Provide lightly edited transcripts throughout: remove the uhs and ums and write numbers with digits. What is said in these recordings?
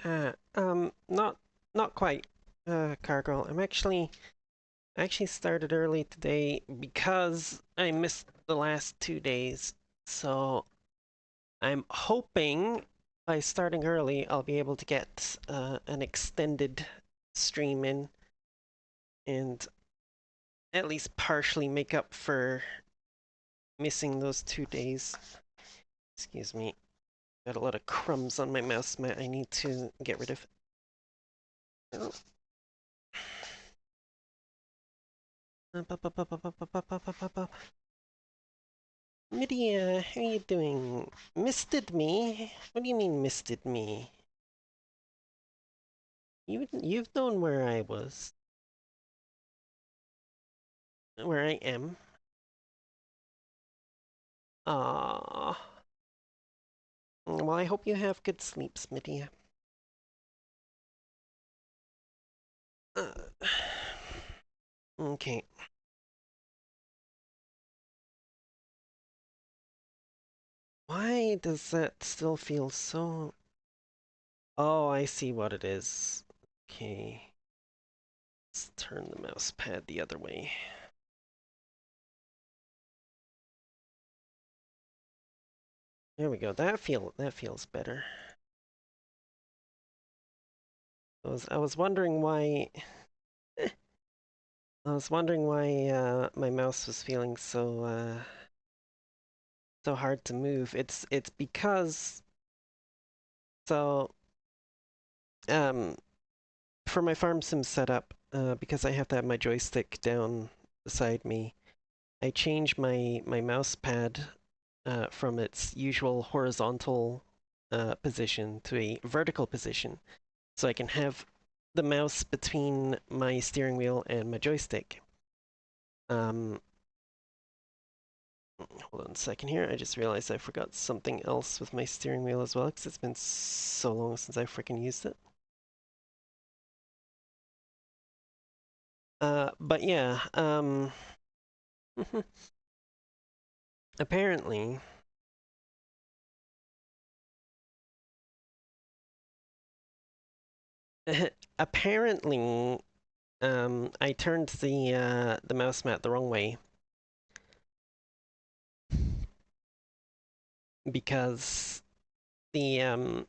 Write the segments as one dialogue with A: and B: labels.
A: Not quite, Cargill. I actually started early today because I missed the last 2 days. So I'm hoping by starting early, I'll be able to get an extended stream in and at least partially make up for missing those 2 days. Excuse me. Got a lot of crumbs on my mouse mat I need to get rid of. Oh. Midia, how you doing? Misted me? What do you mean misted me? You've known where I was. Where I am. Ah. Well, I hope you have good sleep, Smitty. Uh, okay. Why does that still feel so... Oh, I see what it is. Okay. Let's turn the mouse pad the other way. There we go. That feels better. I was wondering why my mouse was feeling so hard to move. It's because so um for my farm sim setup, because I have to have my joystick down beside me, I change my mouse pad from its usual horizontal position to a vertical position, so I can have the mouse between my steering wheel and my joystick. Um, Hold on a second here. I just realized I forgot something else with my steering wheel as well, because it's been so long since I freaking used it. But yeah, apparently, apparently, I turned the mouse mat the wrong way because the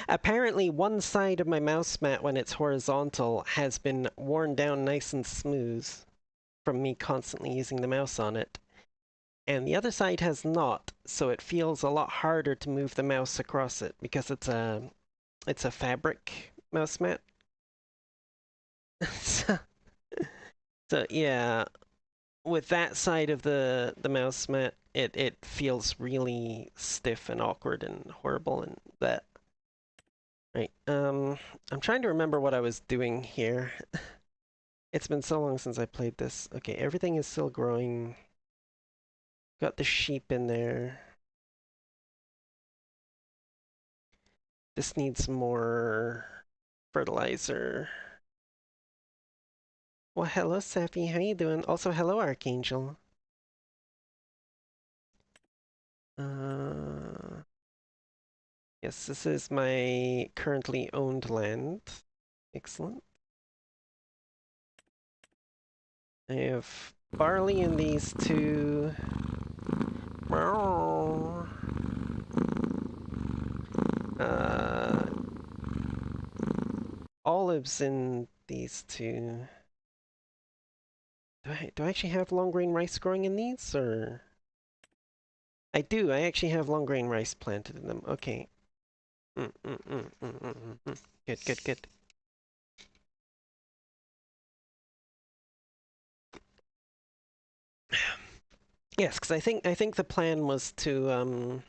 A: apparently one side of my mouse mat when it's horizontal has been worn down nice and smooth from me constantly using the mouse on it. And the other side has not, so it feels a lot harder to move the mouse across it because it's a fabric mouse mat. so, so yeah, with that side of the mouse mat, it feels really stiff and awkward and horrible and that. Right. I'm trying to remember what I was doing here. It's been so long since I played this. Okay, everything is still growing. Got the sheep in there. This needs more fertilizer. Well, hello, Sappy. How you doing? Also, hello, Archangel. Uh, yes, this is my currently owned land. Excellent. I have barley in these two. Uh, Olives in these two. Do I actually have long grain rice growing in these, or? I do. I actually have long grain rice planted in them. Okay. Good, good, good. Yes, because I think the plan was to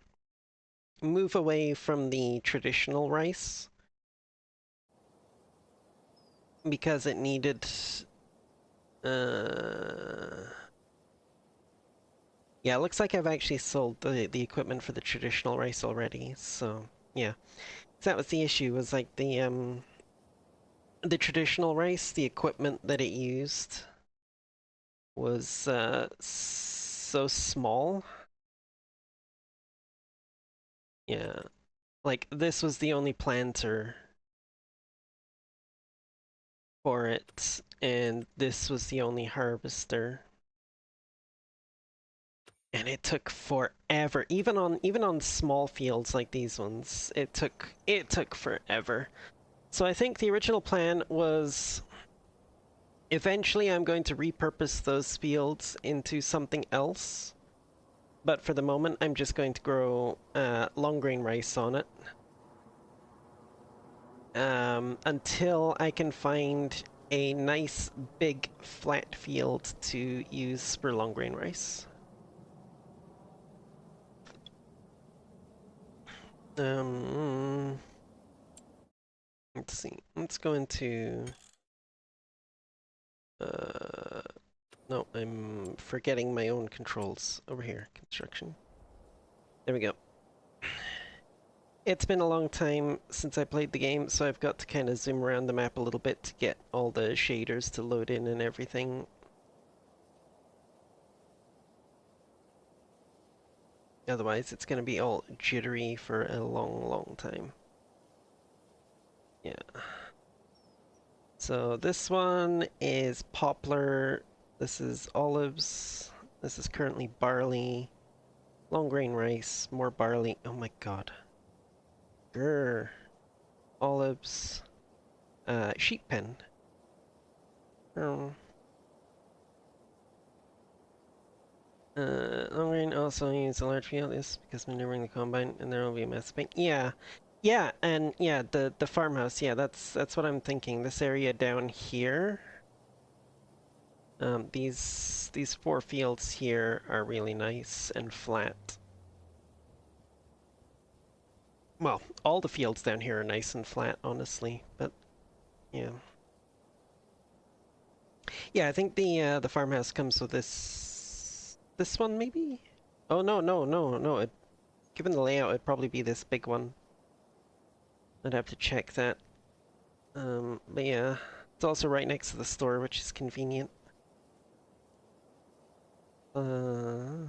A: move away from the traditional rice because it needed uh yeah, it looks like I've actually sold the equipment for the traditional rice already, so yeah. So that was the issue, was like the traditional rice, the equipment that it used was so small. Yeah. Like, this was the only planter for it, and this was the only harvester. And it took forever. Even on small fields like these ones, it took forever. So I think the original plan was eventually I'm going to repurpose those fields into something else. But for the moment, I'm just going to grow long grain rice on it. Until I can find a nice big flat field to use for long grain rice. Um, let's see. Let's go into. No, I'm forgetting my own controls over here. Construction. There we go. It's been a long time since I played the game, so I've got to kind of zoom around the map a little bit to get all the shaders to load in and everything. Otherwise, it's going to be all jittery for a long, long time. Yeah. So this one is poplar. This is olives. This is currently barley. Long grain rice. More barley. Oh my god. Grr. Olives. Sheep pen. Um, long grain also use a large field. This because maneuvering the combine, and there will be a massive bank. Yeah, yeah, and yeah, the farmhouse. Yeah, that's what I'm thinking. This area down here. These four fields here are really nice and flat. Well, all the fields down here are nice and flat, honestly. But yeah, yeah. I think the farmhouse comes with this one maybe. Oh no no no no! Given the layout, it'd probably be this big one. I'd have to check that. But yeah, it's also right next to the store, which is convenient. Uh,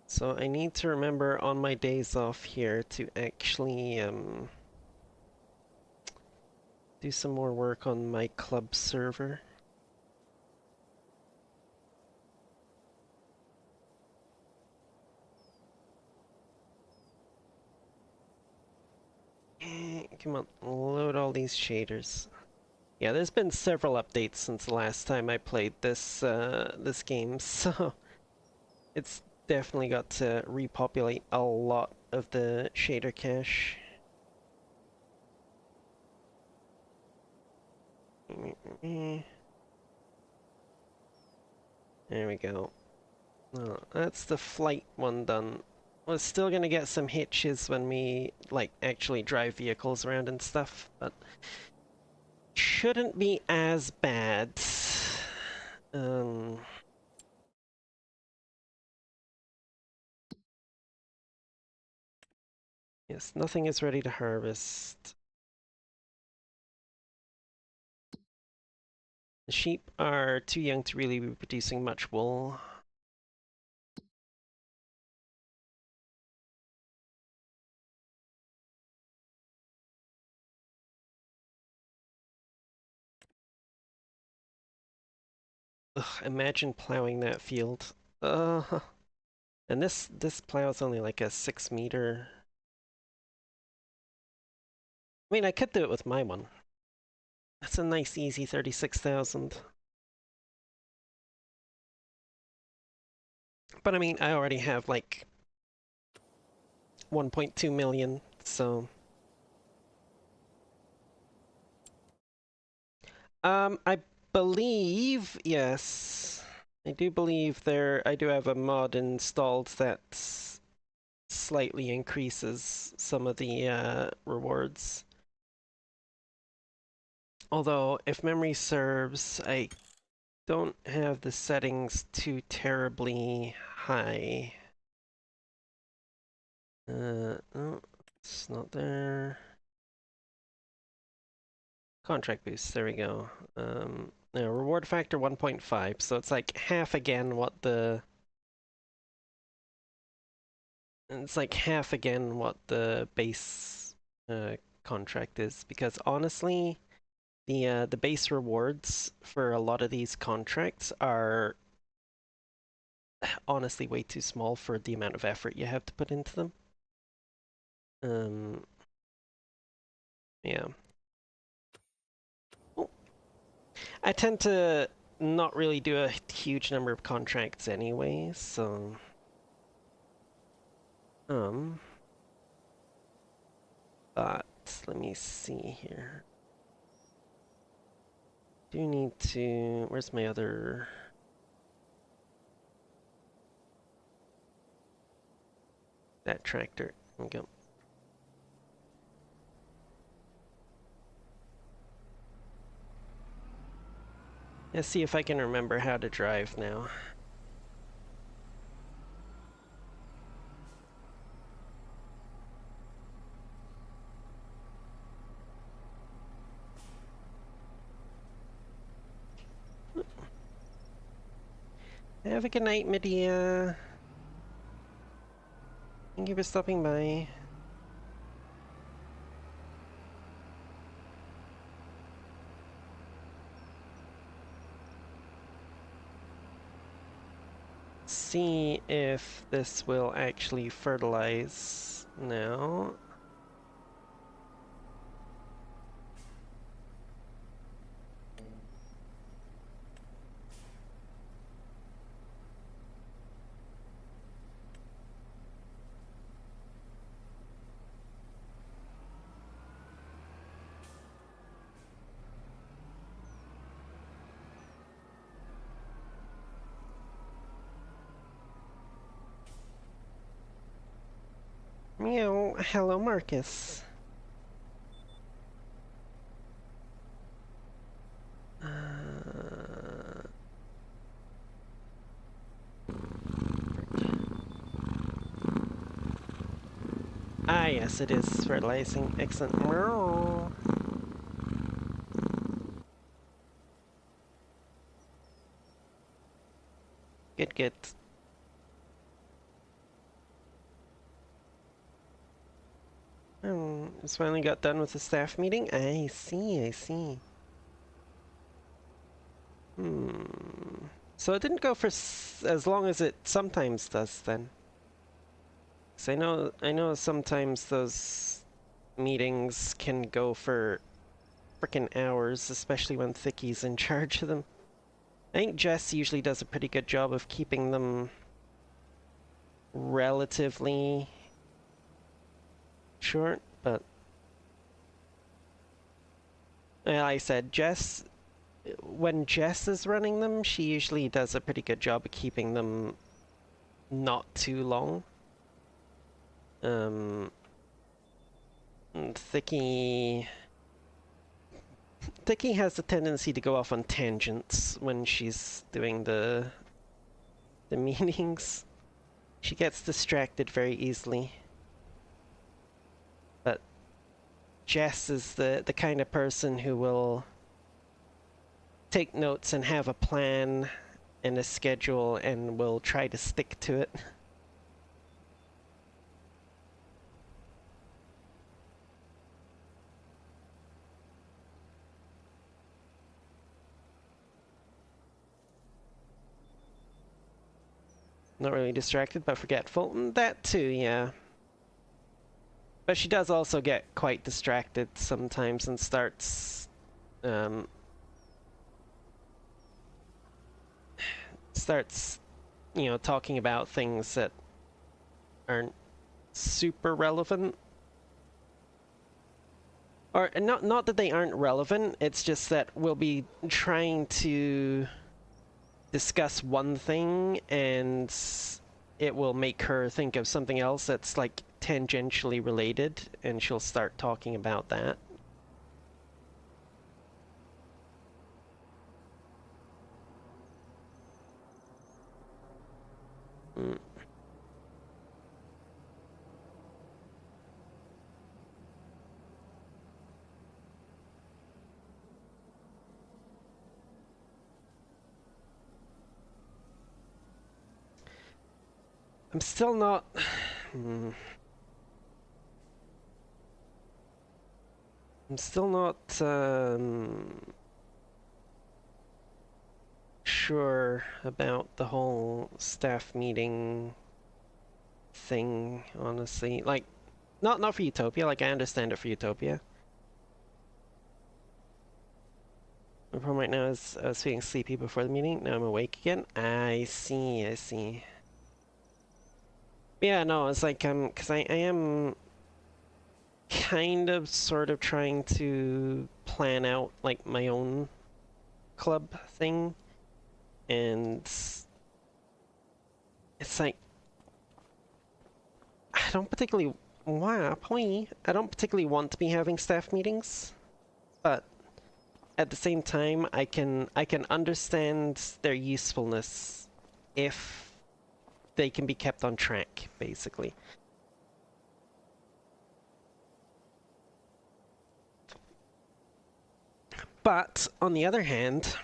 A: so I need to remember on my days off here to actually do some more work on my club server. Come on, load all these shaders. Yeah, there's been several updates since the last time I played this game, so it's definitely got to repopulate a lot of the shader cache. There we go. Oh, that's the flight one done. We're still gonna get some hitches when we, like, actually drive vehicles around and stuff, but shouldn't be as bad. Um, yes, nothing is ready to harvest. The sheep are too young to really be producing much wool. Ugh, imagine plowing that field. And this plow is only like a 6 meter. I mean, I could do it with my one. That's a nice, easy 36,000. But I mean, I already have like 1.2 million, so I believe, yes. I do believe I do have a mod installed that slightly increases some of the rewards. Although, if memory serves, I don't have the settings too terribly high. No, it's not there. Contract boost, there we go. Reward factor 1.5, so it's like half again what the... It's like half again what the base contract is, because honestly, the base rewards for a lot of these contracts are honestly way too small for the amount of effort you have to put into them. Yeah. Oh. I tend to not really do a huge number of contracts anyway, so... But, let me see here. Do need to... Where's my other... That tractor. There we go. Let's see if I can remember how to drive now. Have a good night, Medea. Thank you for stopping by. See if this will actually fertilize now. Meow. Hello, Marcus. Ah, yes, it is fertilizing. Excellent. Meow. Good, good. Just finally got done with the staff meeting. I see, I see. So it didn't go for as long as it sometimes does, then. 'Cause I know sometimes those meetings can go for frickin' hours, especially when Thickie's in charge of them. I think Jess usually does a pretty good job of keeping them relatively short, but like I said, when Jess is running them, she usually does a pretty good job of keeping them not too long. Thickie has the tendency to go off on tangents when she's doing the meetings. She gets distracted very easily. But Jess is the kind of person who will take notes and have a plan and a schedule and will try to stick to it. Not really distracted, but forgetful. That too, yeah. But she does also get quite distracted sometimes and starts you know, talking about things that aren't super relevant. Or not that they aren't relevant, it's just that we'll be trying to discuss one thing and it will make her think of something else that's like tangentially related and she'll start talking about that. I'm still not. Hmm, I'm still not sure about the whole staff meeting thing, honestly. Like, not for Utopia. Like, I understand it for Utopia. My problem right now is I was feeling sleepy before the meeting. Now I'm awake again. I see. I see. Yeah, no, it's like because I am kind of sort of trying to plan out like my own club thing, and it's like I don't particularly I don't particularly want to be having staff meetings, but at the same time I can understand their usefulness if they can be kept on track, basically. But on the other hand,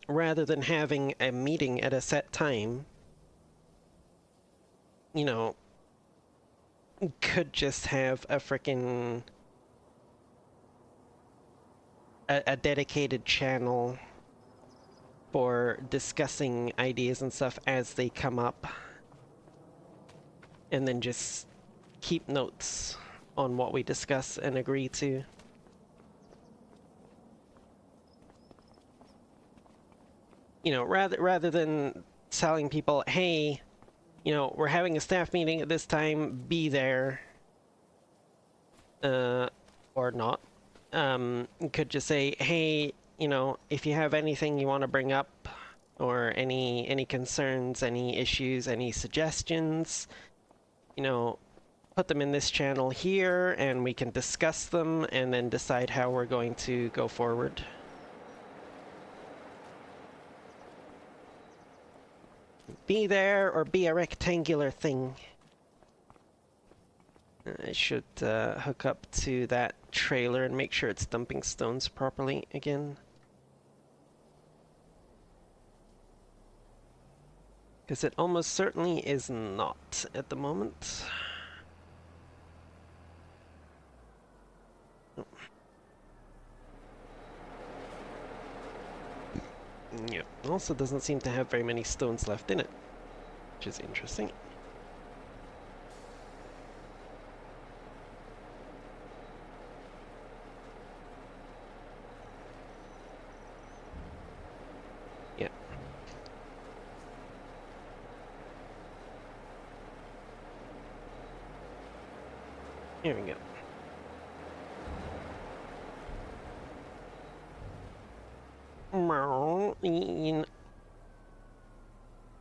A: rather than having a meeting at a set time, you know, could just have a freaking a dedicated channel for discussing ideas and stuff as they come up, and then just keep notes on what we discuss and agree to. You know, rather than telling people, hey, you know, we're having a staff meeting at this time, be there, or not. You could just say, hey, you know, if you have anything you want to bring up, or any concerns, any issues, any suggestions, you know, put them in this channel here, and we can discuss them, and then decide how we're going to go forward. Be there, or be a rectangular thing. I should hook up to that trailer and make sure it's dumping stones properly again. Because it almost certainly is not at the moment. Yeah, also doesn't seem to have very many stones left in it, which is interesting. Yeah. Here we go.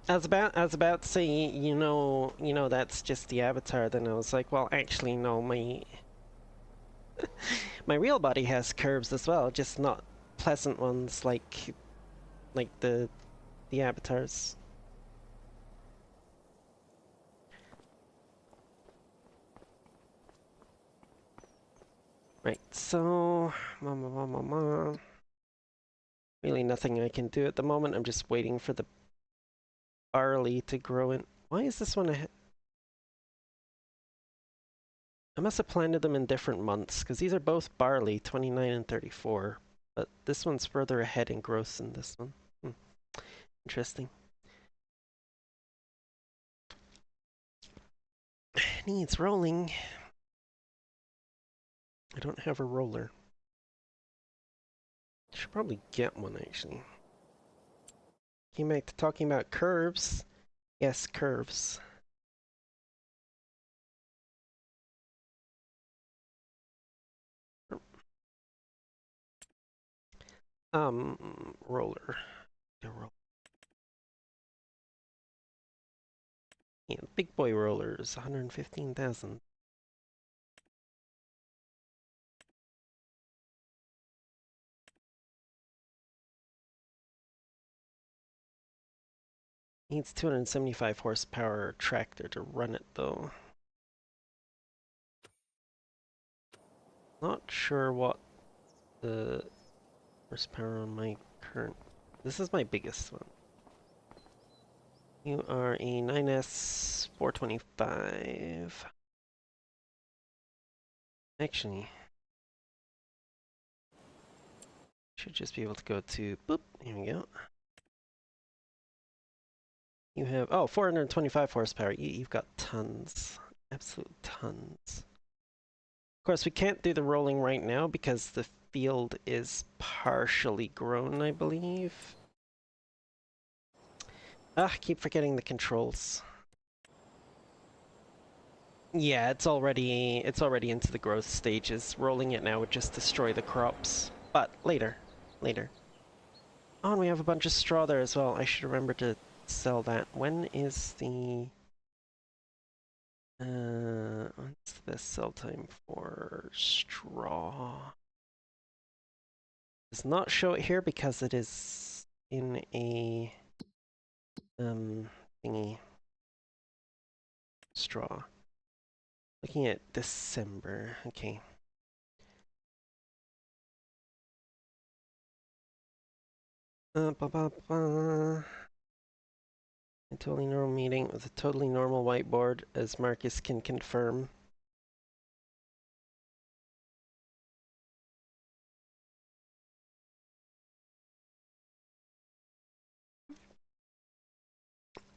A: I was about to say, you know, that's just the avatar. Then I was like, well, actually, no, my real body has curves as well, just not pleasant ones like the avatars. Right. So, really nothing I can do at the moment. I'm just waiting for the barley to grow in. Why is this one ahead? I must have planted them in different months, because these are both barley, 29 and 34. But this one's further ahead in growth than this one. Interesting. Needs rolling. I don't have a roller. Should probably get one, actually. Came back to talking about curves. Yes, curves. Roller. Yeah, big boy rollers, 115,000. Needs 275 horsepower tractor to run it, though. Not sure what the horsepower on my current... This is my biggest one. You are a 9S 425. Actually, should just be able to go to boop. Here we go. You have 425 horsepower. You've got tons, absolute tons. Of course, we can't do the rolling right now because the field is partially grown, I believe. Keep forgetting the controls. Yeah, it's already into the growth stages. Rolling it now would just destroy the crops. But later. Oh, and we have a bunch of straw there as well. I should remember to sell that. When is the what's the best sell time for straw? Does not show it here because it is in a thingy. Straw. Looking at December. Okay. Ba, ba, ba. A totally normal meeting with a totally normal whiteboard, as Marcus can confirm.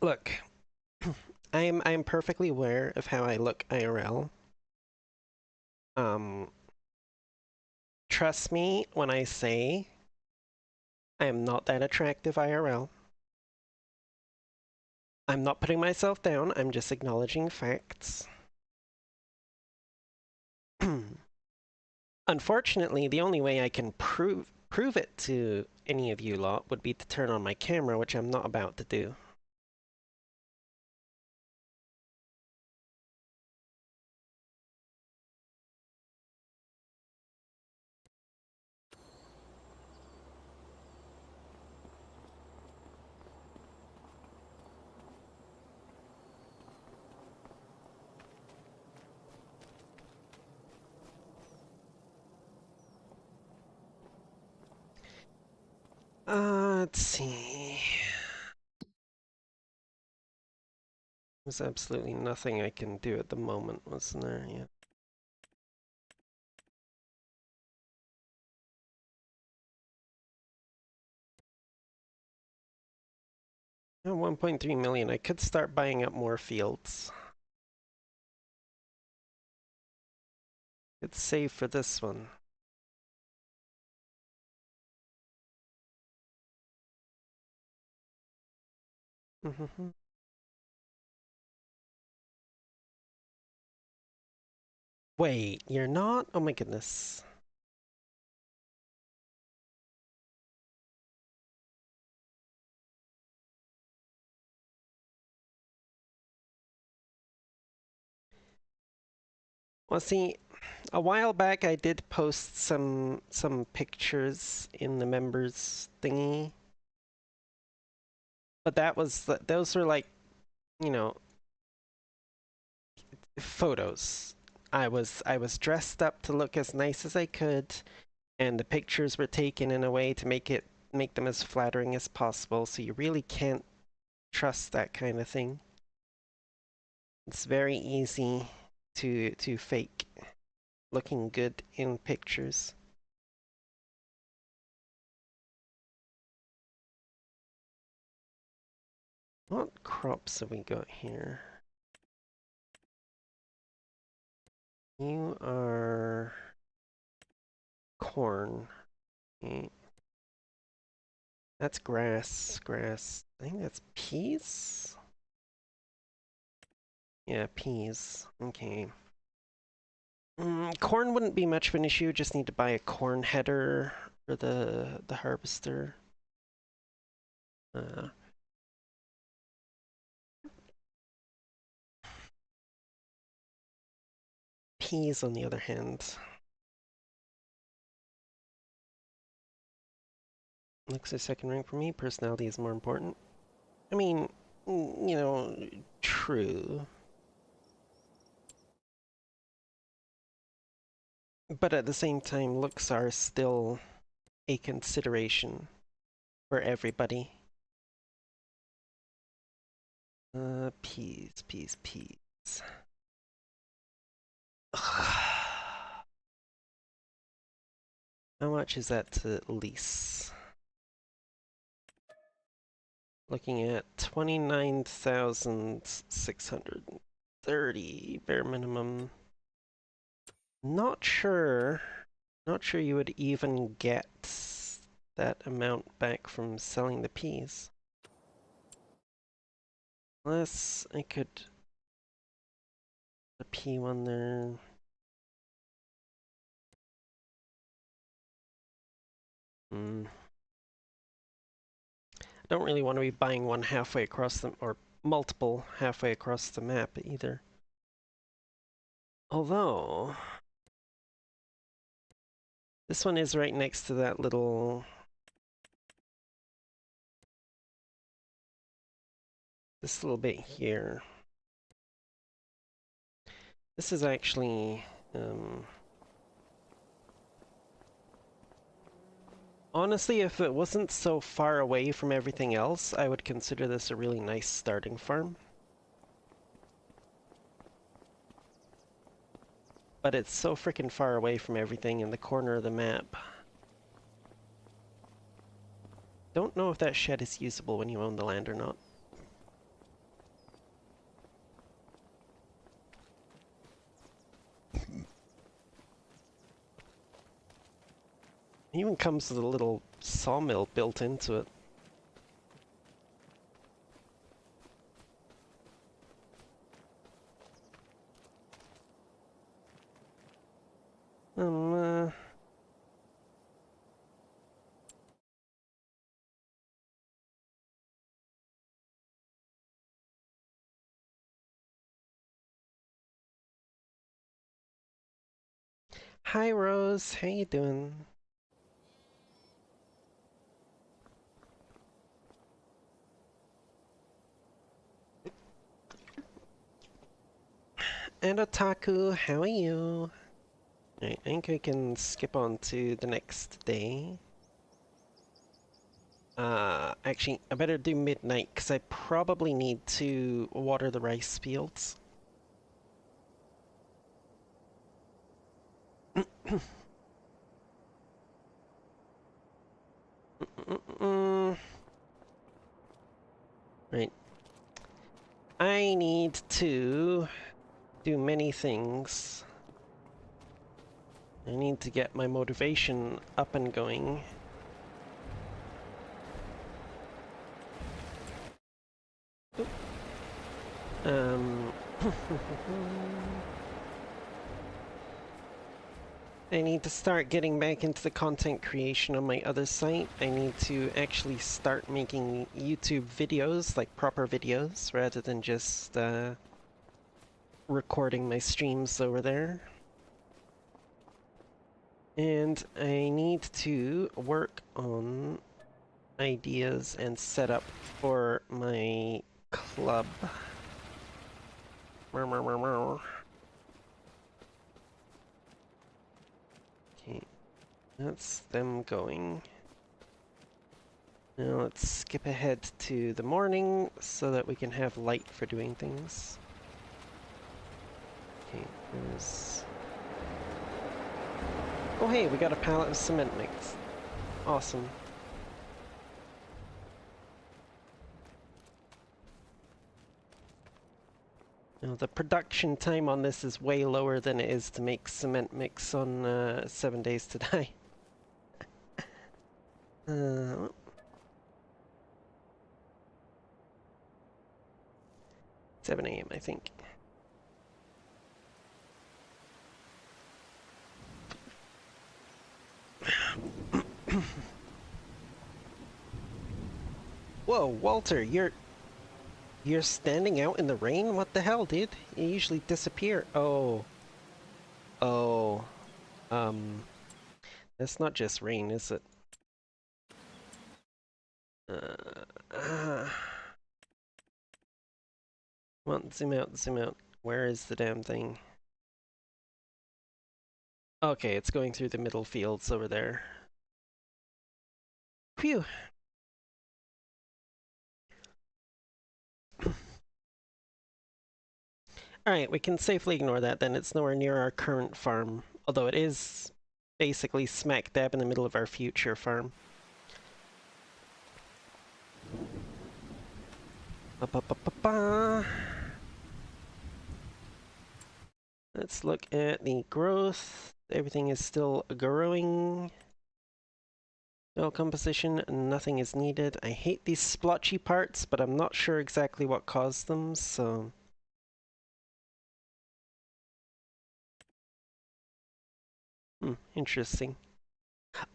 A: Look, I'm perfectly aware of how I look IRL. Trust me when I say I am not that attractive IRL. I'm not putting myself down, I'm just acknowledging facts. Unfortunately, the only way I can prove it to any of you lot would be to turn on my camera, which I'm not about to do. Let's see. There's absolutely nothing I can do at the moment, wasn't there? Yeah. Oh, 1.3 million. I could start buying up more fields. It's safe for this one. Wait, you're not? Oh my goodness. Well, see, a while back I did post some pictures in the members thingy, but those were like, you know, photos. I was dressed up to look as nice as I could, and the pictures were taken in a way to make them as flattering as possible. So you really can't trust that kind of thing. It's very easy to fake looking good in pictures. What crops have we got here? You are corn. Okay. That's grass. I think that's peas? Yeah, peas. Okay. Corn wouldn't be much of an issue, just need to buy a corn header for the harvester. Peas, on the other hand. Looks a second rank for me. Personality is more important. I mean, you know, true. But at the same time, looks are still a consideration for everybody. Peas. How much is that to lease? Looking at 29,630 bare minimum. Not sure. Not sure you would even get that amount back from selling the peas. Unless I could... The pea one there... Hmm. I don't really want to be buying one halfway across the... or multiple halfway across the map either. Although... This one is right next to that little... This little bit here. This is actually... Honestly, if it wasn't so far away from everything else, I would consider this a really nice starting farm. But it's so freaking far away from everything in the corner of the map. Don't know if that shed is usable when you own the land or not. It even comes with a little sawmill built into it. Um, Hi Rose, how you doing? And Otaku, how are you? I think we can skip on to the next day. Actually, I better do midnight, because I probably need to water the rice fields. Right. I need to do many things. I need to get my motivation up and going. Um... I need to start getting back into the content creation on my other site. I need to actually start making YouTube videos, like proper videos, rather than just recording my streams over there. And I need to work on ideas and setup for my club. Okay, that's them going. Now let's skip ahead to the morning so that we can have light for doing things. Okay, there's... Oh hey, we got a pallet of cement mix. Awesome. Now, the production time on this is way lower than it is to make cement mix on 7 Days to Die. 7 a.m. I think. Whoa, Walter, you're standing out in the rain? What the hell, dude? You usually disappear. Oh. Oh. That's not just rain, is it? Come on, zoom out, zoom out. Where is the damn thing? Okay, it's going through the middle fields over there. Phew. Alright, we can safely ignore that then. It's nowhere near our current farm. Although it is basically smack dab in the middle of our future farm. Ba-ba-ba-ba-ba. Let's look at the growth. Everything is still growing. Soil composition, nothing is needed. I hate these splotchy parts, but I'm not sure exactly what caused them, so... interesting.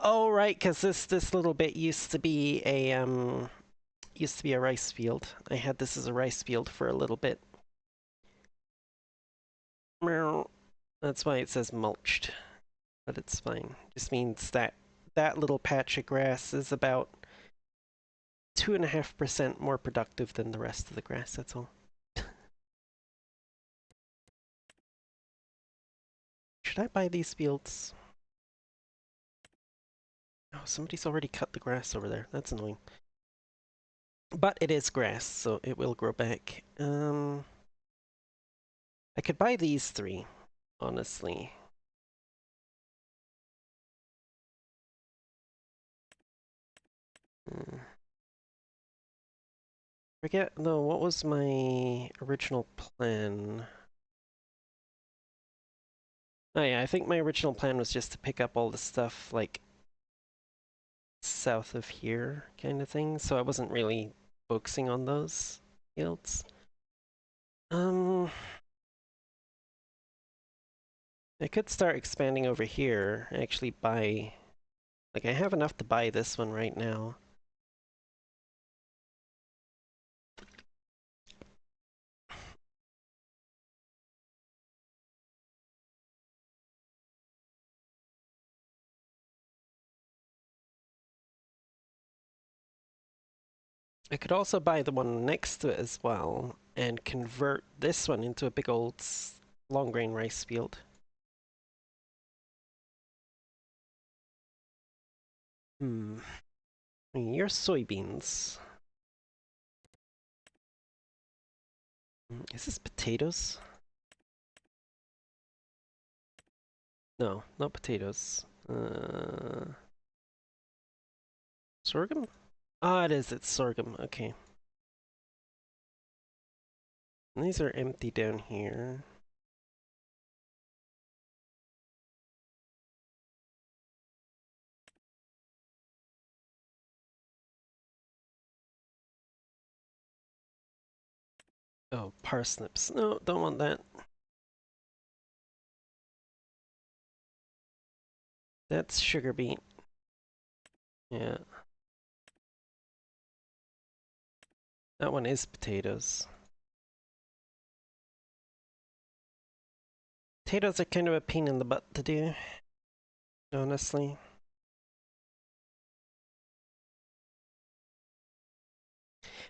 A: Oh, right, because this little bit used to be a rice field. I had this as a rice field for a little bit. Meow. That's why it says mulched, but it's fine. Just means that that little patch of grass is about 2.5% more productive than the rest of the grass, that's all. Should I buy these fields? Oh, somebody's already cut the grass over there. That's annoying. But it is grass, so it will grow back. I could buy these three, honestly. Forget, no, what was my original plan? Oh yeah, I think my original plan was just to pick up all the stuff, like, south of here, kind of thing, so I wasn't really focusing on those fields. I could start expanding over here, actually buy... Like, I have enough to buy this one right now. I could also buy the one next to it as well, and convert this one into a big old long grain rice field. Your soybeans. Is this potatoes? No, not potatoes. Sorghum? Ah, it is, it's sorghum, okay. And these are empty down here. Oh, parsnips. No, don't want that. That's sugar beet. Yeah. That one is potatoes. Potatoes are kind of a pain in the butt to do, honestly.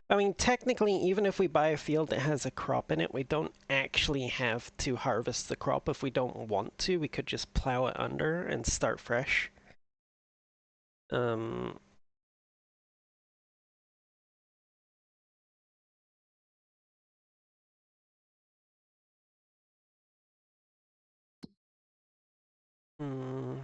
A: I mean, technically, even if we buy a field that has a crop in it, we don't actually have to harvest the crop if we don't want to. We could just plow it under and start fresh. Um, hmm.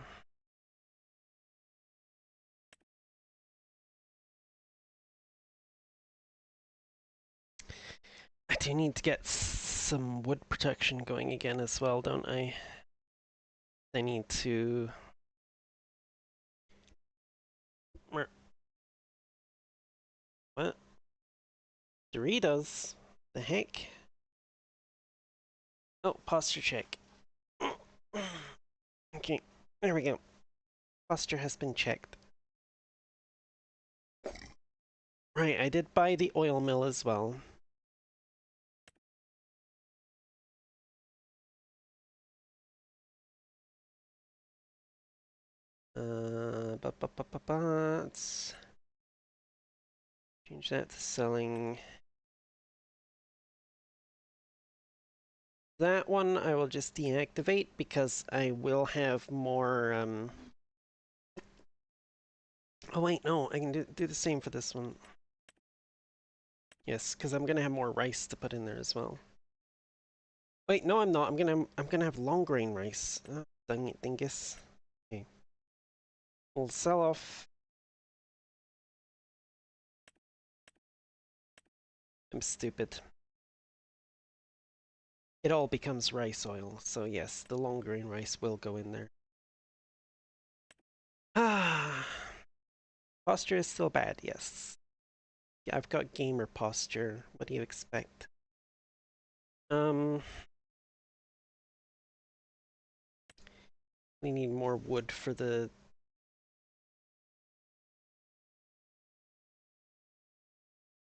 A: I do need to get some wood protection going again as well, don't I? I need to... What? Doritos? The heck? Oh, posture check. Okay, there we go. Posture has been checked. Right, I did buy the oil mill as well. Let's change that to selling. That one I will just deactivate because I will have more, Oh wait, no, I can do the same for this one. Yes, because I'm gonna have more rice to put in there as well. Wait, no, I'm not. I'm gonna have long grain rice. Dang it, dingus. Okay, we'll sell off. I'm stupid. It all becomes rice oil, so yes, the long grain rice will go in there. Ah, posture is still bad, yes. Yeah, I've got gamer posture. What do you expect? Um, we need more wood for the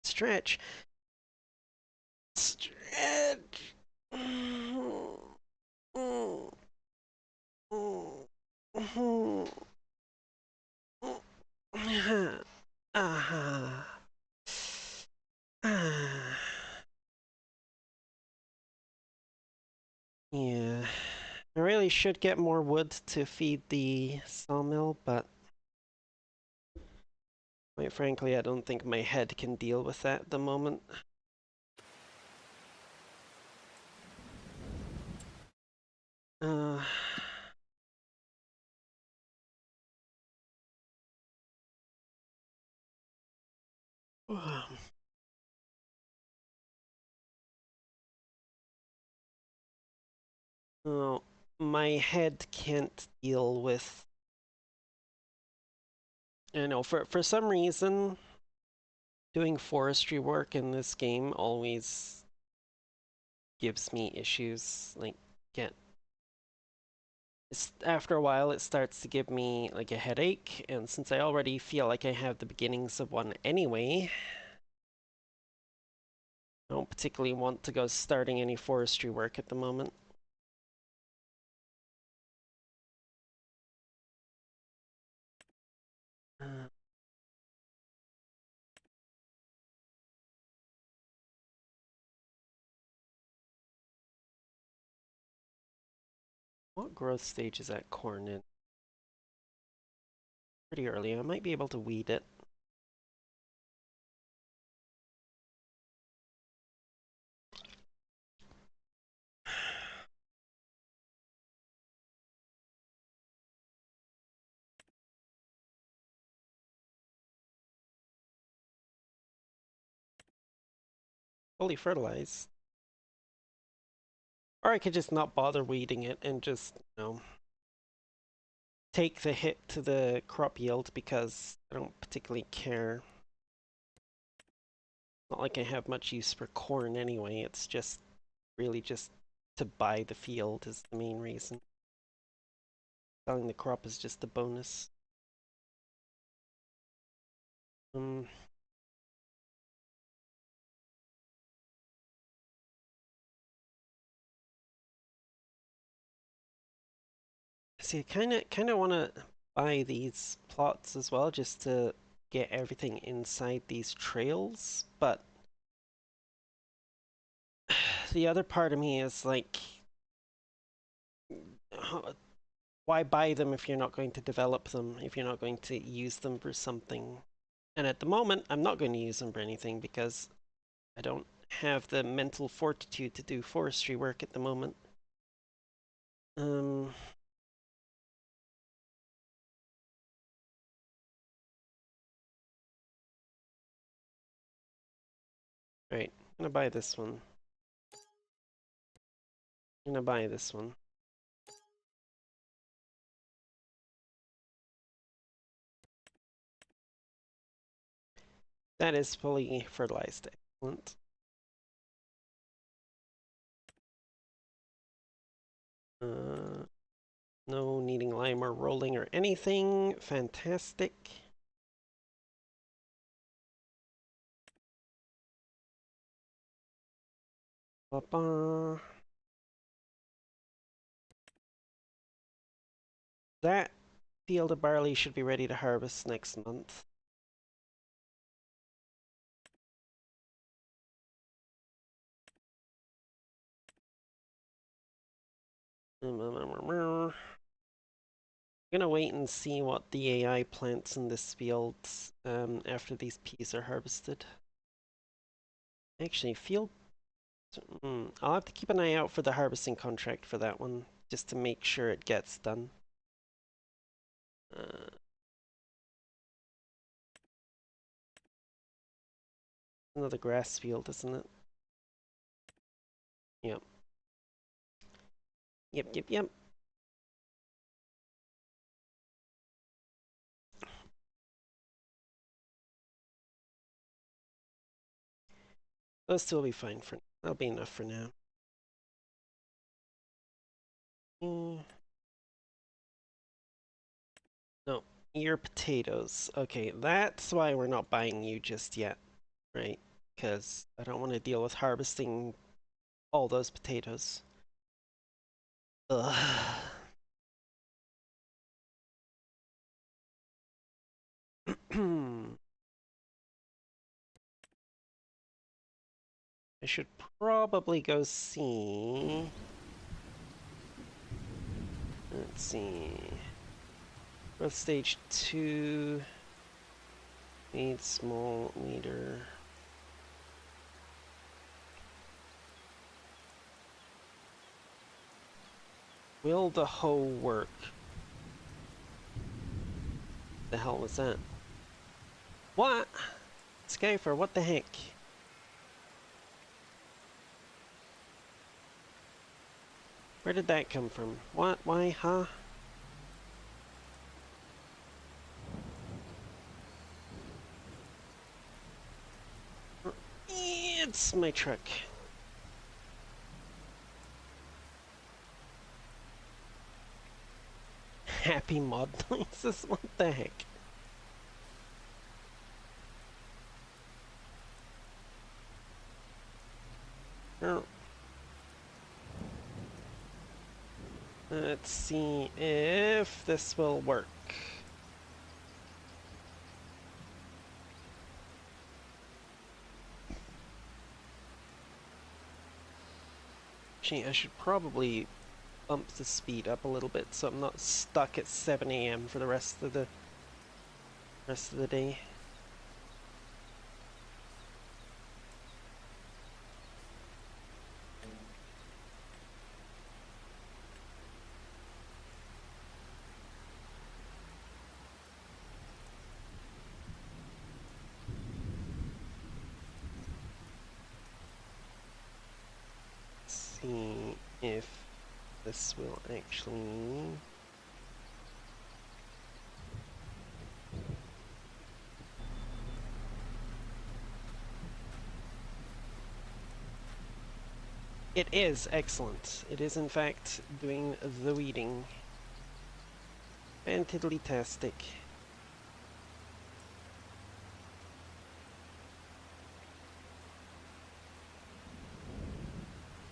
A: stretch. Stretch. Ah. Yeah. I really should get more wood to feed the sawmill, but quite frankly, I don't think my head can deal with that at the moment. Uh, oh, my head can't deal with. I know for some reason, doing forestry work in this game always gives me issues. Like, get after a while, it starts to give me like a headache, and since I already feel like I have the beginnings of one anyway, I don't particularly want to go starting any forestry work at the moment. Uh, what growth stage is that corn in? Pretty early. I might be able to weed it. Fully fertilized. Or I could just not bother weeding it and just, take the hit to the crop yield because I don't particularly care. Not like I have much use for corn anyway, it's just really just to buy the field is the main reason. Selling the crop is just a bonus. Um, See, I kind of want to buy these plots as well, just to get everything inside these trails. But the other part of me is like, why buy them if you're not going to develop them, if you're not going to use them for something? And at the moment, I'm not going to use them for anything because I don't have the mental fortitude to do forestry work at the moment. Um, right, I'm gonna buy this one. I'm gonna buy this one. That is fully fertilized. Excellent. No needing lime or rolling or anything. Fantastic. Ba-ba. That field of barley should be ready to harvest next month. I'm gonna wait and see what the AI plants in this field after these peas are harvested. Actually, field I'll have to keep an eye out for the harvesting contract for that one, just to make sure it gets done. Uh, Another grass field, isn't it? Yep. Yep. Those two will be fine for. That'll be enough for now. Mm. No, ear potatoes. Okay, that's why we're not buying you just yet, right? Because I don't want to deal with harvesting all those potatoes. Ugh. I should probably go see. Let's see. Growth stage 2. Need small leader. Will the hoe work? The hell was that? What? Skyfer, what the heck? Where did that come from? What? Why? Huh? It's my truck. Happy mod noises? What the heck? Oh. Let's see if this will work. Gee, I should probably bump the speed up a little bit so I'm not stuck at 7 a.m. for the rest of the day. Let's see if this will actually. It is excellent. It is in fact doing the weeding. Fantiddly-tastic.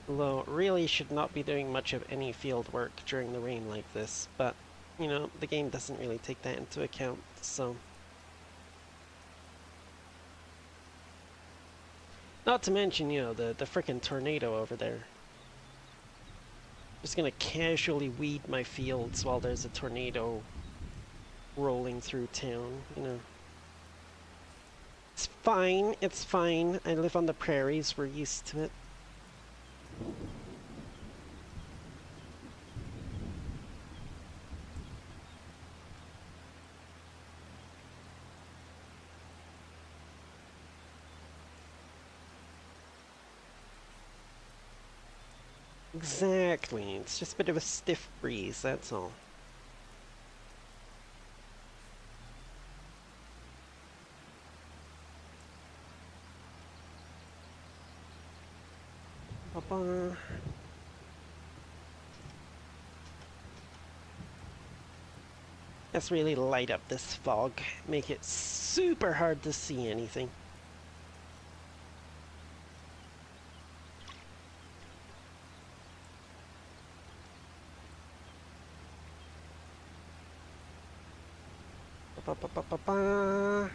A: Although, really should not be doing much of any field work during the rain like this, but, you know, the game doesn't really take that into account, so. Not to mention, you know, the frickin' tornado over there. Just gonna casually weed my fields while there's a tornado rolling through town, you know. It's fine. I live on the prairies, we're used to it. Exactly, it's just a bit of a stiff breeze, that's all. Ba-ba. Let's really light up this fog, make it super hard to see anything. Ba-ba-ba-ba-ba.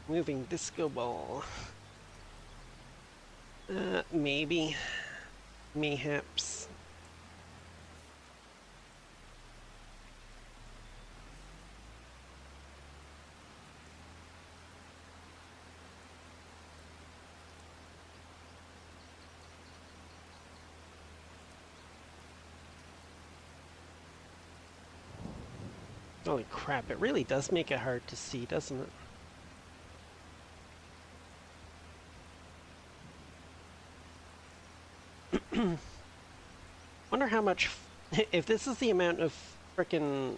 A: Moving disco ball. Maybe. Mayhaps. Holy crap, it really does make it hard to see, doesn't it? Wonder how much... if this is the amount of frickin'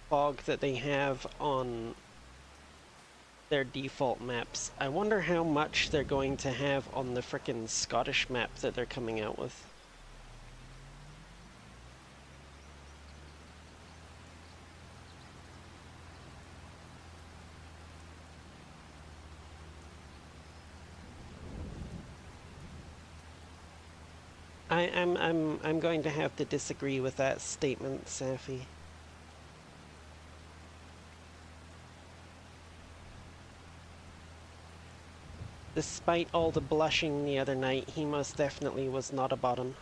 A: fog that they have on their default maps, I wonder how much they're going to have on the frickin' Scottish map that they're coming out with. I'm going to have to disagree with that statement, Safi. Despite all the blushing the other night, he most definitely was not a bottom.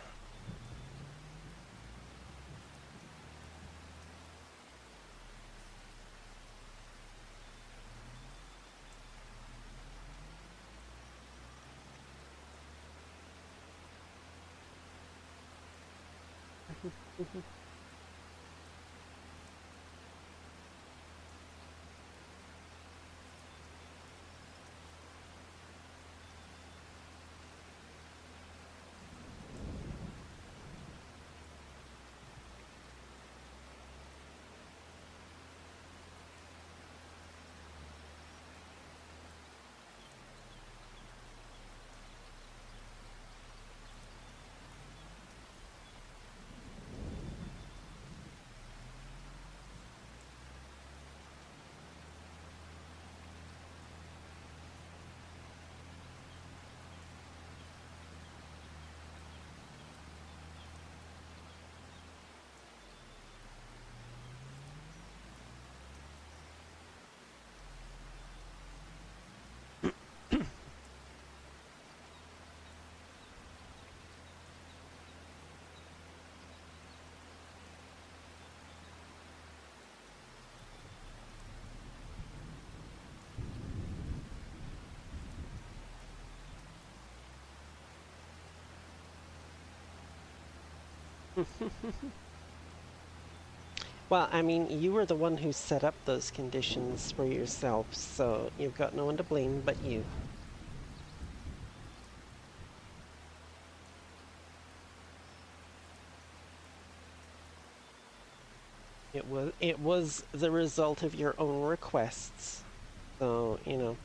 A: Well, I mean, you were the one who set up those conditions for yourself, so you've got no one to blame but you. It was the result of your own requests. So, you know.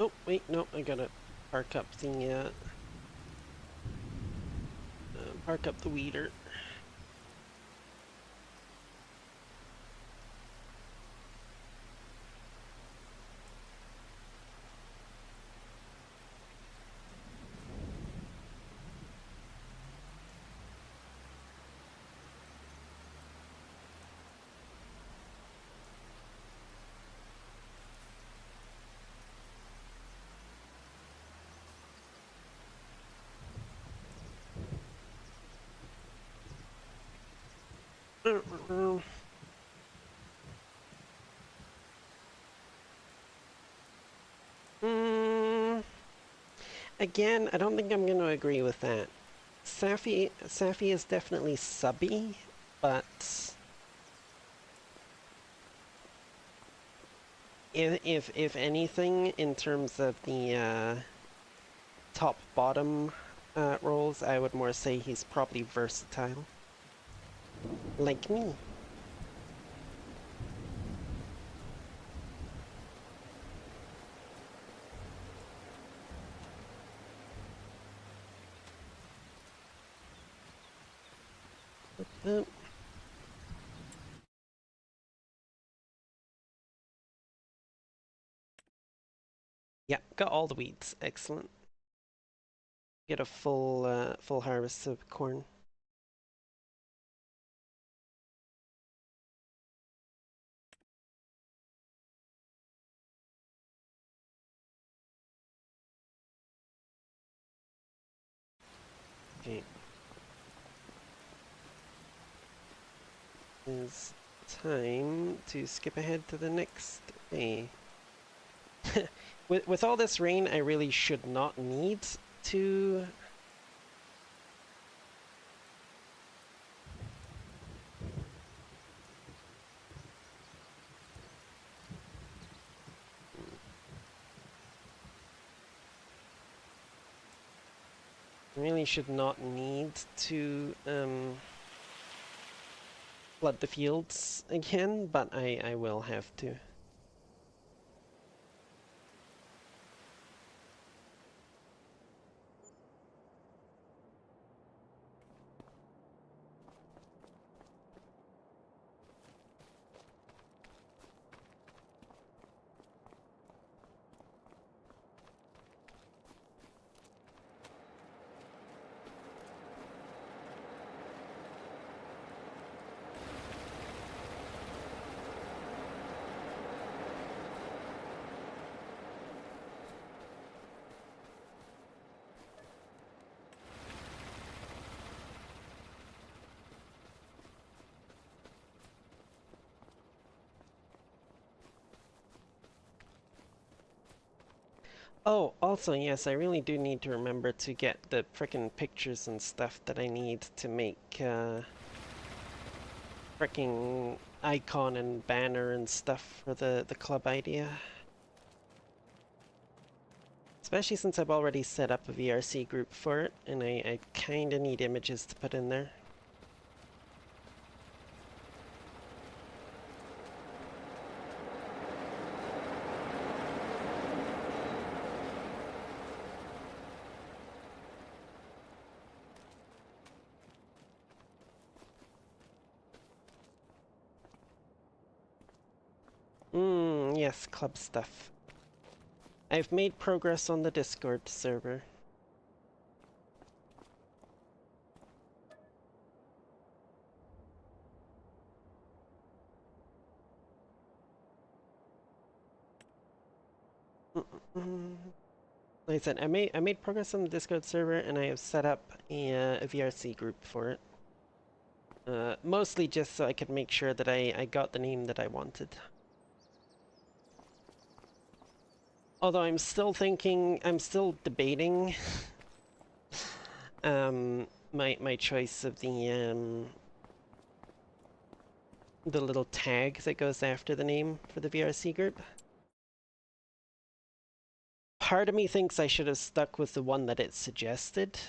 A: Oh, wait, no, I gotta park up the, park up the weeder. Mm, again, I don't think I'm going to agree with that. Safi is definitely subby, but If anything, in terms of the top bottom roles, I would more say he's probably versatile, like me. Uh, yeah, got all the weeds. Excellent. Get a full harvest of corn. Okay. It's time to skip ahead to the next day. With all this rain, I really should not need to. Really should not need to flood the fields again, but I will have to. Oh, also, yes, I really do need to remember to get the frickin' pictures and stuff that I need to make fricking icon and banner and stuff for the club idea. Especially since I've already set up a VRC group for it, and I kinda need images to put in there. Yes, club stuff. I've made progress on the Discord server. Like I said, I made progress on the Discord server, and I have set up a VRC group for it. Mostly just so I could make sure that I got the name that I wanted. Although I'm still thinking, I'm still debating my choice of the little tag that goes after the name for the VRC group. Part of me thinks I should have stuck with the one that it suggested.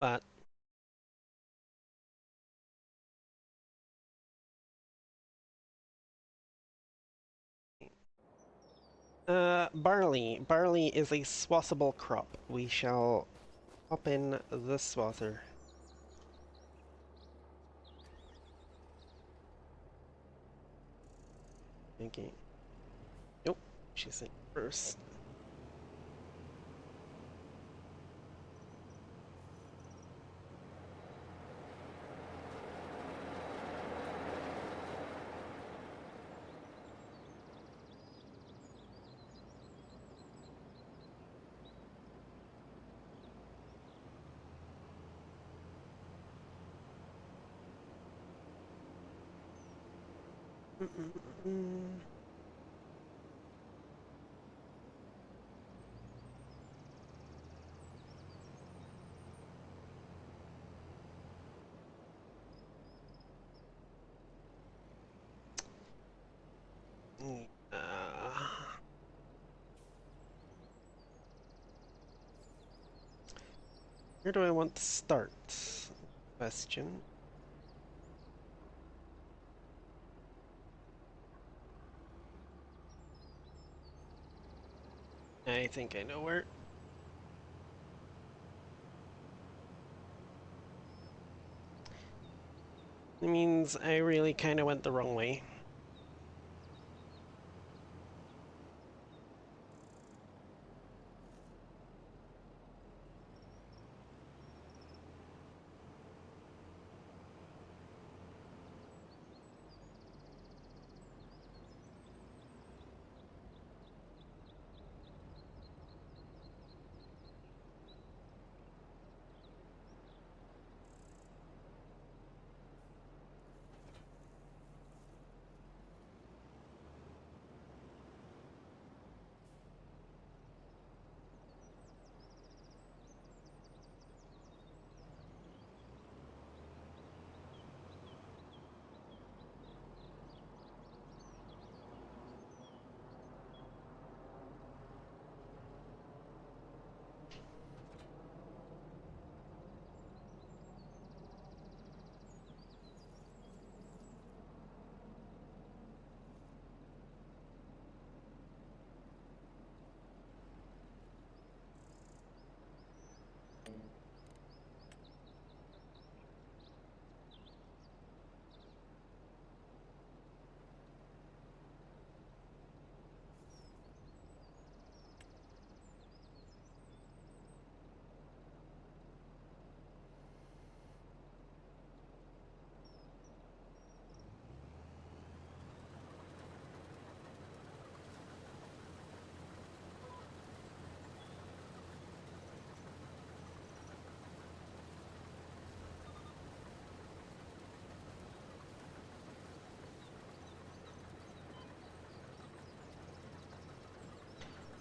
A: But barley. Barley is a swathable crop. We shall pop in the swather. Okay. Nope. She's in first. Where do I want to start? Question. I think I know where. It means I really kind of went the wrong way.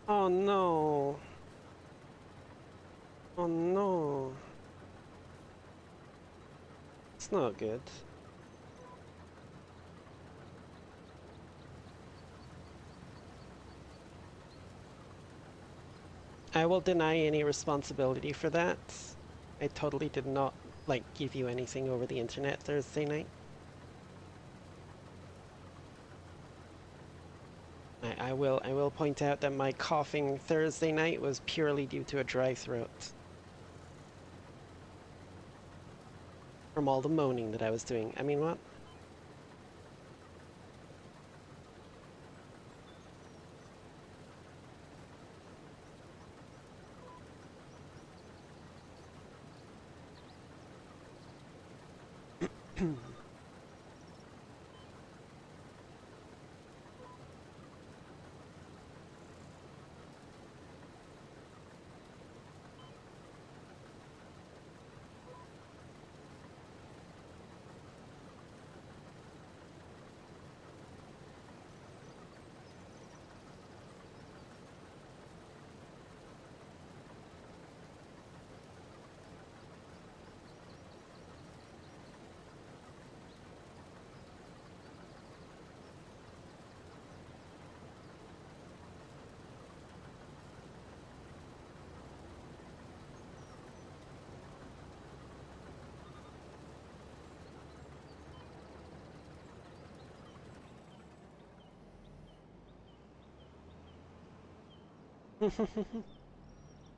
A: Oh no. Oh no. It's not good. I will deny any responsibility for that. I totally did not give you anything over the internet Thursday night. I will point out that my coughing Thursday night was purely due to a dry throat. From all the moaning that I was doing. I mean, what?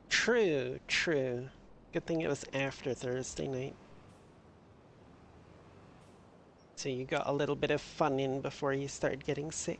A: True, true. Good thing it was after Thursday night. So you got a little bit of fun in before you started getting sick.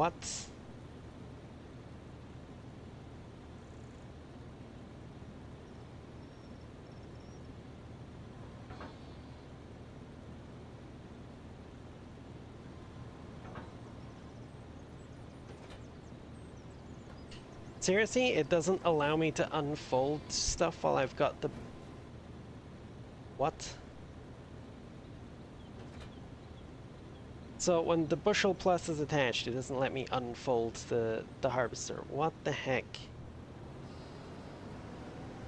A: What? Seriously, it doesn't allow me to unfold stuff while I've got the... What? So when the bushel plus is attached, it doesn't let me unfold the harvester. What the heck?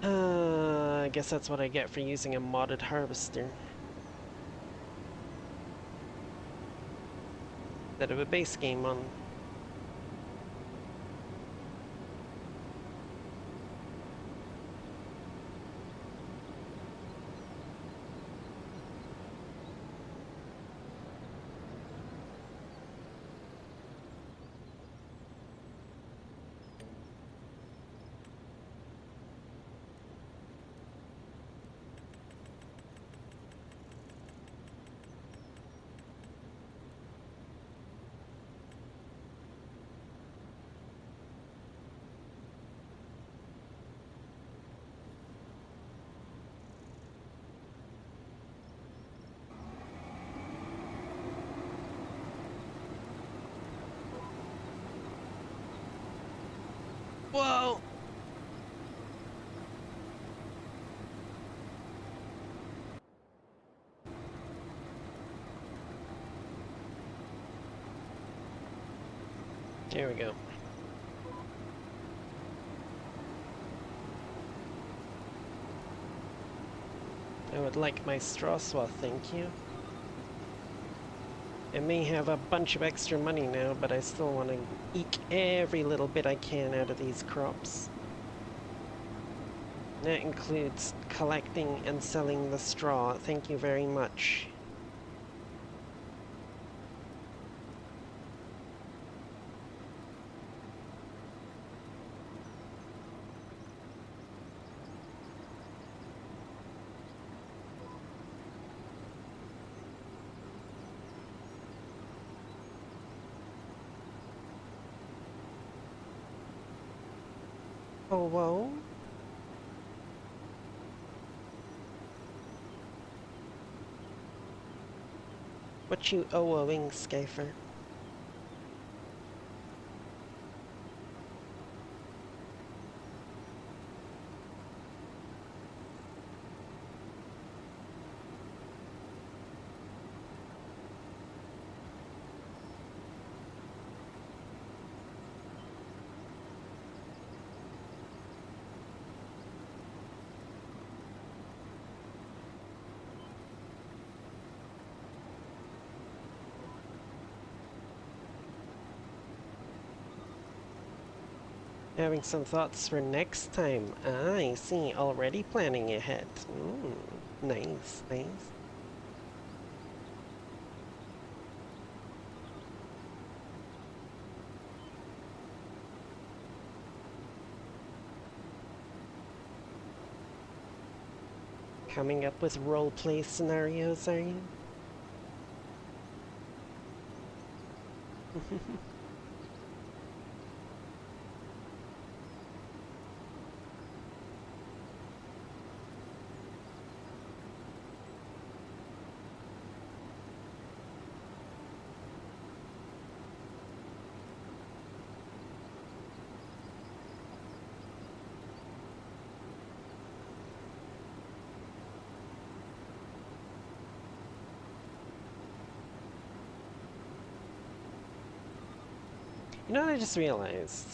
A: I guess that's what I get for using a modded harvester. Instead of a base game on. Whoa! There we go. I would like my straw swath, thank you. I may have a bunch of extra money now, but I still want to eke every little bit I can out of these crops. That includes collecting and selling the straw. Thank you very much. Oh, whoa. What you owing, Skyfer? Having some thoughts for next time. Ah, I see. Already planning ahead. Nice, nice. Coming up with roleplay scenarios, are you? You know what I just realized?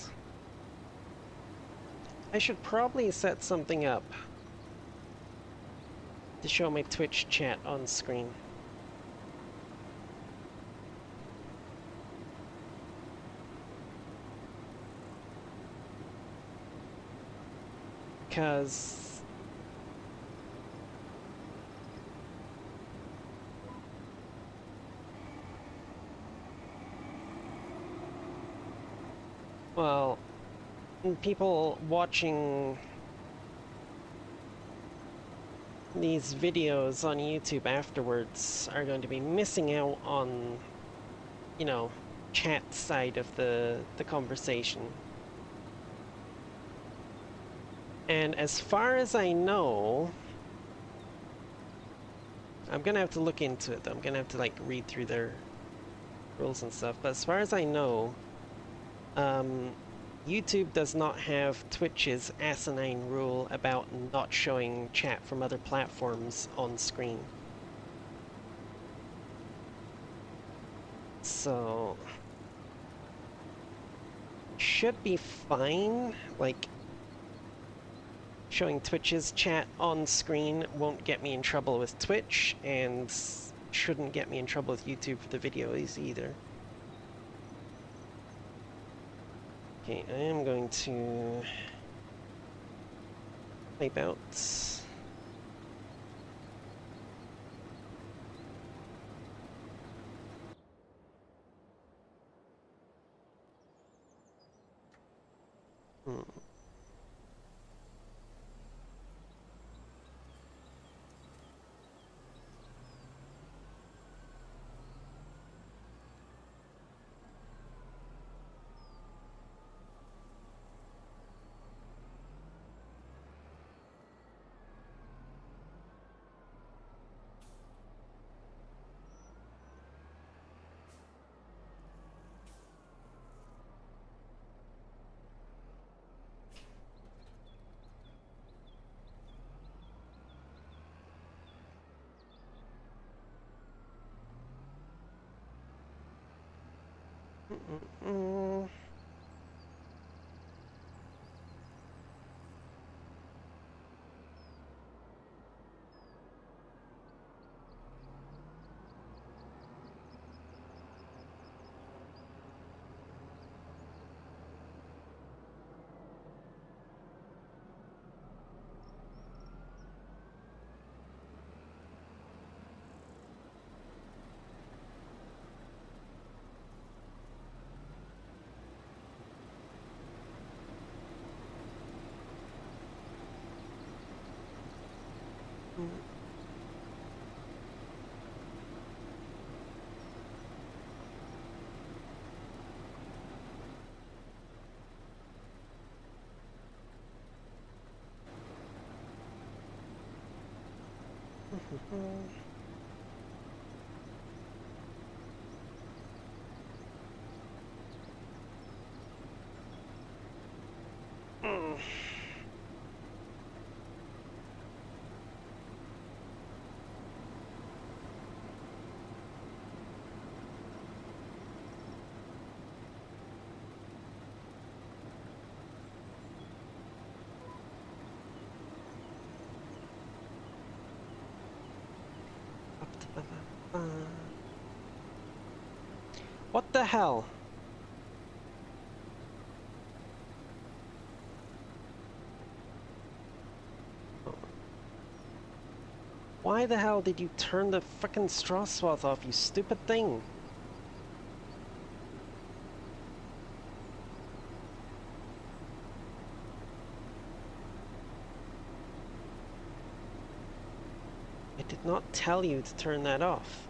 A: I should probably set something up to show my Twitch chat on screen. Because well, people watching these videos on YouTube afterwards are going to be missing out on, you know, chat side of the conversation. And as far as I know, I'm gonna have to look into it though. I'm gonna have to like read through their rules and stuff. But as far as I know, YouTube does not have Twitch's asinine rule about not showing chat from other platforms on screen. So should be fine. Like showing Twitch's chat on screen won't get me in trouble with Twitch and shouldn't get me in trouble with YouTube for the videos either. Okay, I am going to wipe out. Hmm. Mm-mm-mm. Mm. What the hell? Why the hell did you turn the frickin' straw swath off, you stupid thing? I did not tell you to turn that off.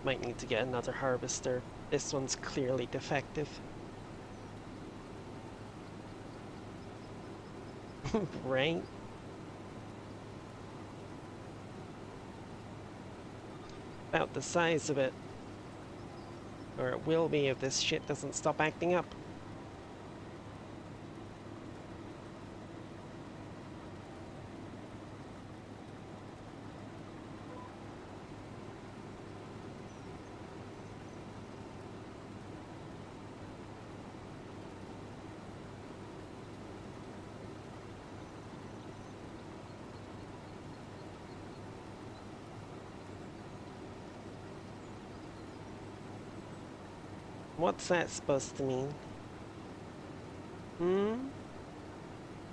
A: Might need to get another harvester. This one's clearly defective. Right? About the size of it. Or it will be if this shit doesn't stop acting up. What's that supposed to mean? Hmm?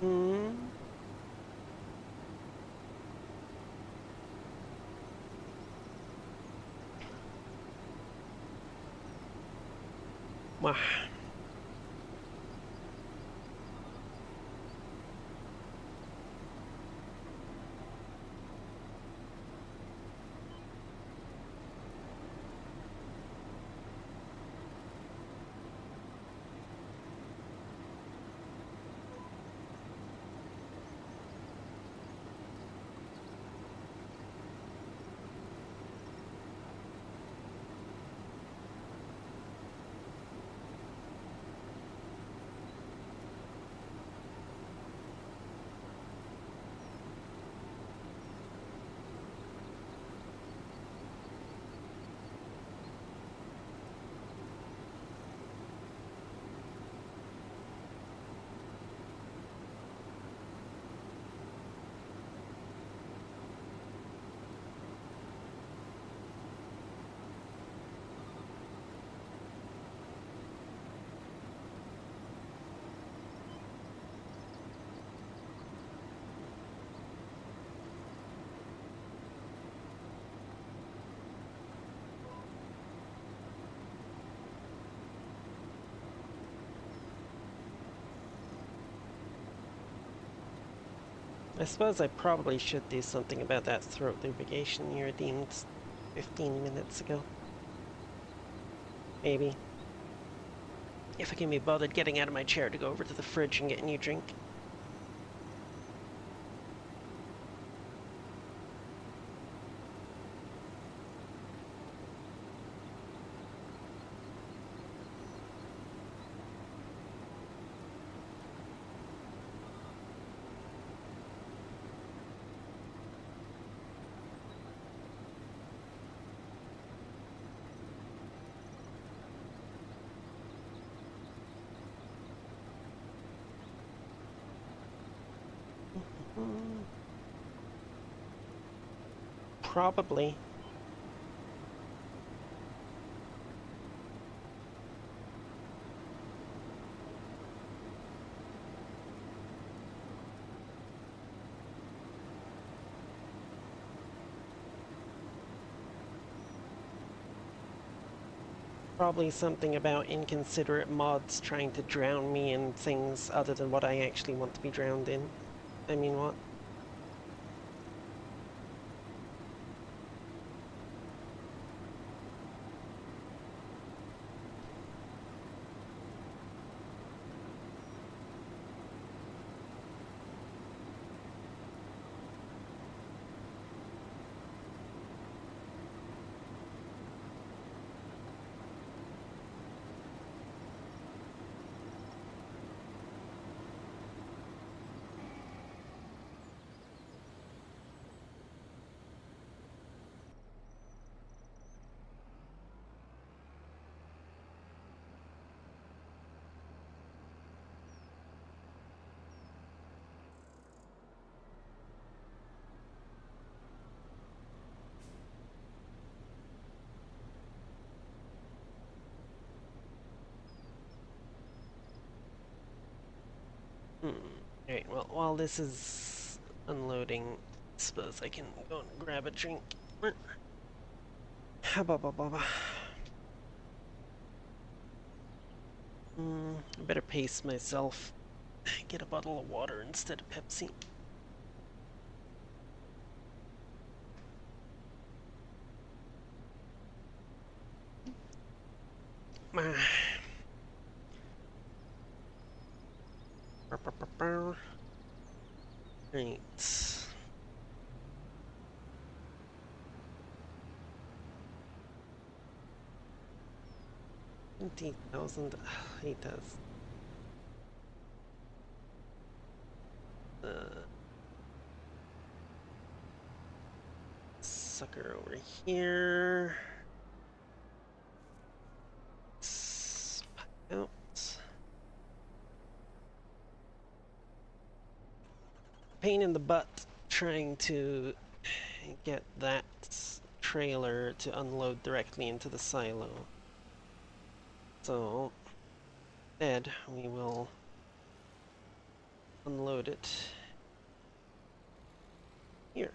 A: Hmm? Wah. I suppose I probably should do something about that throat lubrication you redeemed 15 minutes ago. Maybe. If I can be bothered getting out of my chair to go over to the fridge and get a new drink. Probably. Probably something about inconsiderate mods trying to drown me in things other than what I actually want to be drowned in. I mean, what? Hmm. Alright, well, while this is unloading, I suppose I can go and grab a drink. I better pace myself. Get a bottle of water instead of Pepsi. Right. 20,000. He does. Sucker over here. Out. Pain in the butt trying to get that trailer to unload directly into the silo. So, instead, we will unload it here.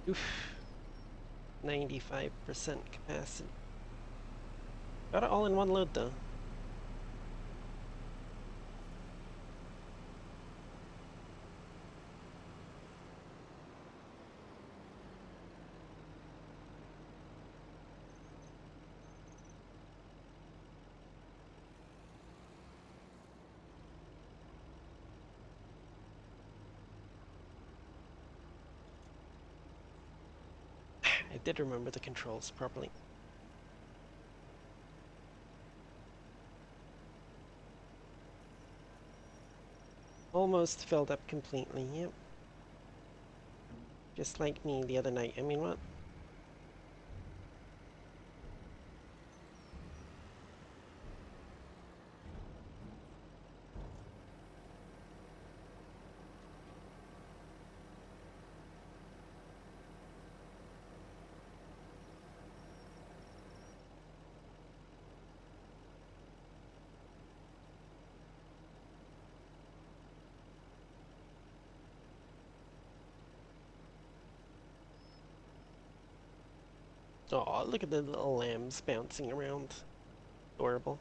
A: Oof. 95% capacity. Got it all in one load though. did remember the controls properly. Almost filled up completely, yep. Just like me the other night. I mean, what? Oh, look at the little lambs bouncing around. Adorable.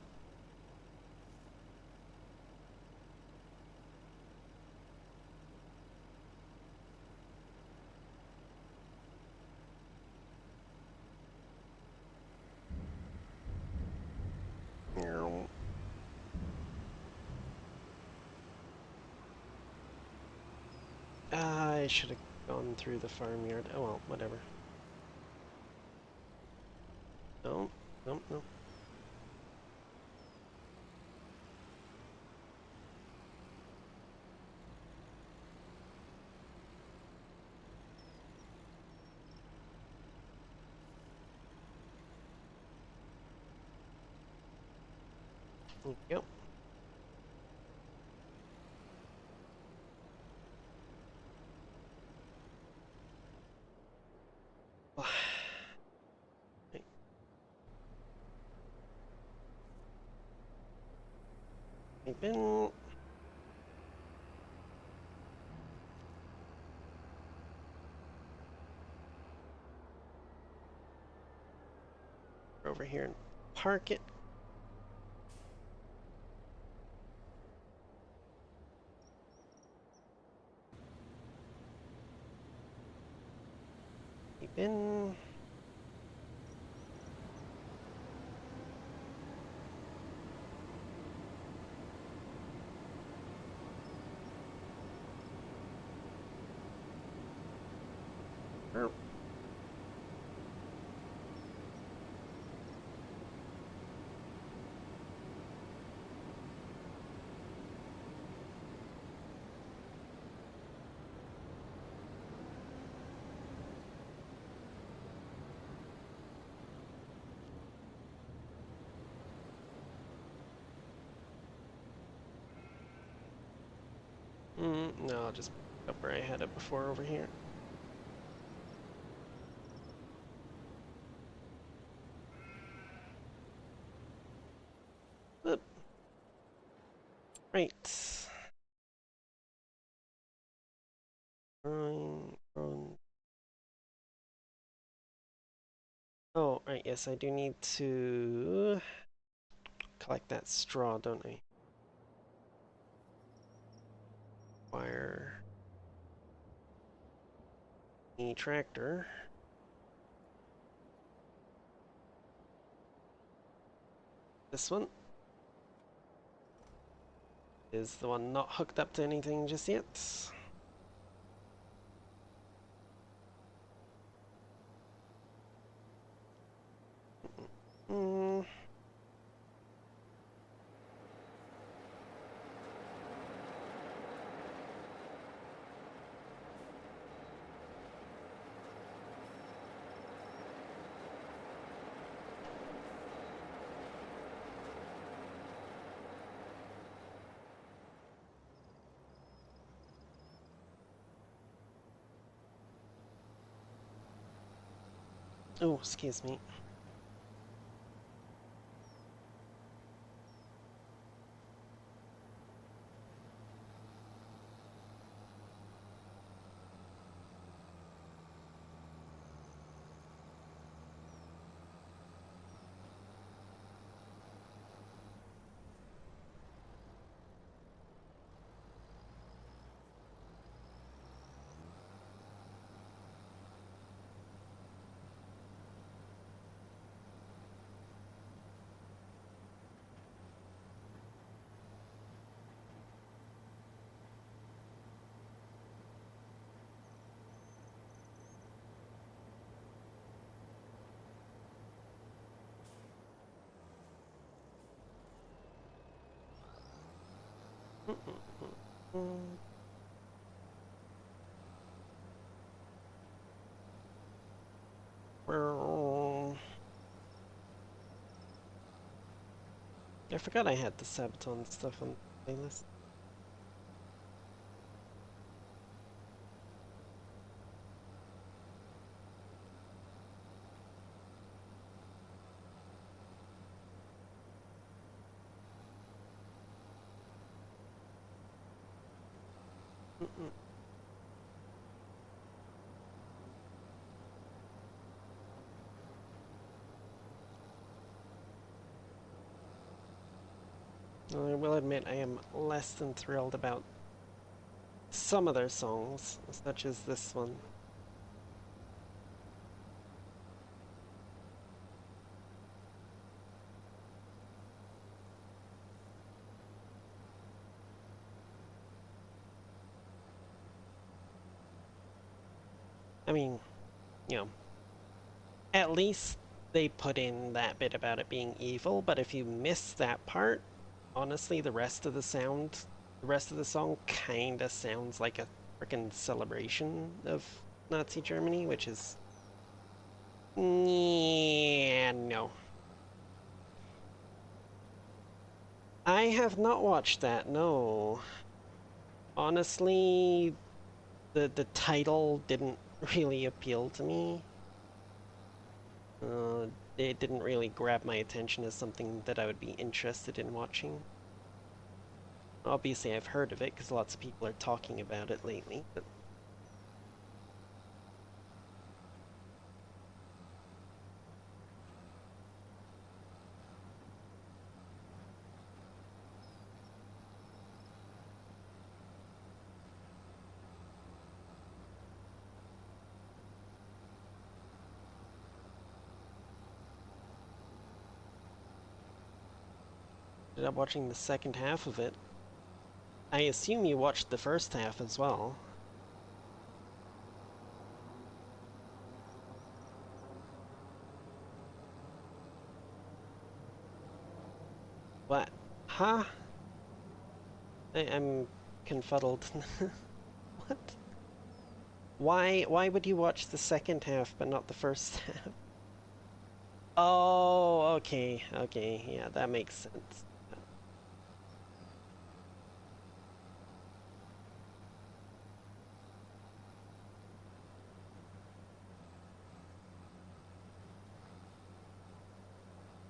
A: I should have gone through the farmyard. Oh well, whatever. No, no, no. Yep. I've been over here and park it. I've been no, I'll just up where I had it before over here. Oop. Right. Oh, right, yes, I do need to collect that straw, don't I? Wire the tractor. This one is the one not hooked up to anything just yet. Mm. Oh, excuse me. Mm. Well, I forgot I had the Sabaton stuff on the playlist. Mm-mm. I will admit I am less than thrilled about some of their songs, such as this one. I mean, you know, at least they put in that bit about it being evil, but if you miss that part, honestly, the rest of the song kinda sounds like a freaking celebration of Nazi Germany, which is, yeah, no. I have not watched that, no. Honestly, the title didn't really appeal to me. Uh, it didn't really grab my attention as something that I would be interested in watching. Obviously, I've heard of it because lots of people are talking about it lately. But ended up watching the second half of it. I assume you watched the first half as well. What? Huh? I'm confuddled. What? Why would you watch the second half but not the first half? Oh, okay, okay, yeah, that makes sense.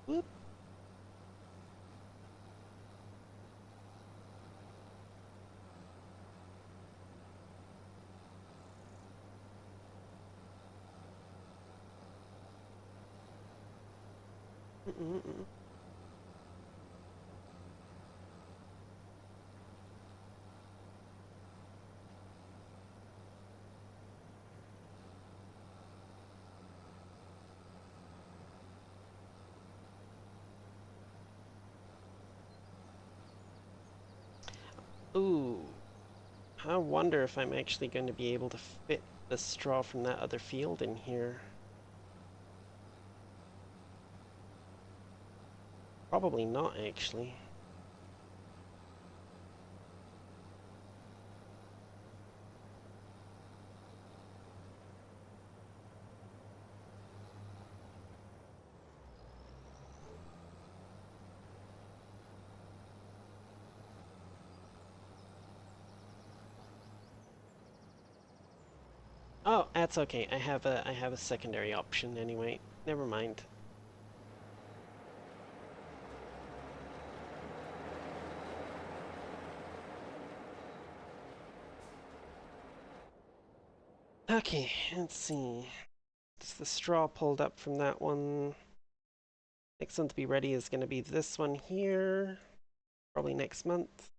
A: Whoop. Mm-mm-mm. Ooh, I wonder if I'm actually going to be able to fit the straw from that other field in here. Probably not, actually. Oh, that's okay. I have a secondary option anyway. Never mind. Okay, let's see. It's the straw pulled up from that one. Next one to be ready is going to be this one here, probably next month.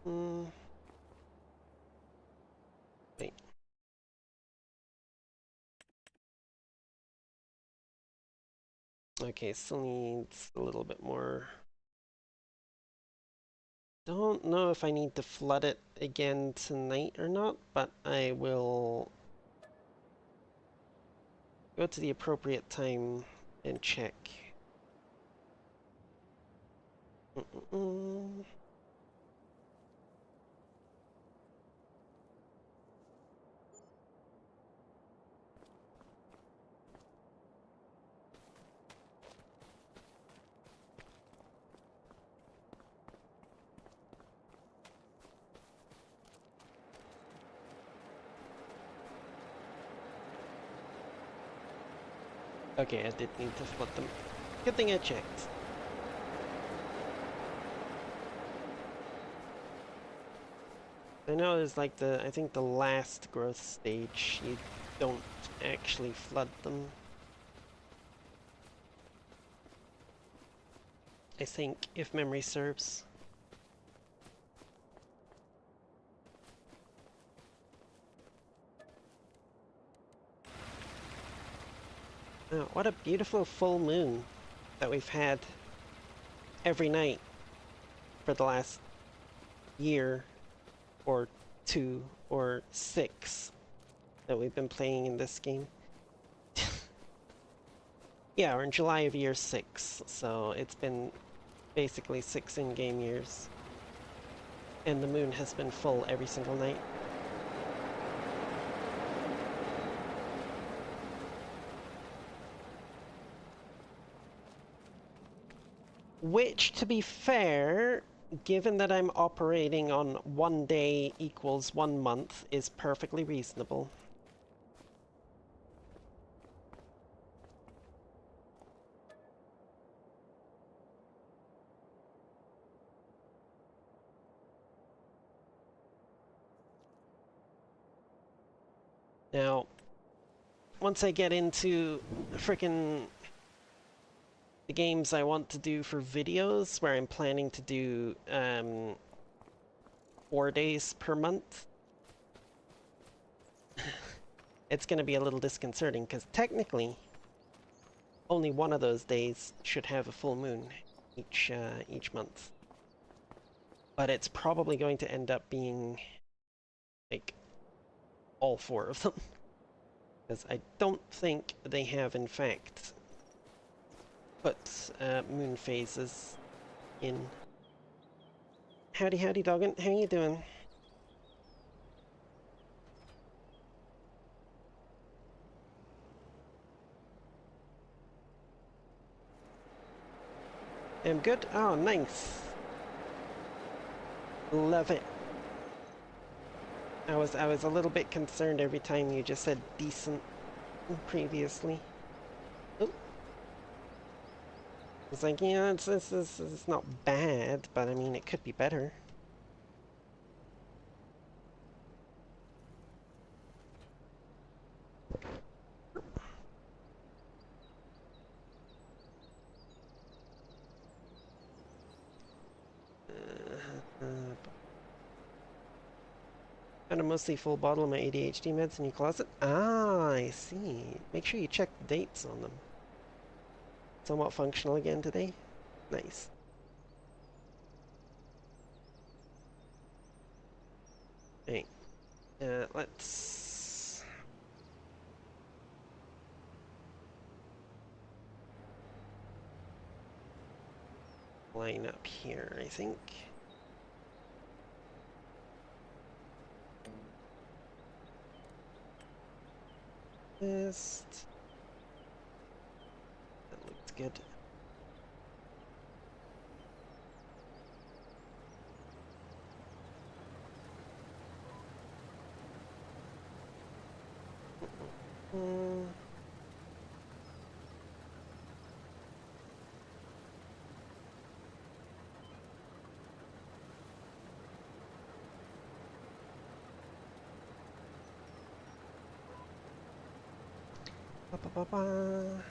A: Mm, wait. Okay, still needs a little bit more don't know if I need to flood it again tonight or not, but I will go to the appropriate time and check. Mm-mm. Okay, I did need to flood them. Good thing I checked. I know there's like I think the last growth stage, you don't actually flood them. I think, if memory serves. Oh, what a beautiful full moon that we've had every night for the last year or 2 or 6 that we've been playing in this game. Yeah, we're in July of year 6, so it's been basically 6 in-game years. And the moon has been full every single night. Which, to be fair, given that I'm operating on 1 day equals 1 month, is perfectly reasonable. Now, once I get into frickin' the games I want to do for videos, where I'm planning to do 4 days per month, it's going to be a little disconcerting, because technically, only one of those days should have a full moon each month. But it's probably going to end up being, like, all 4 of them. Because I don't think they have, in fact, put moon phases in. Howdy, howdy, doggin. How you doing? I'm good. Oh, nice. Love it. I was a little bit concerned every time you just said decent previously. Oh. It's like, yeah, it's not bad, but I mean, it could be better. Found a mostly full bottle of my ADHD meds in your closet. Ah, I see. Make sure you check the dates on them. Somewhat functional again today. Nice. Hey, let's line up here, I think. Just... that looks good. Mm. Ba, ba, ba, ba.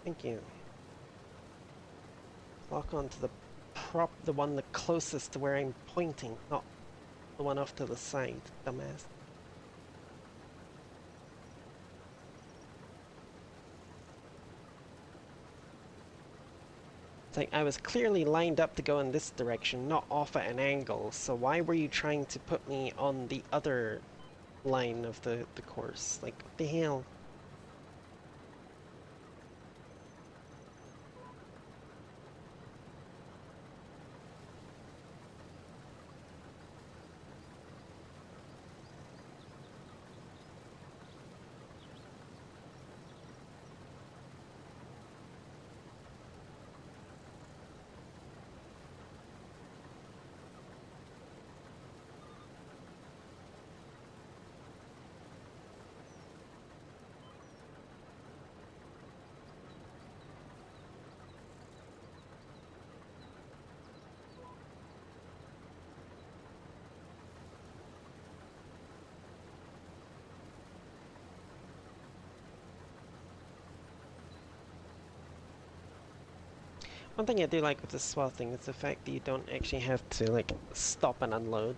A: Thank you. Lock onto the one the closest to where I'm pointing, not the one off to the side, dumbass. It's like I was clearly lined up to go in this direction, not off at an angle, so why were you trying to put me on the other line of the course? Like, what the hell? One thing I do like with the swathing is the fact that you don't actually have to, like, stop and unload.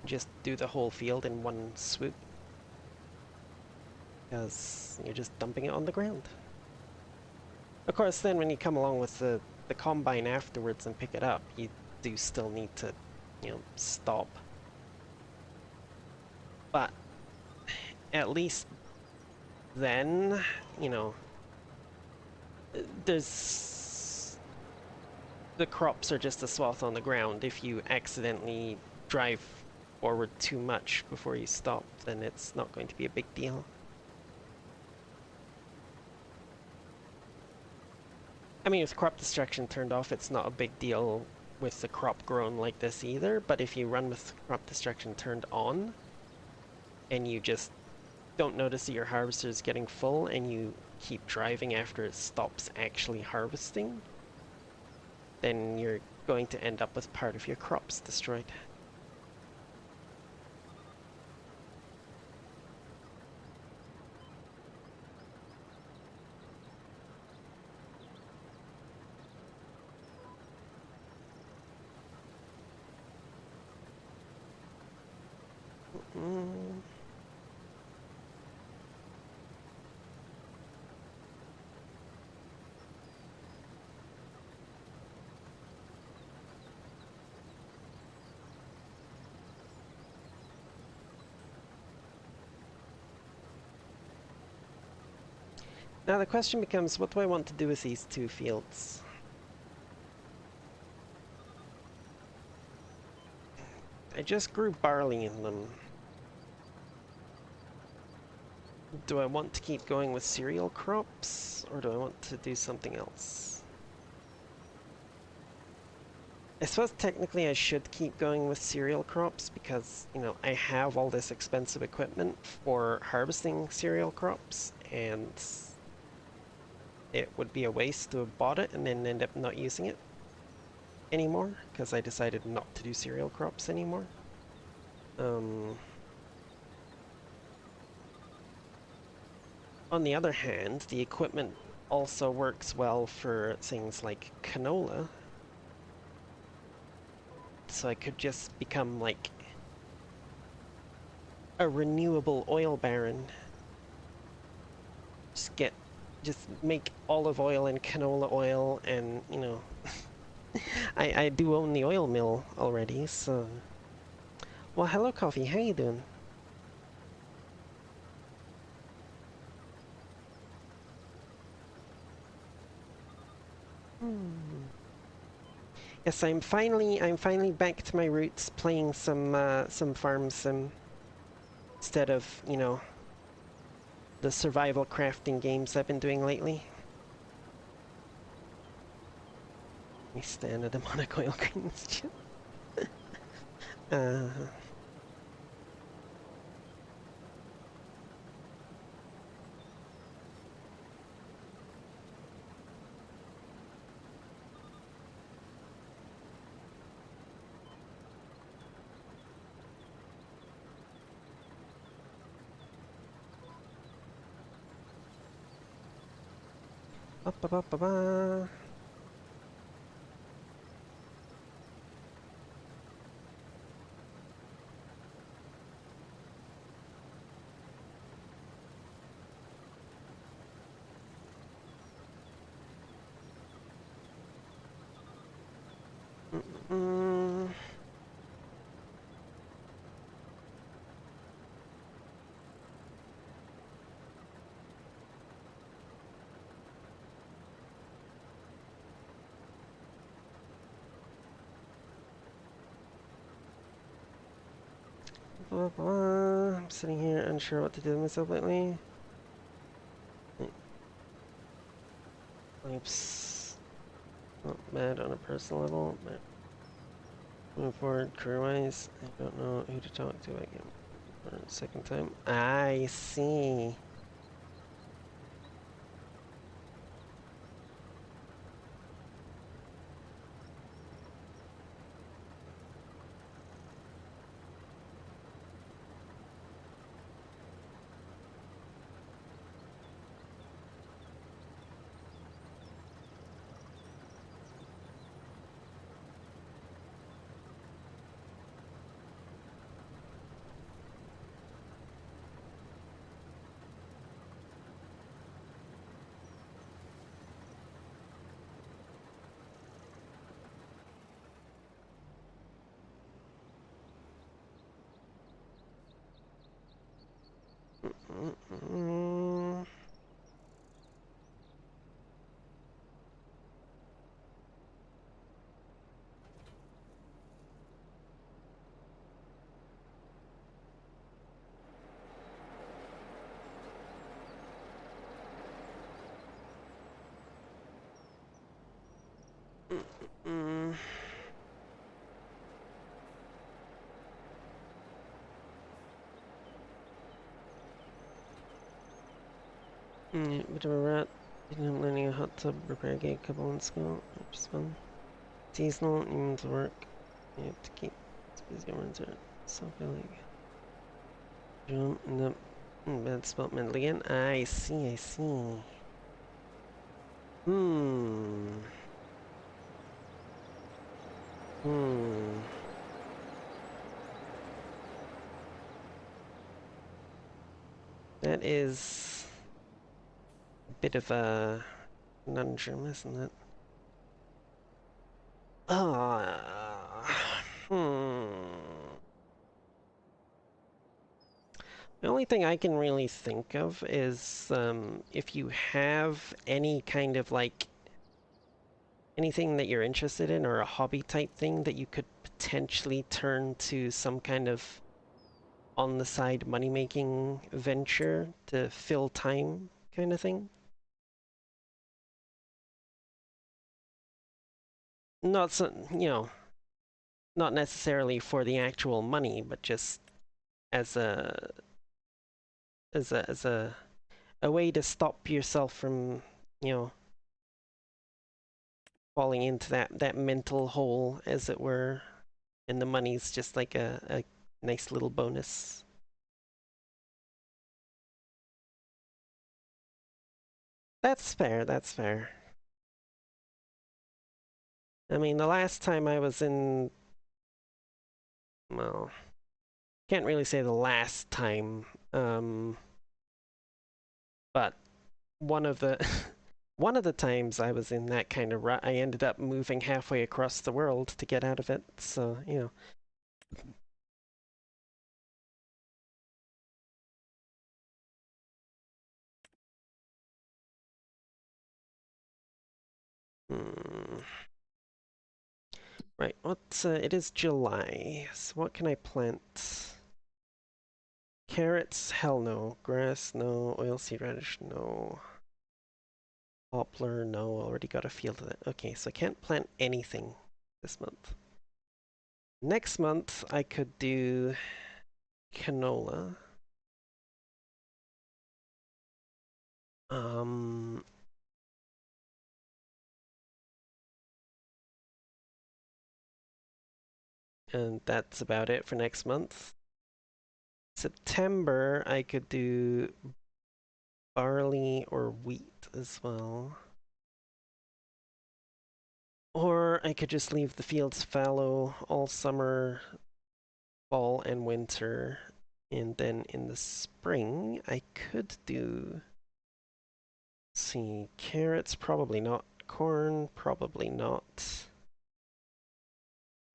A: Just do the whole field in one swoop. Because you're just dumping it on the ground. Of course, then when you come along with the combine afterwards and pick it up, you do still need to, stop. But at least then, there's... the crops are just a swath on the ground. If you accidentally drive forward too much before you stop, then it's not going to be a big deal. I mean, with crop destruction turned off, it's not a big deal with the crop grown like this either, but if you run with crop destruction turned on, and you just don't notice that your harvester is getting full, and you keep driving after it stops actually harvesting, then you're going to end up with part of your crops destroyed. Mm. Now the question becomes, what do I want to do with these two fields? I just grew barley in them. Do I want to keep going with cereal crops, or do I want to do something else? I suppose technically I should keep going with cereal crops because, I have all this expensive equipment for harvesting cereal crops, and it would be a waste to have bought it and then end up not using it anymore because I decided not to do cereal crops anymore. On the other hand, the equipment also works well for things like canola, so I could just become like a renewable oil baron. Just make olive oil and canola oil, and I do own the oil mill already, so. Well, hello, Coffee. How you doing? Yes, I'm finally back to my roots, playing some farm sim instead of, the survival crafting games I've been doing lately. Me stand a demonic oil greens. uh, Ba ba ba ba ba. Mm. Blah, blah. I'm sitting here unsure what to do with myself lately. Life's not bad on a personal level, but moving forward career-wise, I don't know who to talk to again for a second time. I see. Mm. Mm. Bit of a rat. I'm learning a hot tub repair gig a couple months ago, which is fun. Seasonal, needs work. You have to keep busy ones are so feeling. Jump in the bad spot mental again. I see, I see. Hmm. Hmm. That is a bit of a conundrum, isn't it? Hmm. The only thing I can really think of is if you have any kind of like anything that you're interested in or a hobby type thing that you could potentially turn to some kind of on the side money making venture to fill time kind of thing. Not so, not necessarily for the actual money, but just as a way to stop yourself from, you know, falling into that mental hole, as it were, and the money's just like a nice little bonus. That's fair, that's fair. I mean, the last time I was in, well, can't really say the last time, but one of the one of the times I was in that kind of rut, I ended up moving halfway across the world to get out of it. So, hmm. Right, it is July, so what can I plant? Carrots, hell no. Grass, no. Oilseed radish, no. Poplar, no. Already got a field of it. Okay, so I can't plant anything this month. Next month, I could do canola. Um, and that's about it for next month. September, I could do barley or wheat as well. Or I could just leave the fields fallow all summer, fall, and winter. And then in the spring, I could do. Let's see, carrots, probably not. Corn, probably not.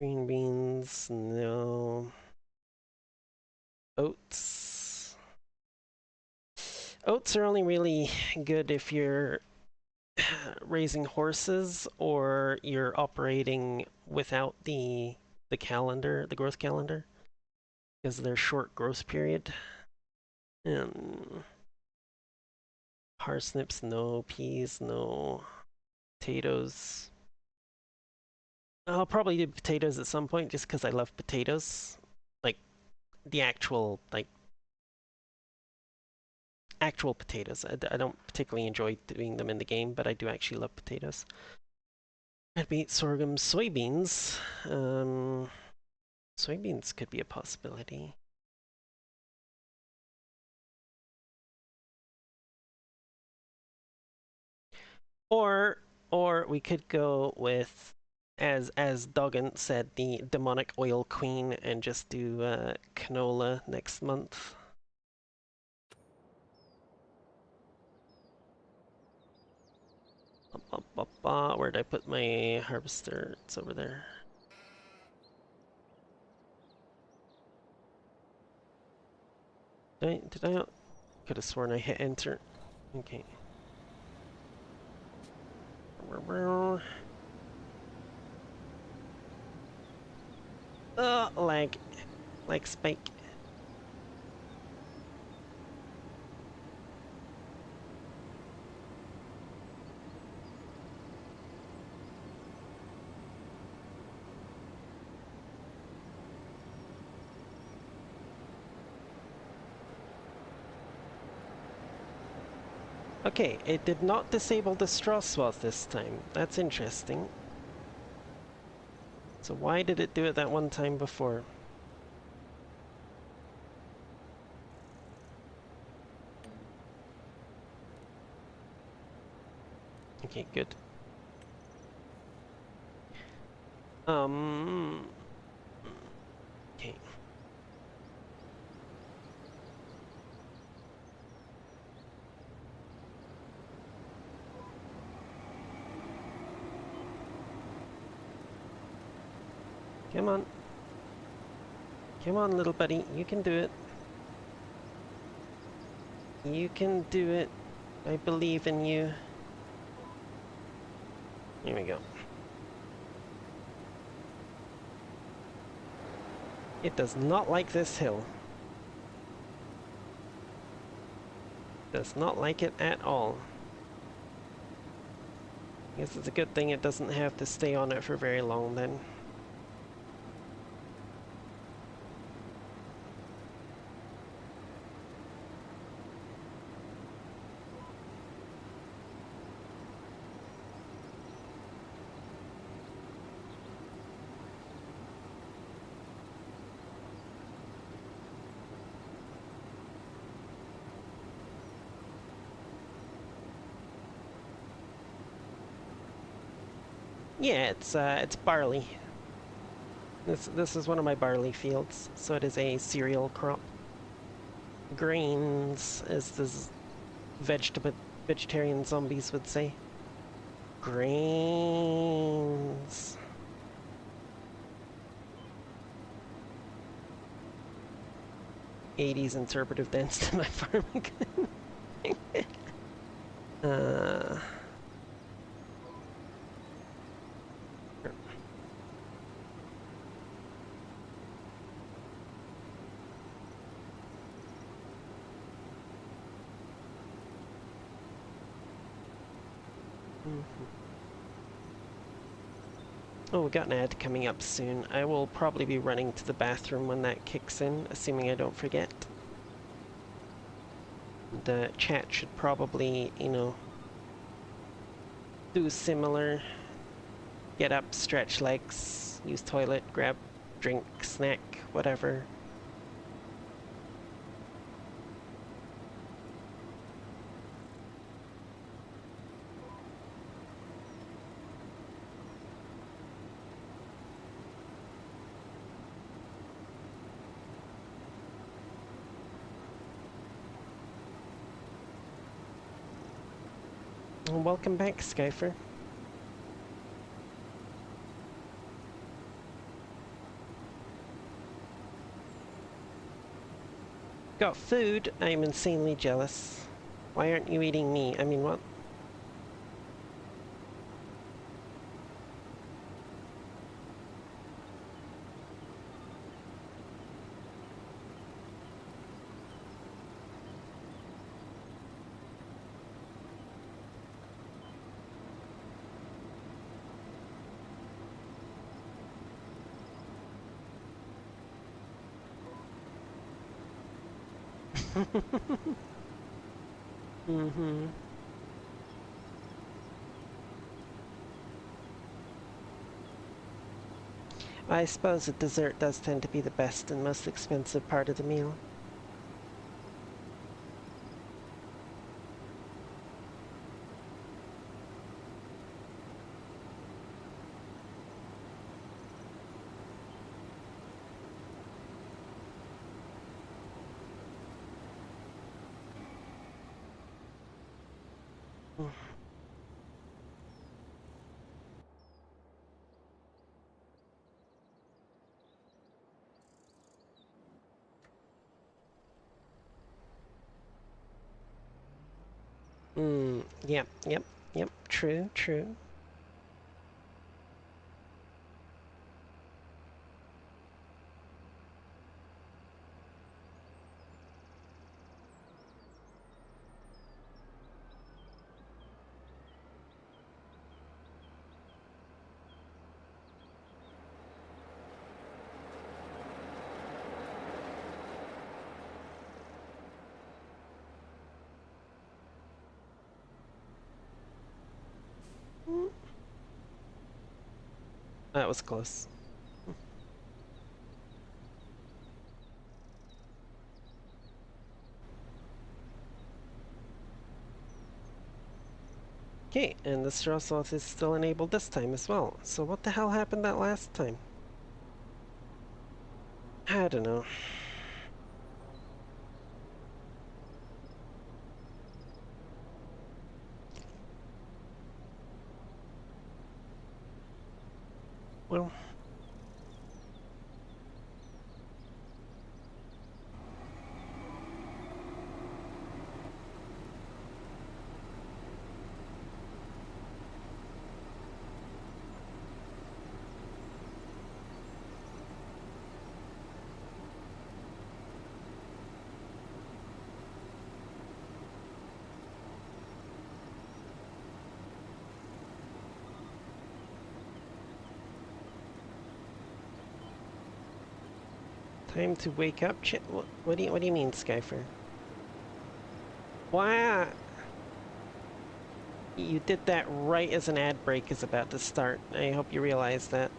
A: Green beans, no. Oats. Oats are only really good if you're raising horses or you're operating without the calendar, the growth calendar, because they're short growth period. And parsnips, no. Peas, no. Potatoes. I'll probably do potatoes at some point just because I love potatoes. Like the actual potatoes. I don't particularly enjoy doing them in the game, but I do actually love potatoes. Red beet, sorghum, soybeans. Soybeans could be a possibility. Or or we could go with, as Duggan said, the demonic oil queen and just do canola next month. Where'd I put my harvester? It's over there. Did I? Could have sworn I hit enter. Okay. Lag. Like spike. Okay, it did not disable the straw swath this time. That's interesting. So why did it do it that one time before? Okay, good. Okay. Come on. Come on, little buddy. You can do it. You can do it. I believe in you. Here we go. It does not like this hill. Does not like it at all. I guess it's a good thing it doesn't have to stay on it for very long then. Yeah, it's barley. This is one of my barley fields, so it is a cereal crop. Grains, as the vegetarian zombies would say. Grains. '80s interpretive dance to my farming. uh. Oh, we got an ad coming up soon. I will probably be running to the bathroom when that kicks in, assuming I don't forget. The chat should probably, you know, do similar. Get up, stretch legs, use toilet, grab drink, snack, whatever. Welcome back, Skyfer. Got food? I'm insanely jealous. Why aren't you eating me? I mean, what? Mm-hmm. I suppose the dessert does tend to be the best and most expensive part of the meal. Yep, true, true. That was close. Okay, and the straw sloth is still enabled this time as well. So what the hell happened that last time? I don't know. Well, time to wake up. What do you mean, Skyfer? Why? You did that right as an ad break is about to start. I hope you realize that.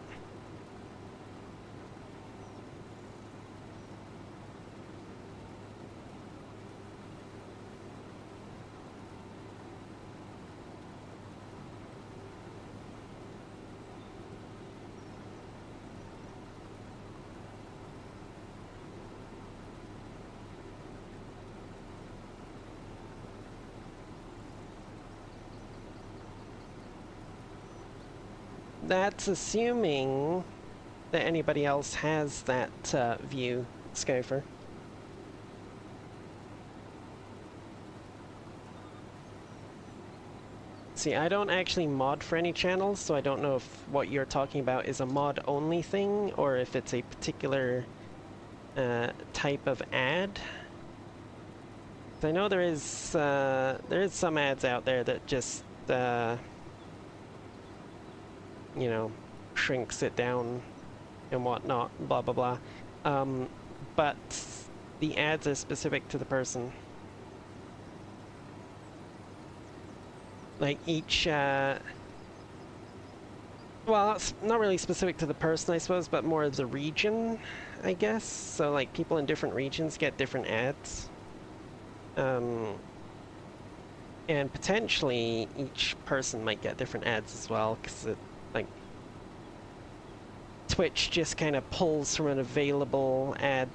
A: That's assuming that anybody else has that view, Skyfer. See, I don't actually mod for any channels, so I don't know if what you're talking about is a mod-only thing, or if it's a particular type of ad. I know there is some ads out there that just you know, shrinks it down and whatnot, blah blah blah. But the ads are specific to the person. Like each, well, that's not really specific to the person, I suppose, but more of the region, I guess. So like people in different regions get different ads. And potentially each person might get different ads as well, because it, like, Twitch just kind of pulls from an available ad.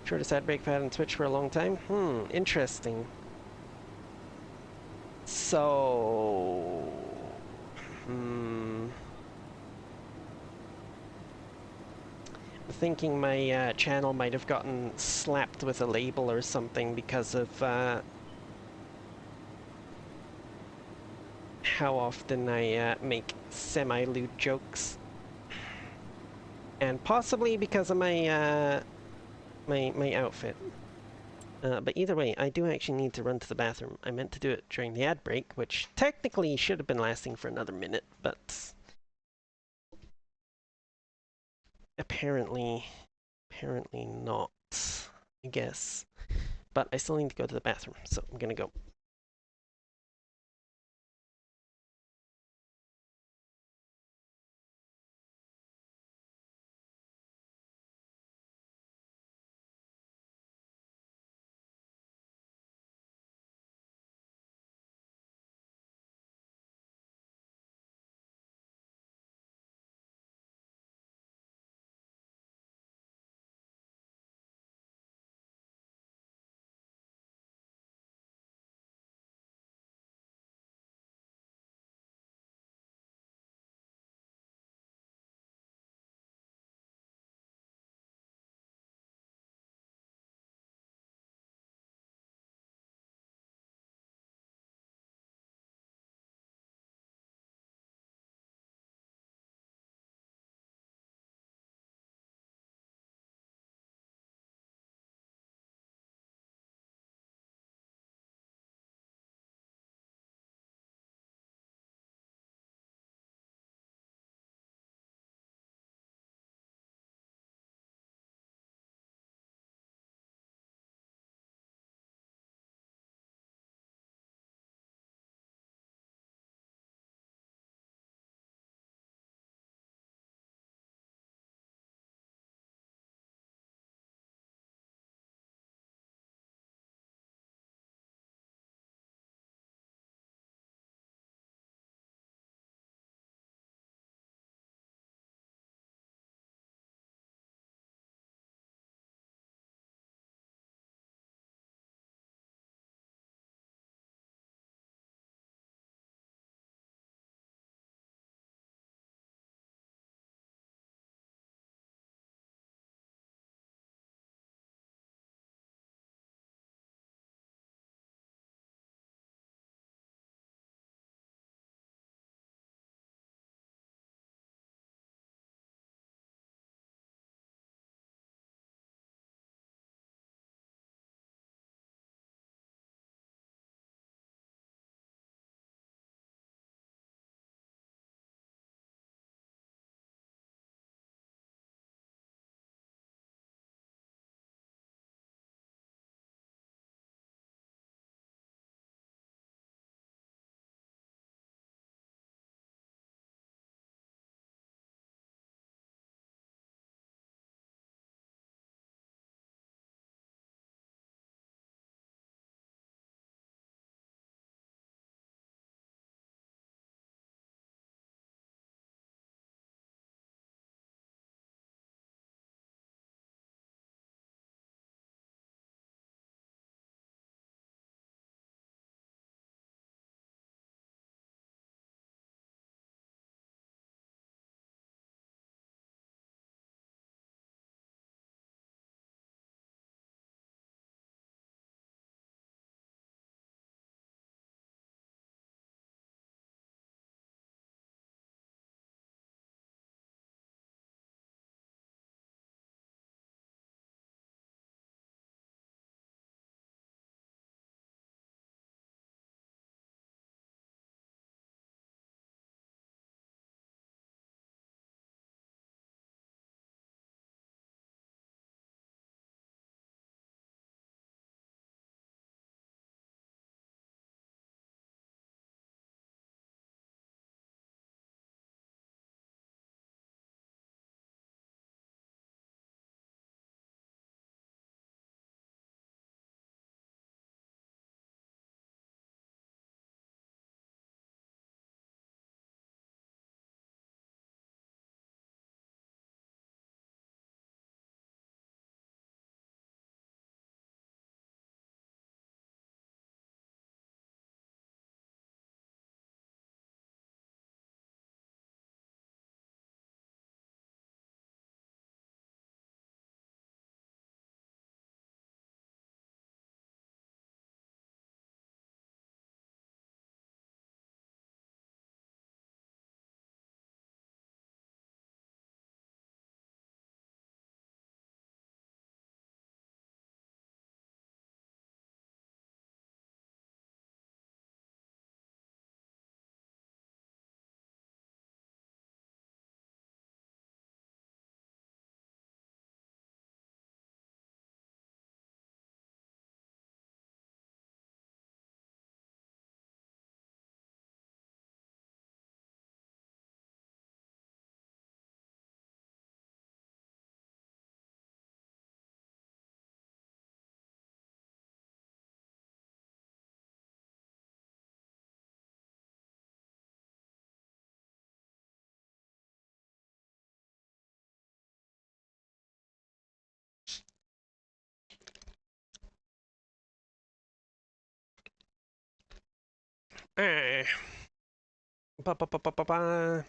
A: Shortest ad break I've had on Twitch for a long time? Interesting. So, hmm, thinking my channel might have gotten slapped with a label or something because of how often I make semi-lewd jokes, and possibly because of my my outfit. But either way, I do actually need to run to the bathroom. I meant to do it during the ad break, which technically should have been lasting for another minute, but apparently, apparently not. I guess. But I still need to go to the bathroom, so I'm gonna go. Eh. Ba, ba, ba, ba, ba, ba.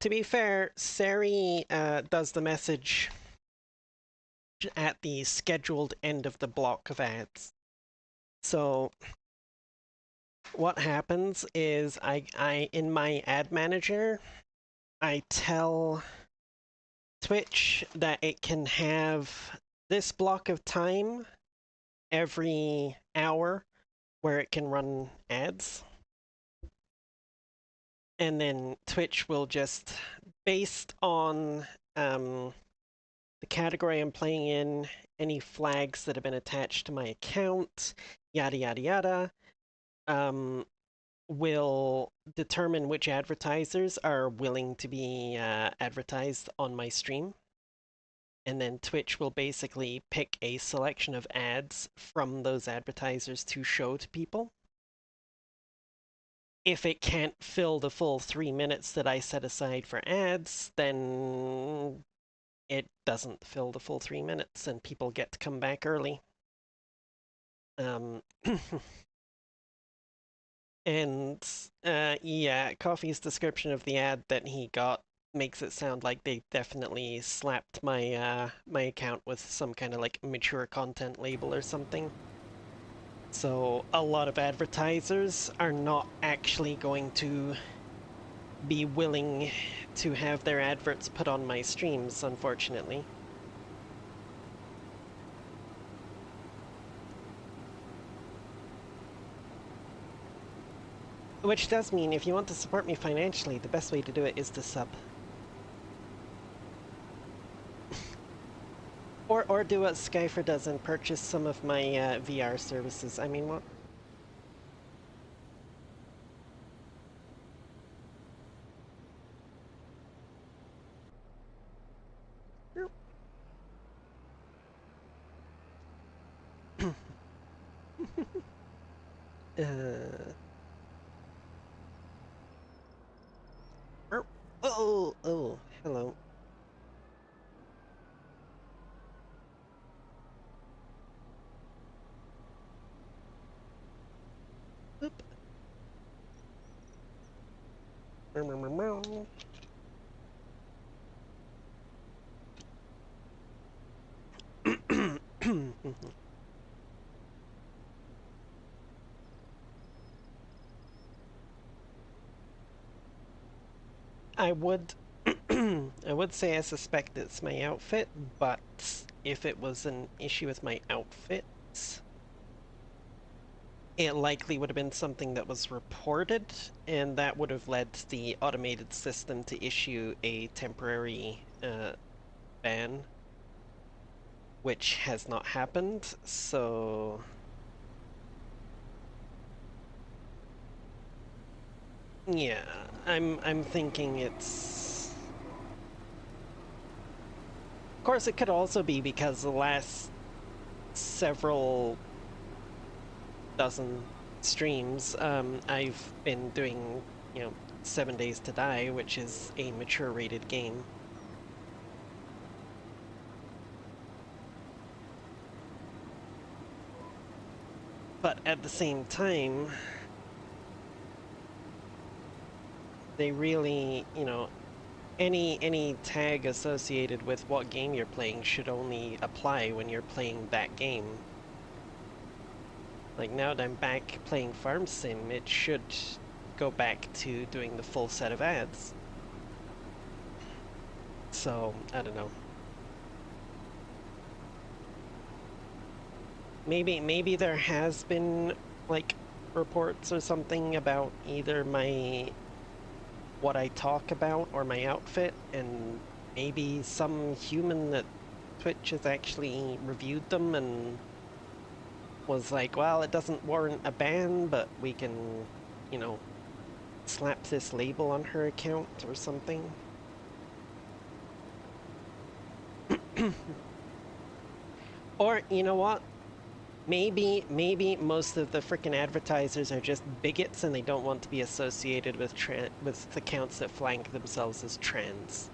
A: To be fair, Sari does the message at the scheduled end of the block of ads. So what happens is I in my ad manager, I tell Twitch that it can have this block of time every hour where it can run ads. And then Twitch will just, based on the category I'm playing in, any flags that have been attached to my account, yada yada yada, will determine which advertisers are willing to be advertised on my stream. And then Twitch will basically pick a selection of ads from those advertisers to show to people. If it can't fill the full 3 minutes that I set aside for ads, then it doesn't fill the full 3 minutes and people get to come back early. And yeah, Coffee's description of the ad that he got makes it sound like they definitely slapped my my account with some kind of like mature content label or something. So a lot of advertisers are not actually going to be willing to have their adverts put on my streams, unfortunately. Which does mean if you want to support me financially, the best way to do it is to sub. Or do what Skyfer does and purchase some of my VR services. I mean, what? uh... Oh, hello. Oop. I would I would say I suspect it's my outfit, but if it was an issue with my outfit, it likely would have been something that was reported, and that would have led the automated system to issue a temporary ban, which has not happened, so... Yeah, I'm thinking it's... Of course, it could also be because the last several dozen streams, I've been doing, 7 Days to Die, which is a mature rated game. But at the same time, they really, any tag associated with what game you're playing should only apply when you're playing that game. Like now that I'm back playing Farm Sim, it should go back to doing the full set of ads. So, I don't know. Maybe there has been like reports or something about either what I talk about or my outfit, and maybe some human at Twitch has actually reviewed them and was like, well, it doesn't warrant a ban, but we can, slap this label on her account or something. Or, you know what? Maybe most of the frickin' advertisers are just bigots and they don't want to be associated with accounts that flank themselves as trans.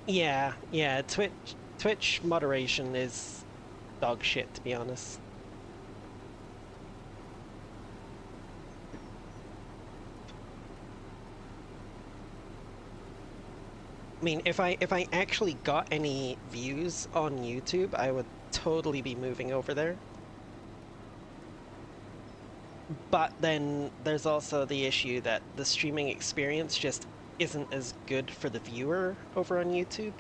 A: Yeah, Twitch Twitch moderation is dog shit, to be honest. I mean, if I actually got any views on YouTube, I would totally be moving over there. But then there's also the issue that the streaming experience just isn't as good for the viewer over on YouTube.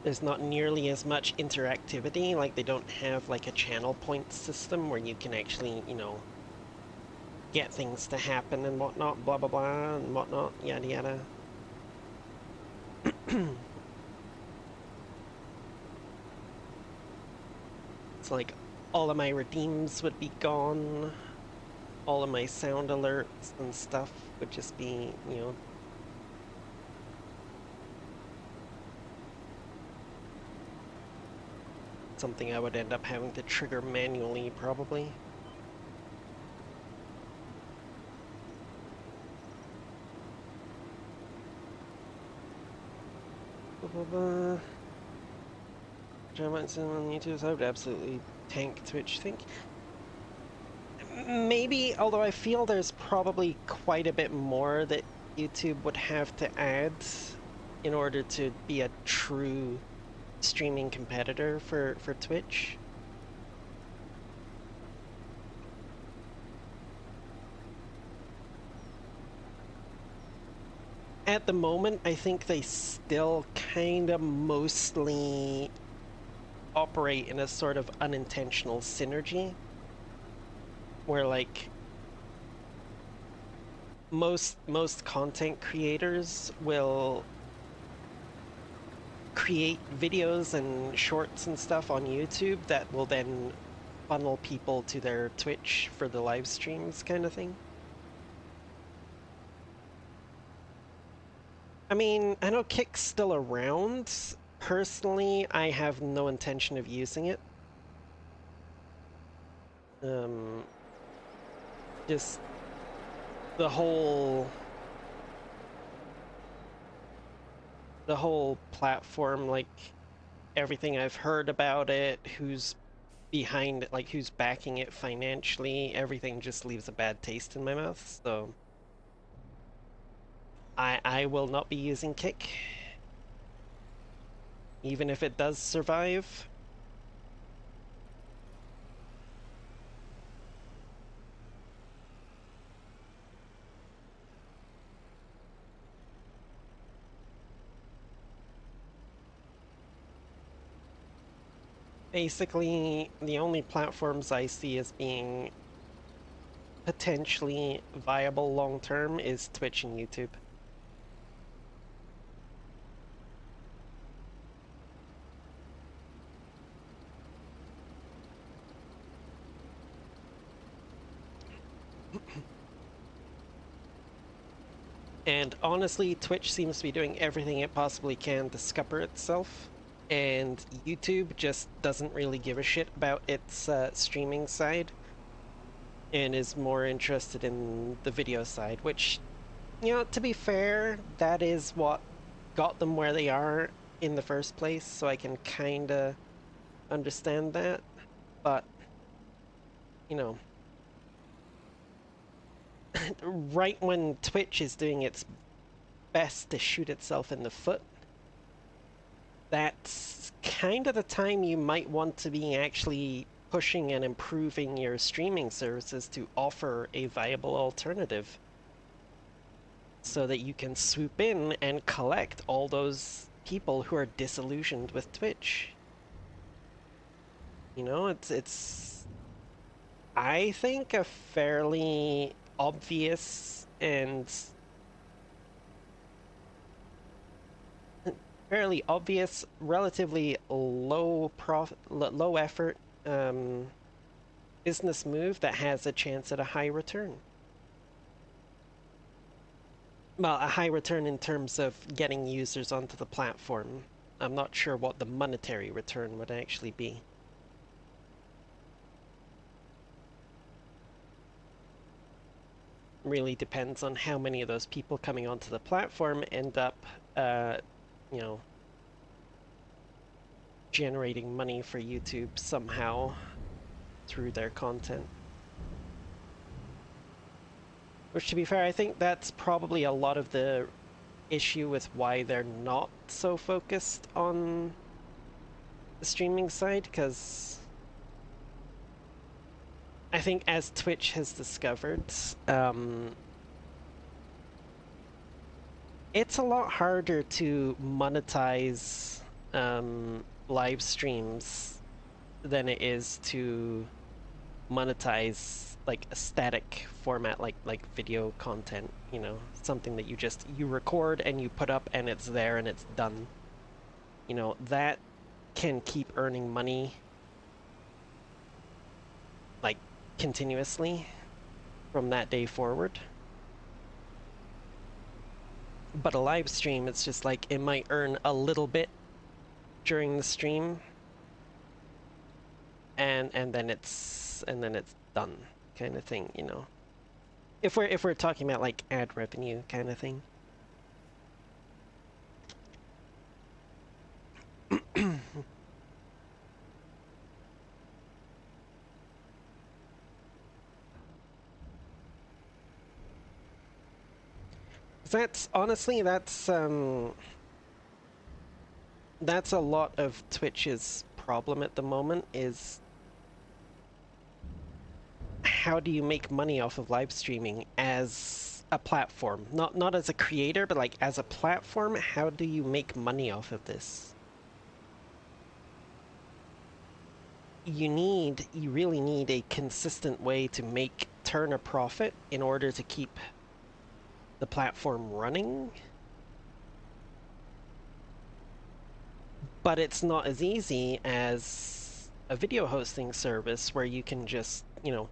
A: There's not nearly as much interactivity, like they don't have like a channel point system where you can actually, get things to happen and whatnot, blah blah blah and whatnot, yada yada. It's like all of my redeems would be gone, all of my sound alerts and stuff would just be, something I would end up having to trigger manually, probably. Giants on YouTube, I would absolutely tank Twitch, think. Maybe, although I feel there's probably quite a bit more that YouTube would have to add in order to be a true streaming competitor for Twitch. At the moment, I think they still kind of mostly operate in a sort of unintentional synergy, where like most content creators will create videos and shorts and stuff on YouTube that will then funnel people to their Twitch for the live streams kind of thing. I mean, I know Kick's still around. Personally, I have no intention of using it. Um, just the whole platform, like everything I've heard about it, who's behind it, like who's backing it financially, everything just leaves a bad taste in my mouth. So I will not be using Kick, even if it does survive. Basically, the only platforms I see as being potentially viable long term is Twitch and YouTube. And honestly, Twitch seems to be doing everything it possibly can to scupper itself, and YouTube just doesn't really give a shit about its streaming side and is more interested in the video side, which, to be fair, that is what got them where they are in the first place, so I can kinda understand that. But, you know, right when Twitch is doing its best to shoot itself in the foot, that's kind of the time you might want to be actually pushing and improving your streaming services to offer a viable alternative so that you can swoop in and collect all those people who are disillusioned with Twitch. It's I think a fairly obvious and relatively low effort business move that has a chance at a high return. Well, a high return in terms of getting users onto the platform. I'm not sure what the monetary return would actually be. Really depends on how many of those people coming onto the platform end up, you know, generating money for YouTube somehow through their content. Which, to be fair, I think that's probably a lot of the issue with why they're not so focused on the streaming side, because I think as Twitch has discovered, it's a lot harder to monetize live streams than it is to monetize like a static format like video content, you know, something that you record and you put up and it's there and it's done. You know, that can keep earning money like continuously from that day forward. But a live stream, it's just like it might earn a little bit during the stream and then it's done kind of thing, you know. If we're talking about like ad revenue kind of thing. That's honestly that's a lot of Twitch's problem at the moment is how do you make money off of live streaming as a platform? Not as a creator, but like as a platform, how do you make money off of this? You really need a consistent way to turn a profit in order to keep the platform running. But it's not as easy as a video hosting service where you can just, you know,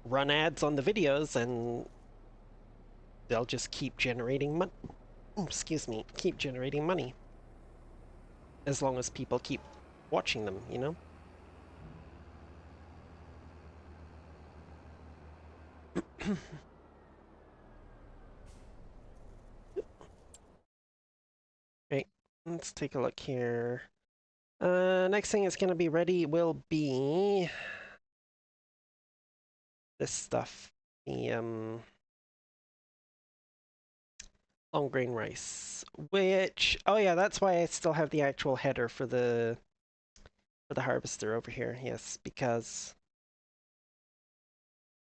A: run ads on the videos and they'll just keep generating money. Excuse me, keep generating money as long as people keep watching them, you know? Right, let's take a look here. Next thing is going to be ready will be this stuff. The long grain rice, which, oh yeah, that's why I still have the actual header for the harvester over here. Yes, because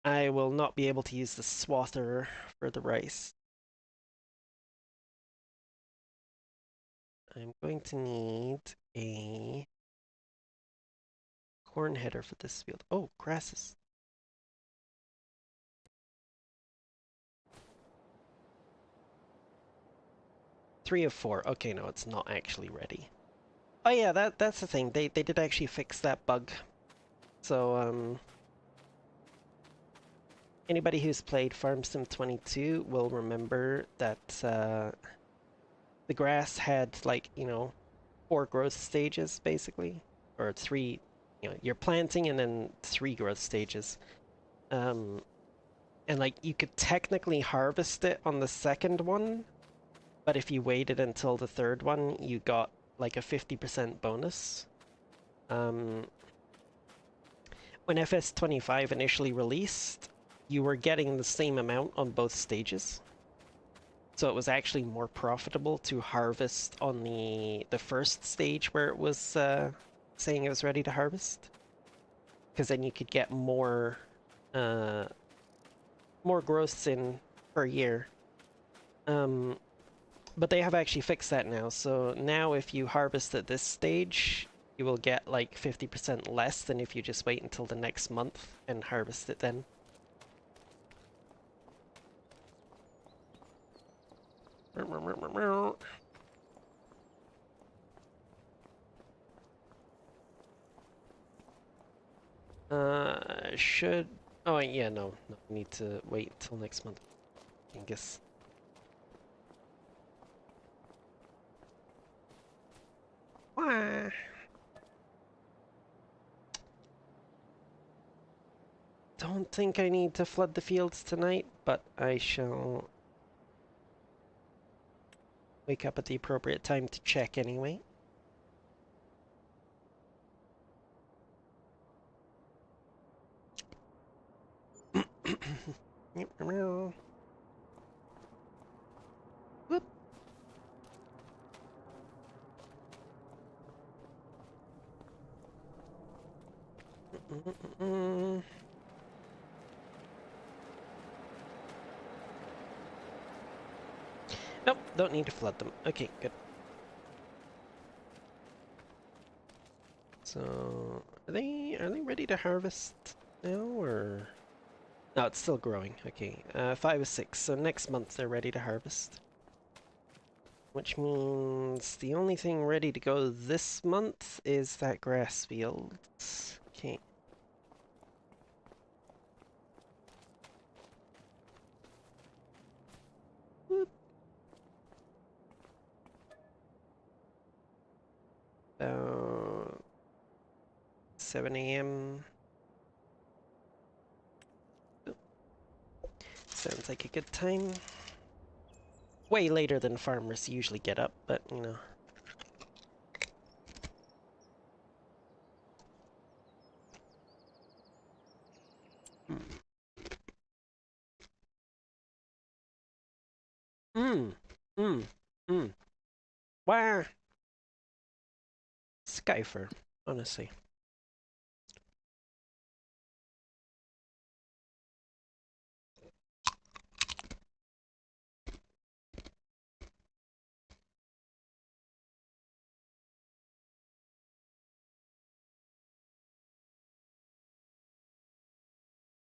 A: I will not be able to use the swather for the rice. I'm going to need a corn header for this field. Oh, grasses. Three of four. Okay, no, it's not actually ready. Oh yeah, that's the thing. They did actually fix that bug. So anybody who's played Farm Sim 22 will remember that the grass had like, you know, 4 growth stages basically, or 3. You know, you're planting and then 3 growth stages. And like you could technically harvest it on the second one, but if you waited until the third one, you got like a 50% bonus. When FS25 initially released, you were getting the same amount on both stages. So it was actually more profitable to harvest on the first stage where it was saying it was ready to harvest. Because then you could get more growths in per year. But they have actually fixed that now. So now if you harvest at this stage, you will get like 50% less than if you just wait until the next month and harvest it then. Should... Oh, yeah, no. We need to wait until next month. I guess. Why? Don't think I need to flood the fields tonight, but I shall wake up at the appropriate time to check anyway. Whoop. Nope, don't need to flood them. Okay, good. So, are they ready to harvest now, or? No, it's still growing. Okay, 5 of 6. So next month they're ready to harvest. Which means the only thing ready to go this month is that grass field. Okay. Whoop. 7 a.m. Sounds like a good time. Way later than farmers usually get up, but you know. Mmm. Mmm. Mmm. Wow. Skyfer, honestly.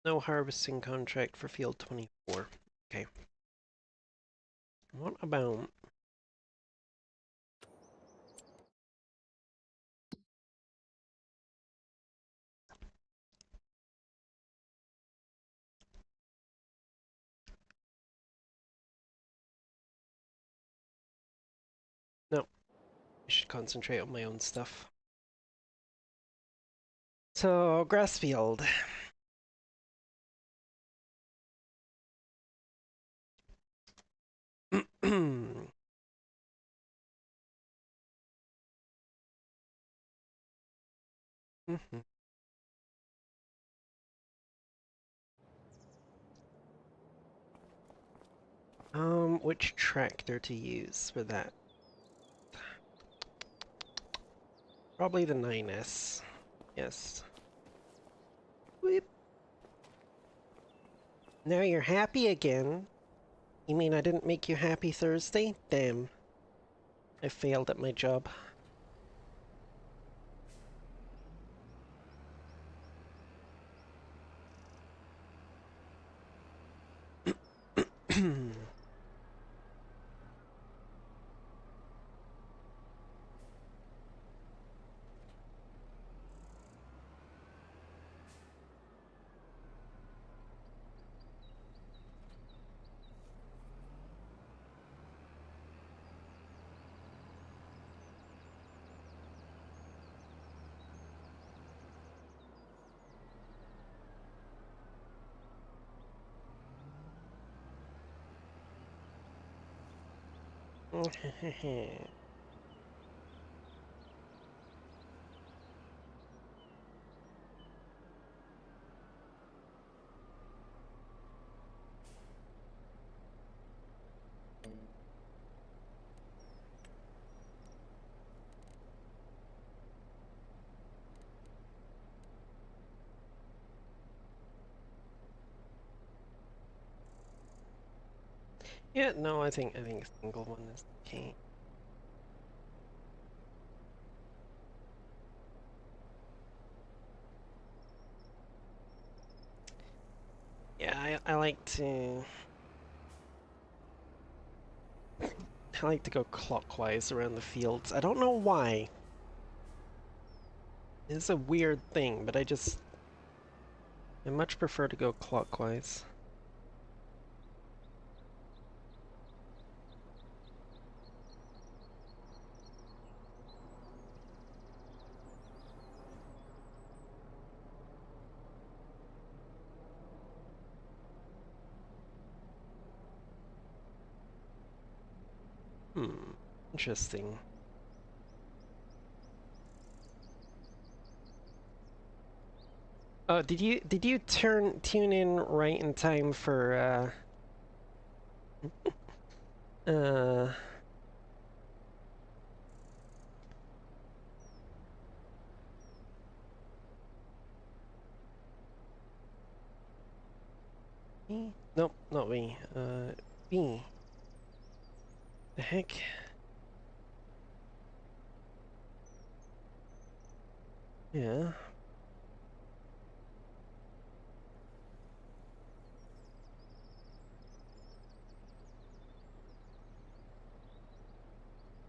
A: No harvesting contract for field 24. Okay. What about... No, I should concentrate on my own stuff. So, grass field. Which tractor to use for that? Probably the 9S. Yes. Whip. Now you're happy again. You mean I didn't make you happy Thursday? Damn. I failed at my job. Yeah, no, I think a single one is okay. Yeah, I like to go clockwise around the fields. I don't know why. It's a weird thing, but I much prefer to go clockwise. Hmm, interesting. Oh, did you tune in right in time for uh me? Nope, not me. B. The heck? Yeah.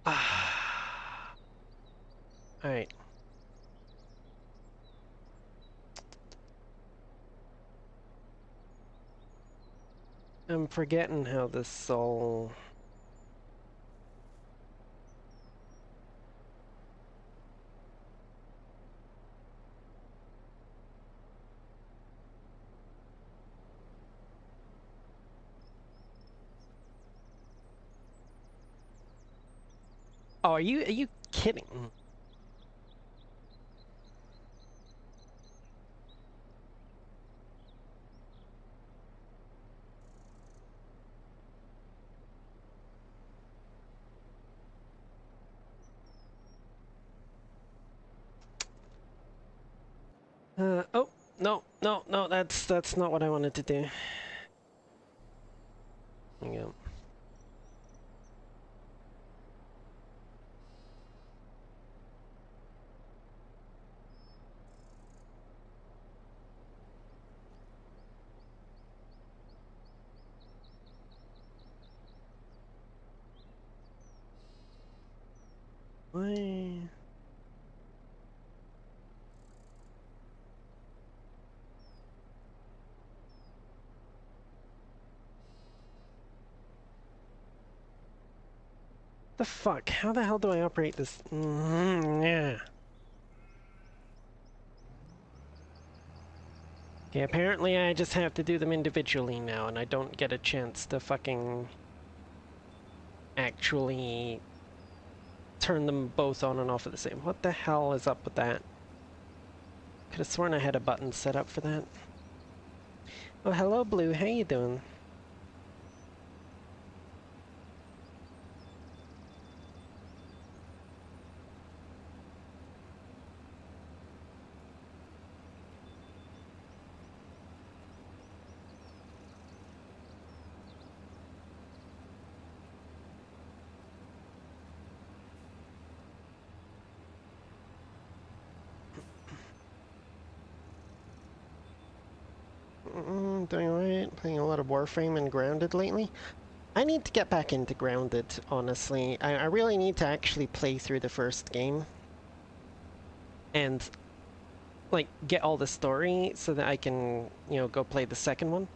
A: Ah. All right. I'm forgetting how this all. Oh, are you kidding? Oh, no, no, no, that's not what I wanted to do. Hang on. Why? The fuck? How the hell do I operate this? Yeah. Okay, apparently I just have to do them individually now, and I don't get a chance to fucking actually turn them both on and off at the same. What the hell is up with that? Could have sworn I had a button set up for that. Oh, hello, Blue. How you doing? Doing alright. Playing a lot of Warframe and Grounded lately. I need to get back into Grounded, honestly. I really need to actually play through the first game and, like, get all the story so that I can, go play the second one.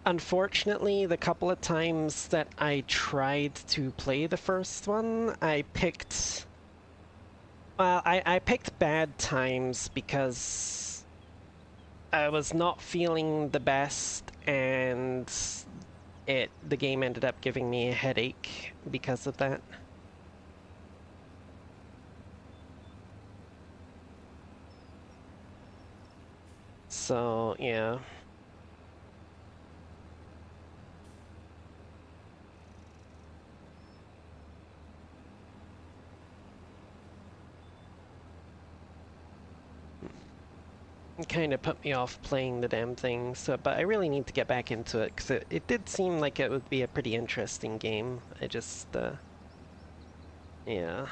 A: Unfortunately, the couple of times that I tried to play the first one, I picked... Well, I picked bad times because I was not feeling the best, and the game ended up giving me a headache because of that. So, yeah. It kind of put me off playing the damn thing, so, but I really need to get back into it, because it did seem like it would be a pretty interesting game. I just, yeah.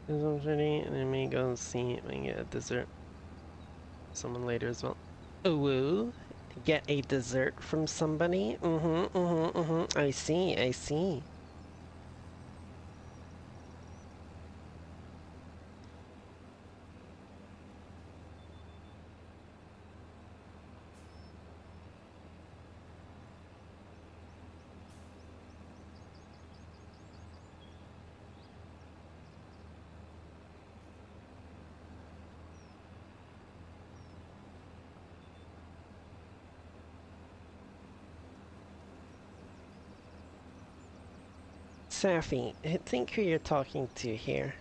A: I'm ready, and then me go see if I can get a dessert. Someone later as well. Ooh, get a dessert from somebody? I see, I see. Safi, think who you're talking to here.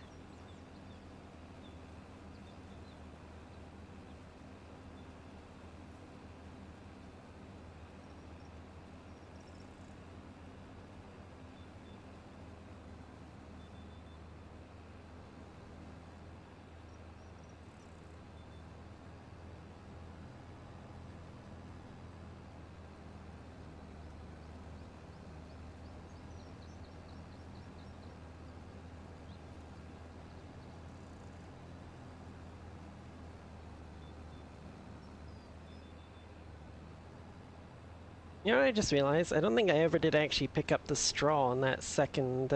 A: You know what I just realized? I don't think I ever did actually pick up the straw on that second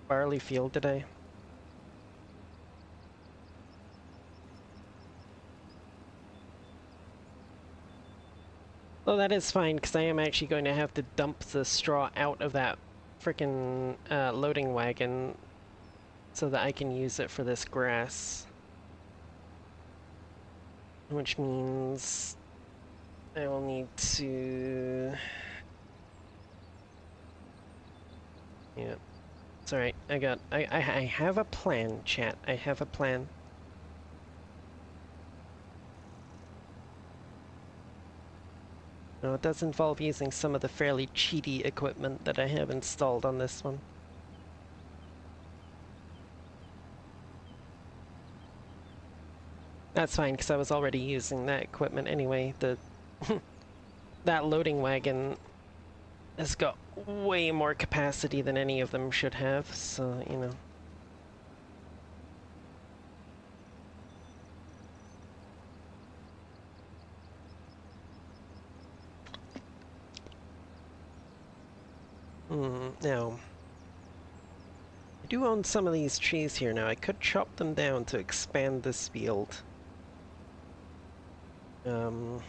A: barley field, did I? Well, that is fine, because I am actually going to have to dump the straw out of that frickin' loading wagon so that I can use it for this grass. Which means I will need to... Yeah. It's alright, I have a plan, chat. I have a plan. No, it does involve using some of the fairly cheaty equipment that I have installed on this one. That's fine, because I was already using that equipment anyway. That loading wagon has got way more capacity than any of them should have, so, you know. Now, I do own some of these trees here now. I could chop them down to expand this field. I'm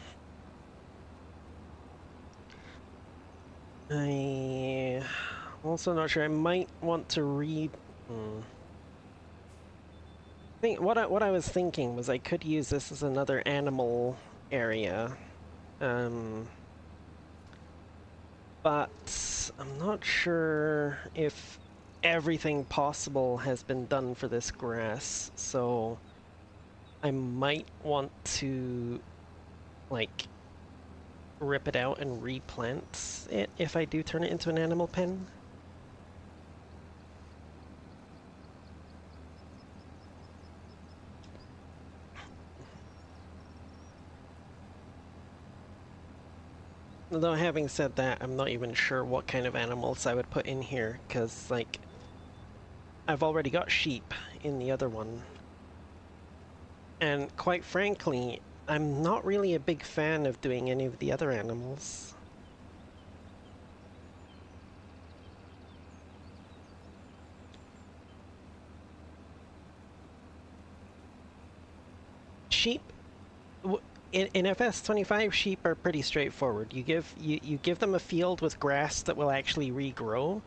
A: also not sure. I might want to think what I was thinking was I could use this as another animal area. But I'm not sure if everything possible has been done for this grass, so I might want to, like, rip it out and replant it if I do turn it into an animal pen. Although having said that, I'm not even sure what kind of animals I would put in here, because, like, I've already got sheep in the other one. And quite frankly, I'm not really a big fan of doing any of the other animals. Sheep, in FS25, sheep are pretty straightforward. You give them a field with grass that will actually regrow,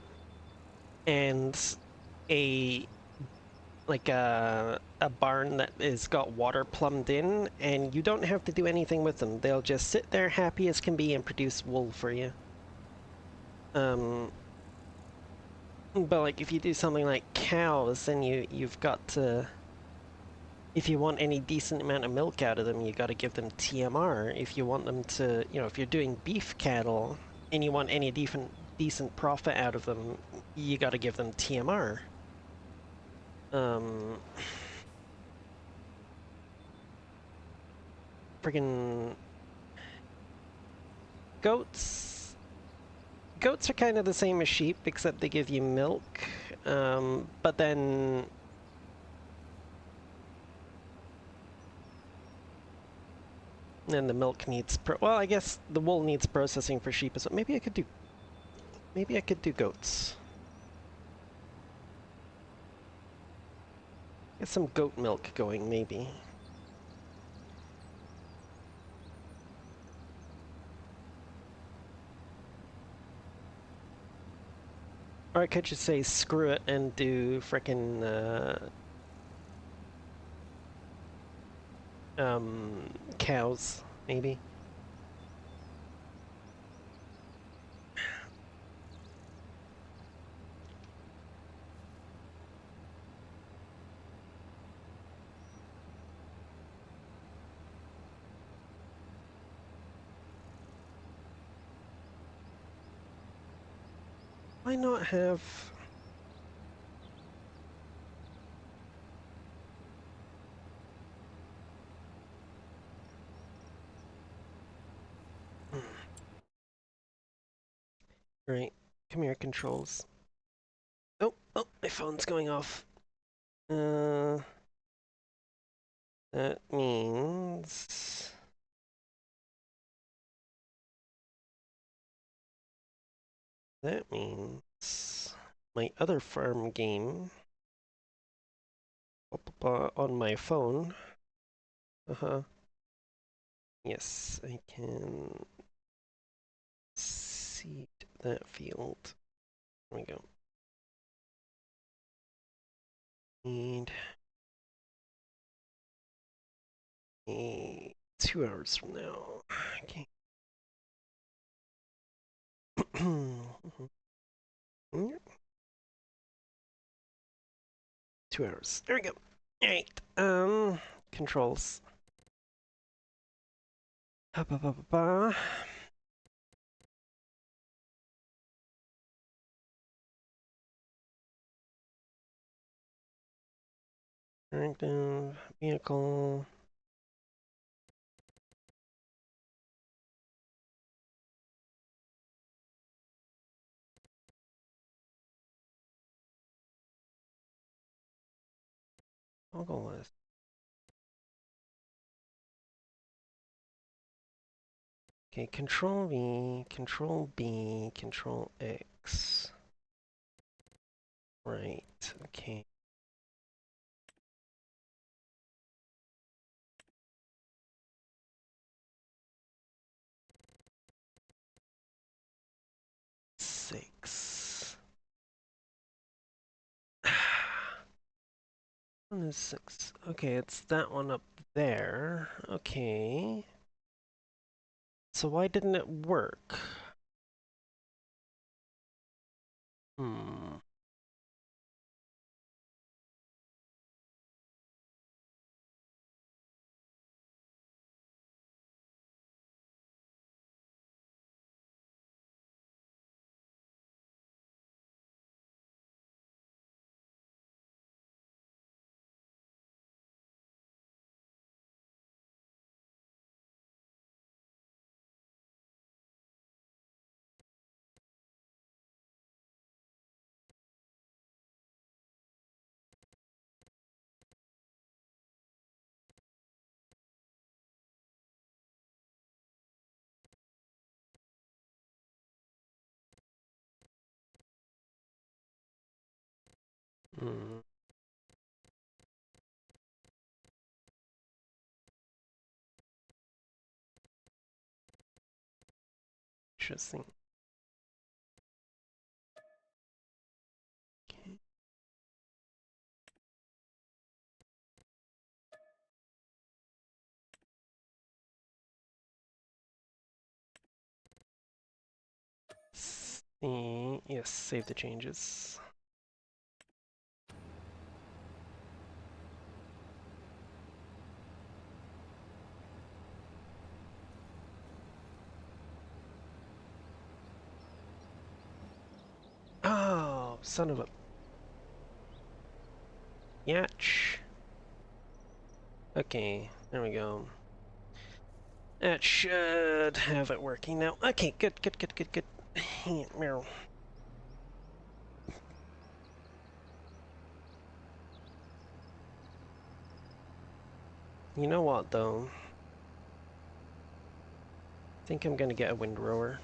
A: and a a barn that is got water plumbed in, and you don't have to do anything with them. They'll just sit there happy as can be and produce wool for you. But like if you do something like cows, then you've got to, if you want any decent amount of milk out of them, you got to give them TMR. If you want them to, you know, if you're doing beef cattle and you want any decent profit out of them, you got to give them TMR. Friggin' goats. Goats are kind of the same as sheep, except they give you milk. But then the milk needs well, I guess the wool needs processing for sheep, so maybe I could do goats. Get some goat milk going, maybe. Or I could just say screw it and do frickin' cows, maybe. I not have... Hmm. Right, come here, controls. Oh, oh, my phone's going off. Uh, that means... That means... My other farm game... on my phone. Uh-huh. Yes, I can seed that field. There we go. Need a 2 hours from now. Okay. 2 hours. There we go. Alright. Controls. Ba ba ba ba ba. Active vehicle. Toggle list. Okay, Control V, Control B, Control X. Right, okay. Six. One is 6. Okay, it's that one up there. Okay. So why didn't it work? Hmm. Hmm. Interesting. Okay. Yes, save the changes. Oh, son of a... Yatch. Okay, there we go. That should have it working now. Okay, good, good, good, good, good. Meow. You know what, though? I think I'm gonna get a windrower.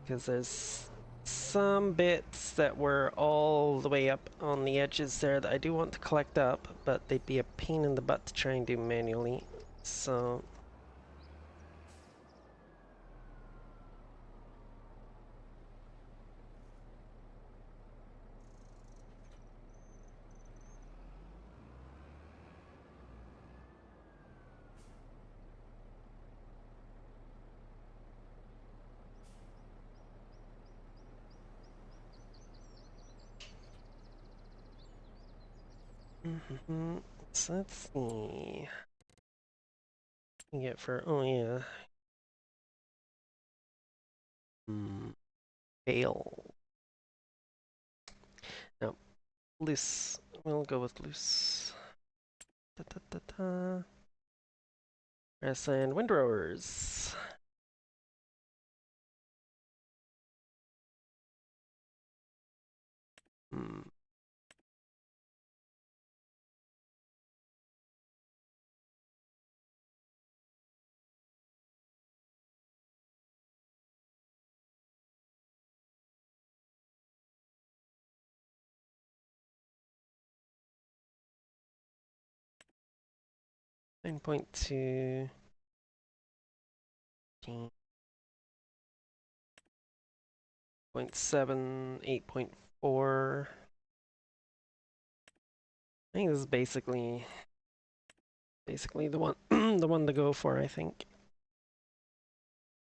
A: Because there's some bits that were all the way up on the edges there that I do want to collect up, but they'd be a pain in the butt to try and do manually. So... So let's see. You get for, oh yeah. Fail. No, loose. We'll go with loose. Da, da, da, da. Grassland windrowers. Hmm. 9.2. 8.7, 8.4. I think this is basically the one the one to go for, I think.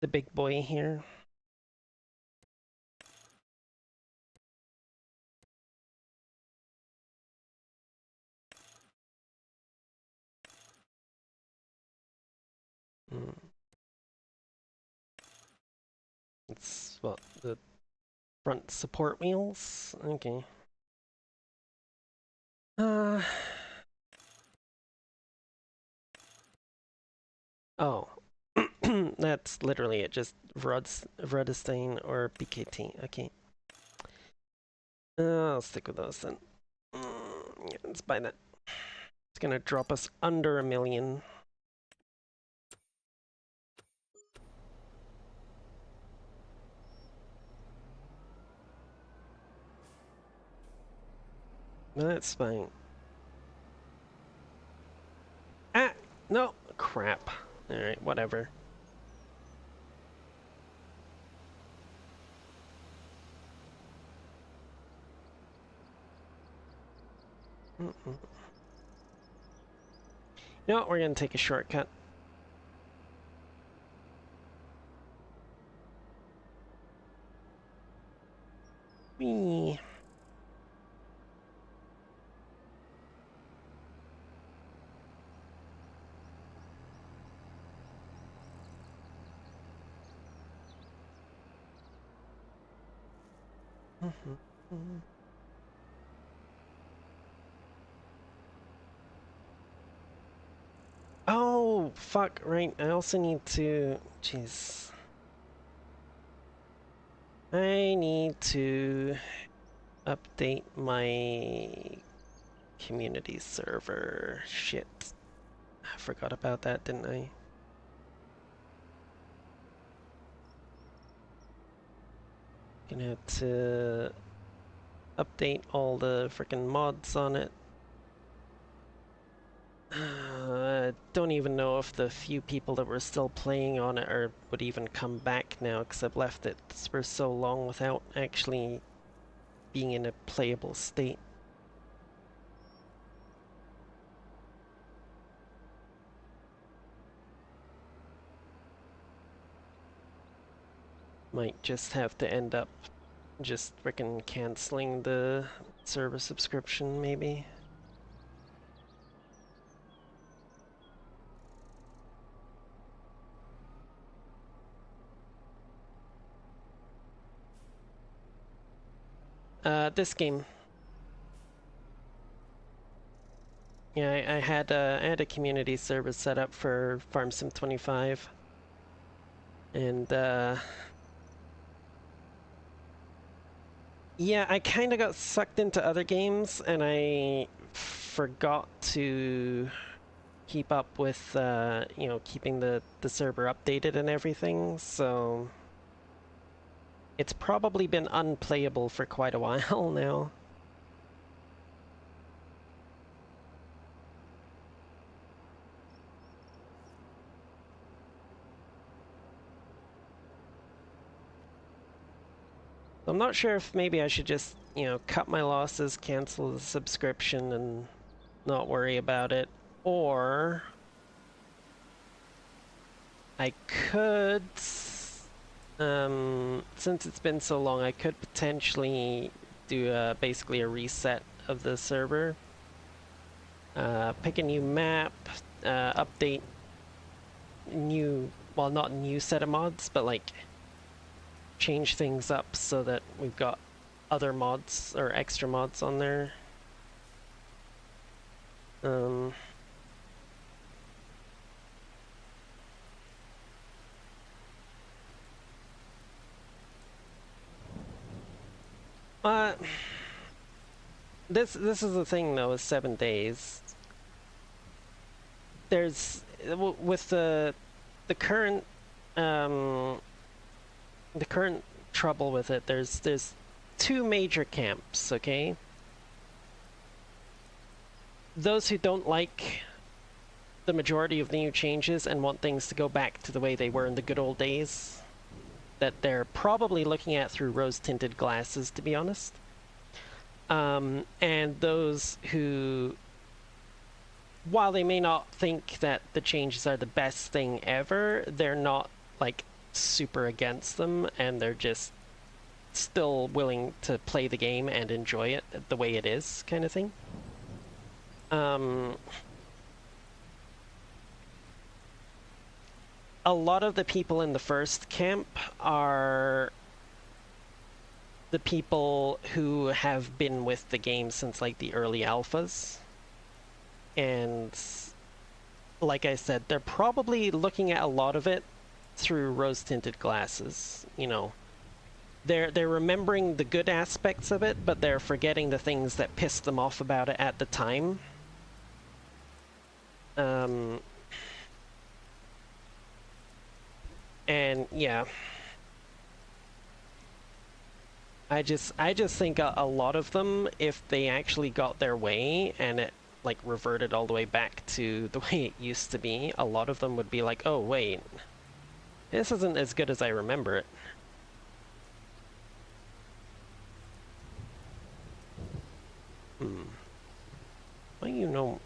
A: The big boy here. It's what, the front support wheels? Okay. Uh oh. That's literally it, just Vrodestein or BKT. Okay. I'll stick with those then. Yeah, let's buy that. It's gonna drop us under 1,000,000. That's fine. Ah! No! Crap. Alright, whatever. You know what? We're gonna take a shortcut. Whee! Oh, fuck, right. I also need to... Jeez. I need to update my community server. Shit. I forgot about that, didn't I? Gonna have to update all the freaking mods on it. Don't even know if the few people that were still playing on it would even come back now, because I've left it for so long without actually being in a playable state. Might just have to end up just frickin' canceling the server subscription, maybe. This game. Yeah, I had a community server set up for Farm Sim 25, and yeah, I kind of got sucked into other games, and I forgot to keep up with you know, keeping the server updated and everything. So it's probably been unplayable for quite a while now. I'm not sure if maybe I should just, you know, cut my losses, cancel the subscription, and not worry about it. Or I could, since it's been so long, I could potentially do basically a reset of the server. Pick a new map, update new, well, not new set of mods, but like change things up so that we've got other mods or extra mods on there. Um, uh, this is the thing though, is 7 days. There's with the current um the current trouble with it. There's two major camps. Okay, those who don't like the majority of the new changes and want things to go back to the way they were in the good old days, that they're probably looking at through rose-tinted glasses, to be honest. And those who, while they may not think that the changes are the best thing ever, they're not like super against them, and they're just still willing to play the game and enjoy it the way it is, kind of thing. Um, a lot of the people in the first camp are the people who have been with the game since like the early alphas. And like I said, they're probably looking at a lot of it through rose-tinted glasses. You know, they're remembering the good aspects of it, but they're forgetting the things that pissed them off about it at the time. And yeah, I just think a lot of them, if they actually got their way and it like reverted all the way back to the way it used to be, a lot of them would be like, oh wait, this isn't as good as I remember it. Hmm. Well, you know,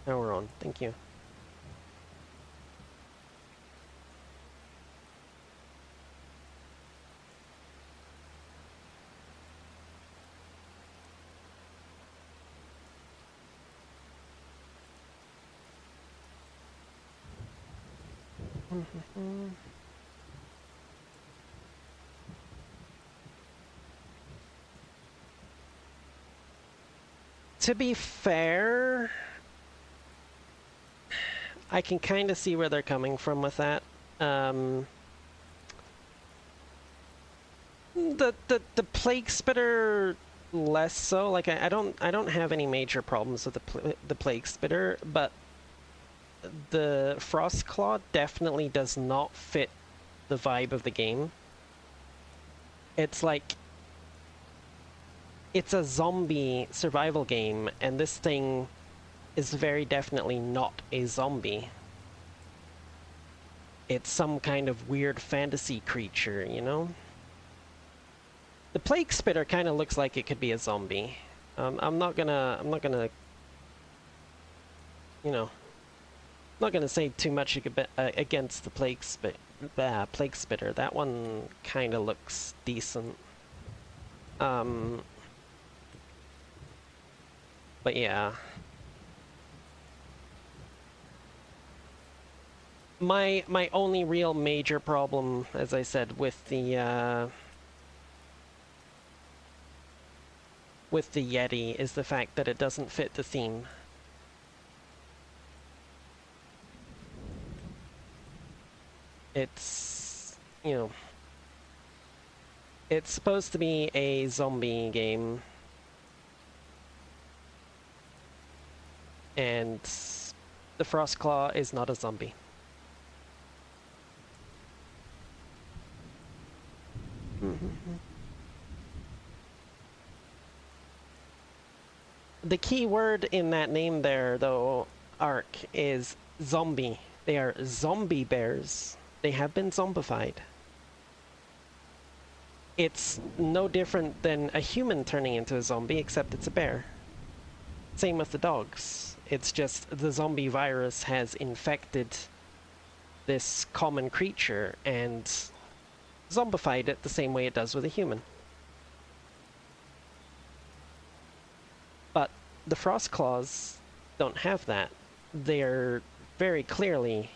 A: now we're on. Thank you. To be fair, I can kind of see where they're coming from with that. The plague spitter less so. Like I don't have any major problems with the plague spitter, but the frost claw definitely does not fit the vibe of the game. It's like it's a zombie survival game, and this thing is very definitely not a zombie. It's some kind of weird fantasy creature, you know? The plague spitter kind of looks like it could be a zombie. I'm not gonna, you know, not gonna say too much against the plague spitter. That one kind of looks decent. Um, but yeah, my only real major problem, as I said, with the Yeti is the fact that it doesn't fit the theme. It's, you know, it's supposed to be a zombie game, and the Frostclaw is not a zombie. The key word in that name there, though, Ark, is zombie. They are zombie bears. They have been zombified. It's no different than a human turning into a zombie, except it's a bear. Same with the dogs. It's just the zombie virus has infected this common creature and zombified it the same way it does with a human. But the Frostclaws don't have that. They're very clearly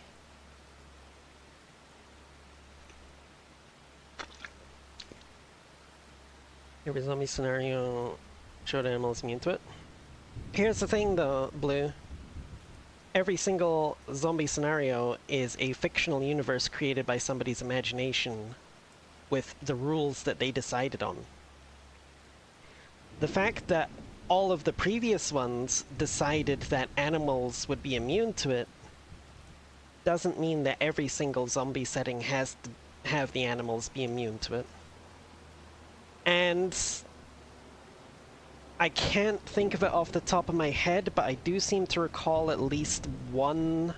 A: every zombie scenario showed animals immune to it. Here's the thing though, Blue. Every single zombie scenario is a fictional universe created by somebody's imagination with the rules that they decided on. The fact that all of the previous ones decided that animals would be immune to it doesn't mean that every single zombie setting has to have the animals be immune to it. And I can't think of it off the top of my head, but I do seem to recall at least one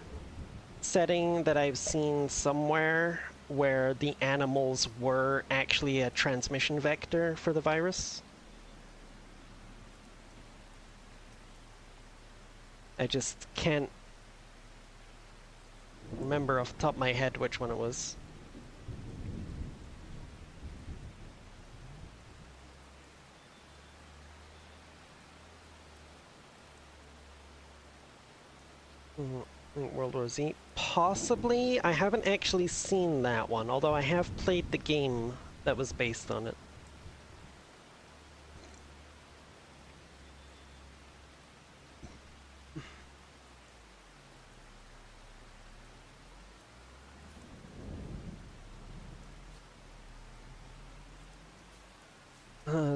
A: setting that I've seen somewhere where the animals were actually a transmission vector for the virus. I just can't remember off the top of my head which one it was. World War Z? Possibly. I haven't actually seen that one, although I have played the game that was based on it.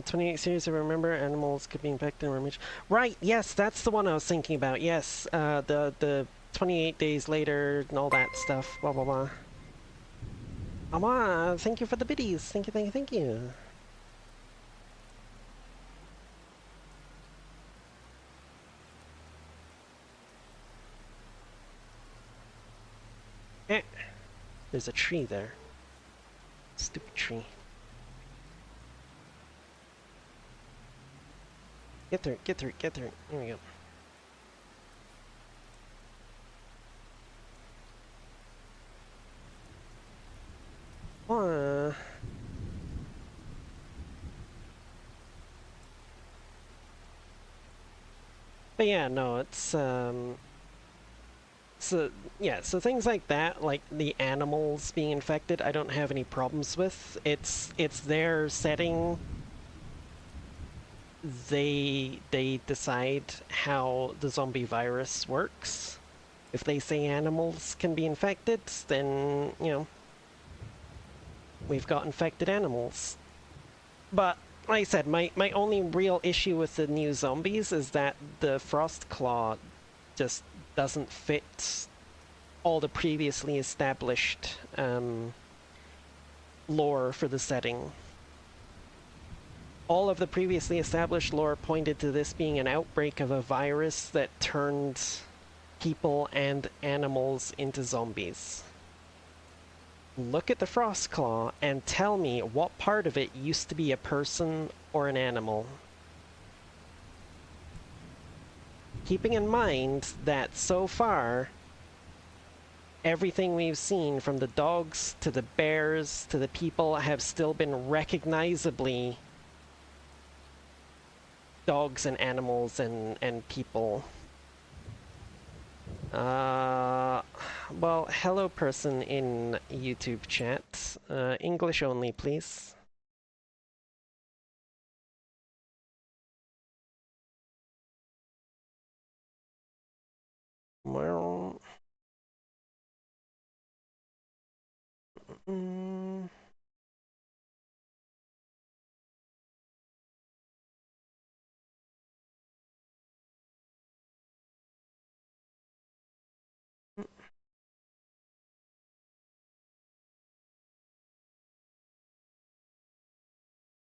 A: 28 series, I remember animals could be infected and remedied. Right, yes, that's the one I was thinking about. Yes, the 28 days later and all that stuff. Blah blah blah. Ama, thank you for the biddies. Thank you, thank you, thank you. Eh, there's a tree there. Stupid tree. Get through it, get through it, get through it. Here we go. But yeah, no, it's so yeah, so things like that, like the animals being infected, I don't have any problems with. It's their setting. They decide how the zombie virus works. If they say animals can be infected, then, you know, we've got infected animals. But like I said, my only real issue with the new zombies is that the Frost Claw just doesn't fit all the previously established lore for the setting. All of the previously established lore pointed to this being an outbreak of a virus that turned people and animals into zombies. Look at the Frostclaw and tell me what part of it used to be a person or an animal. Keeping in mind that so far, everything we've seen from the dogs to the bears to the people have still been recognizably dogs and animals and people. Well, hello person in YouTube chat. English only, please. Well...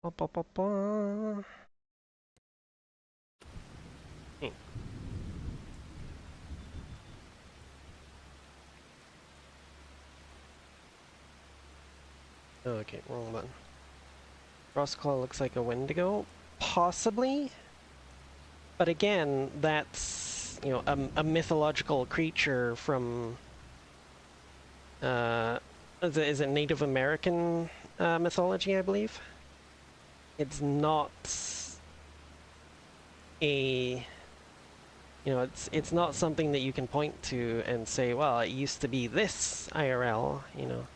A: Ba, ba, ba, ba. Okay, wrong button. Frostclaw looks like a Wendigo? Possibly? But again, that's, you know, a mythological creature from... is it Native American mythology, I believe? It's not a You know, it's not something that you can point to and say, well, it used to be this IRL, you know.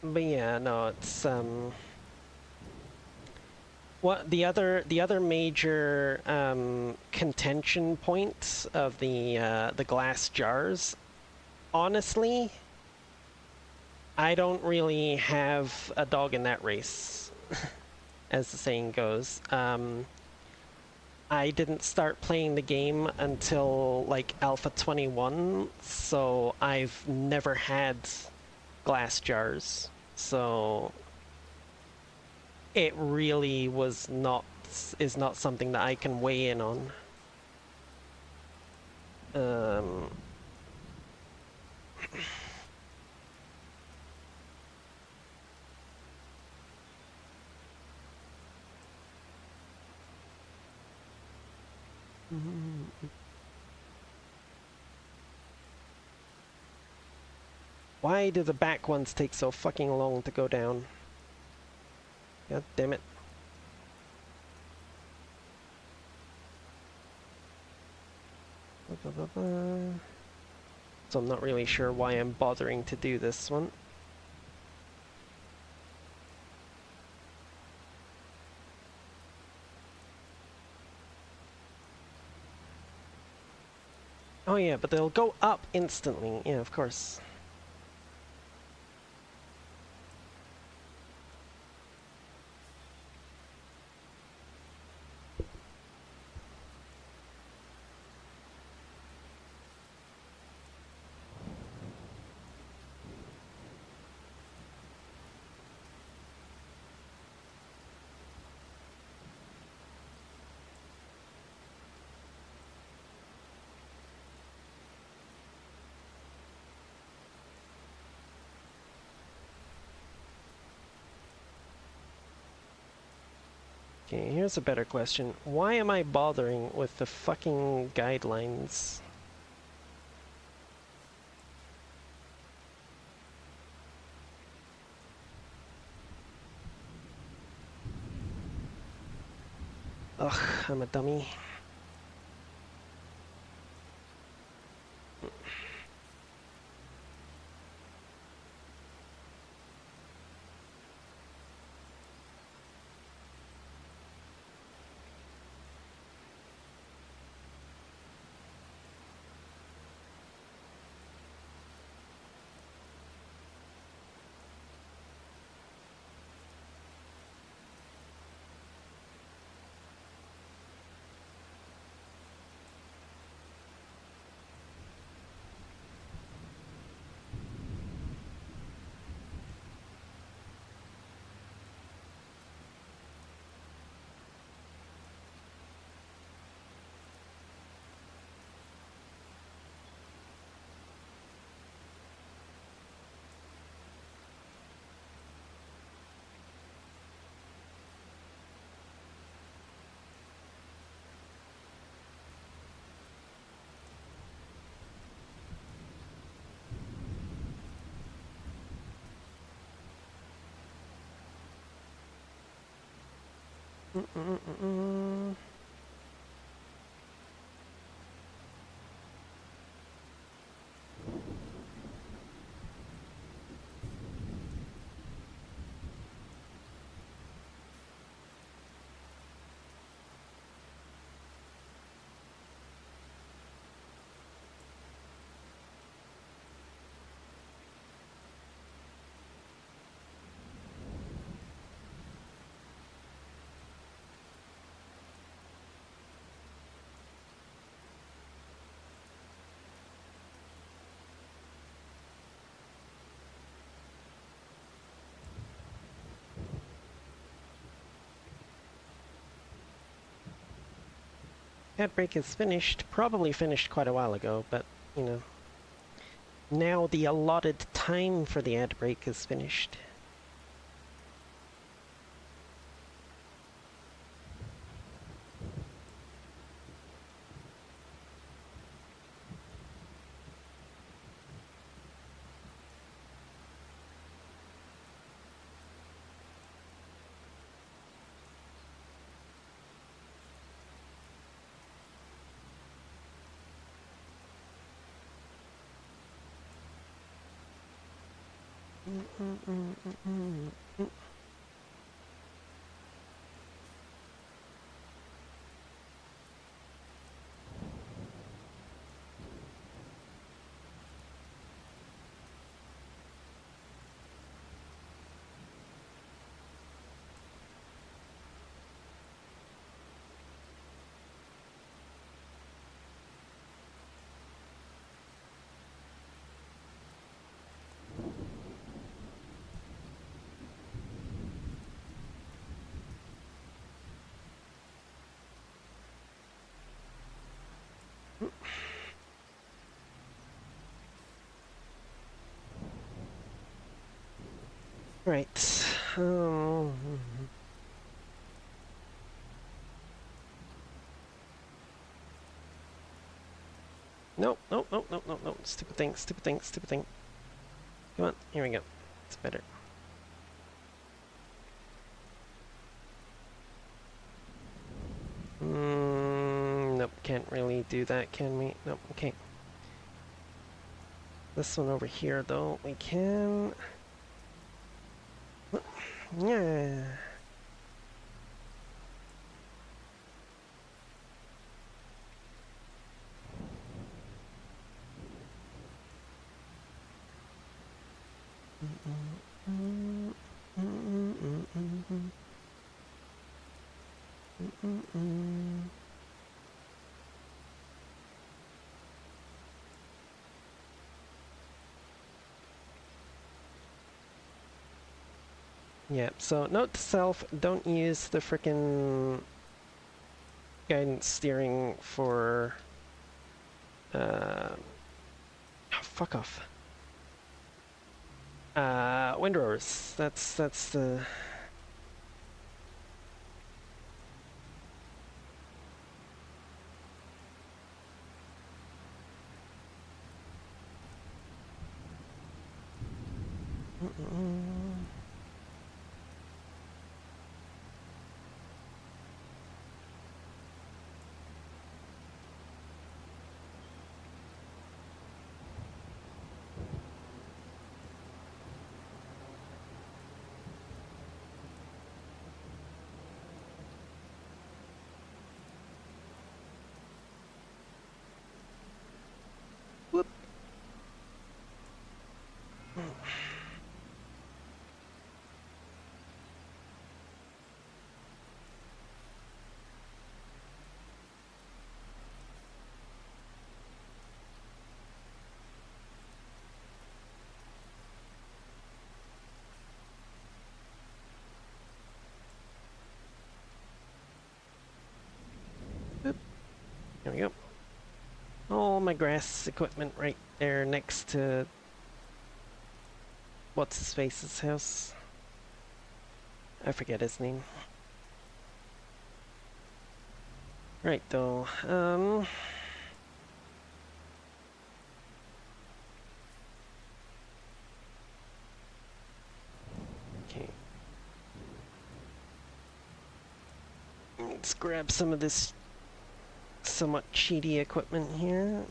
A: But yeah, no, it's what the other major contention point of the glass jars. Honestly, I don't really have a dog in that race, as the saying goes. I didn't start playing the game until like Alpha 21, so I've never had glass jars. So it really is not something that I can weigh in on. Um, Why do the back ones take so fucking long to go down? God damn it. So I'm not really sure why I'm bothering to do this one. Oh yeah, but they'll go up instantly. Yeah, of course. Okay, here's a better question. Why am I bothering with the fucking guidelines? Ugh, I'm a dummy. Mm-mm-mm-mm. Ad break is finished. Probably finished quite a while ago, but, you know. Now the allotted time for the ad break is finished. Right. Nope, nope, nope, nope, nope, nope. Stupid thing, stupid thing, stupid thing. Come on, here we go. It's better. Nope, can't really do that, can we? Nope, okay. This one over here, though, we can. Yeah. Yeah, so note to self, don't use the frickin' guidance steering for oh, fuck off. Windrowers. That's the whoop. Boop. There we go. All my grass equipment right there next to what's his face's house. I forget his name. Right though. Okay. Let's grab some of this somewhat cheaty equipment here.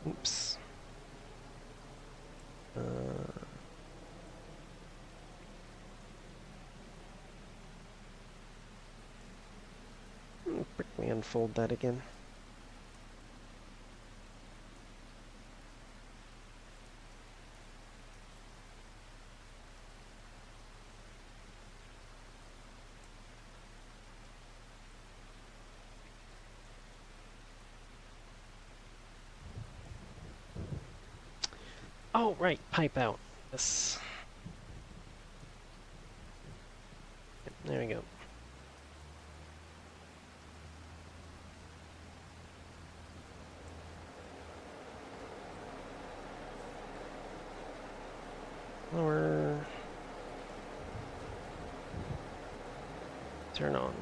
A: Oops. Quickly unfold that again. Oh, right, pipe out. Yes. Yep, there we go. Lower. Turn on.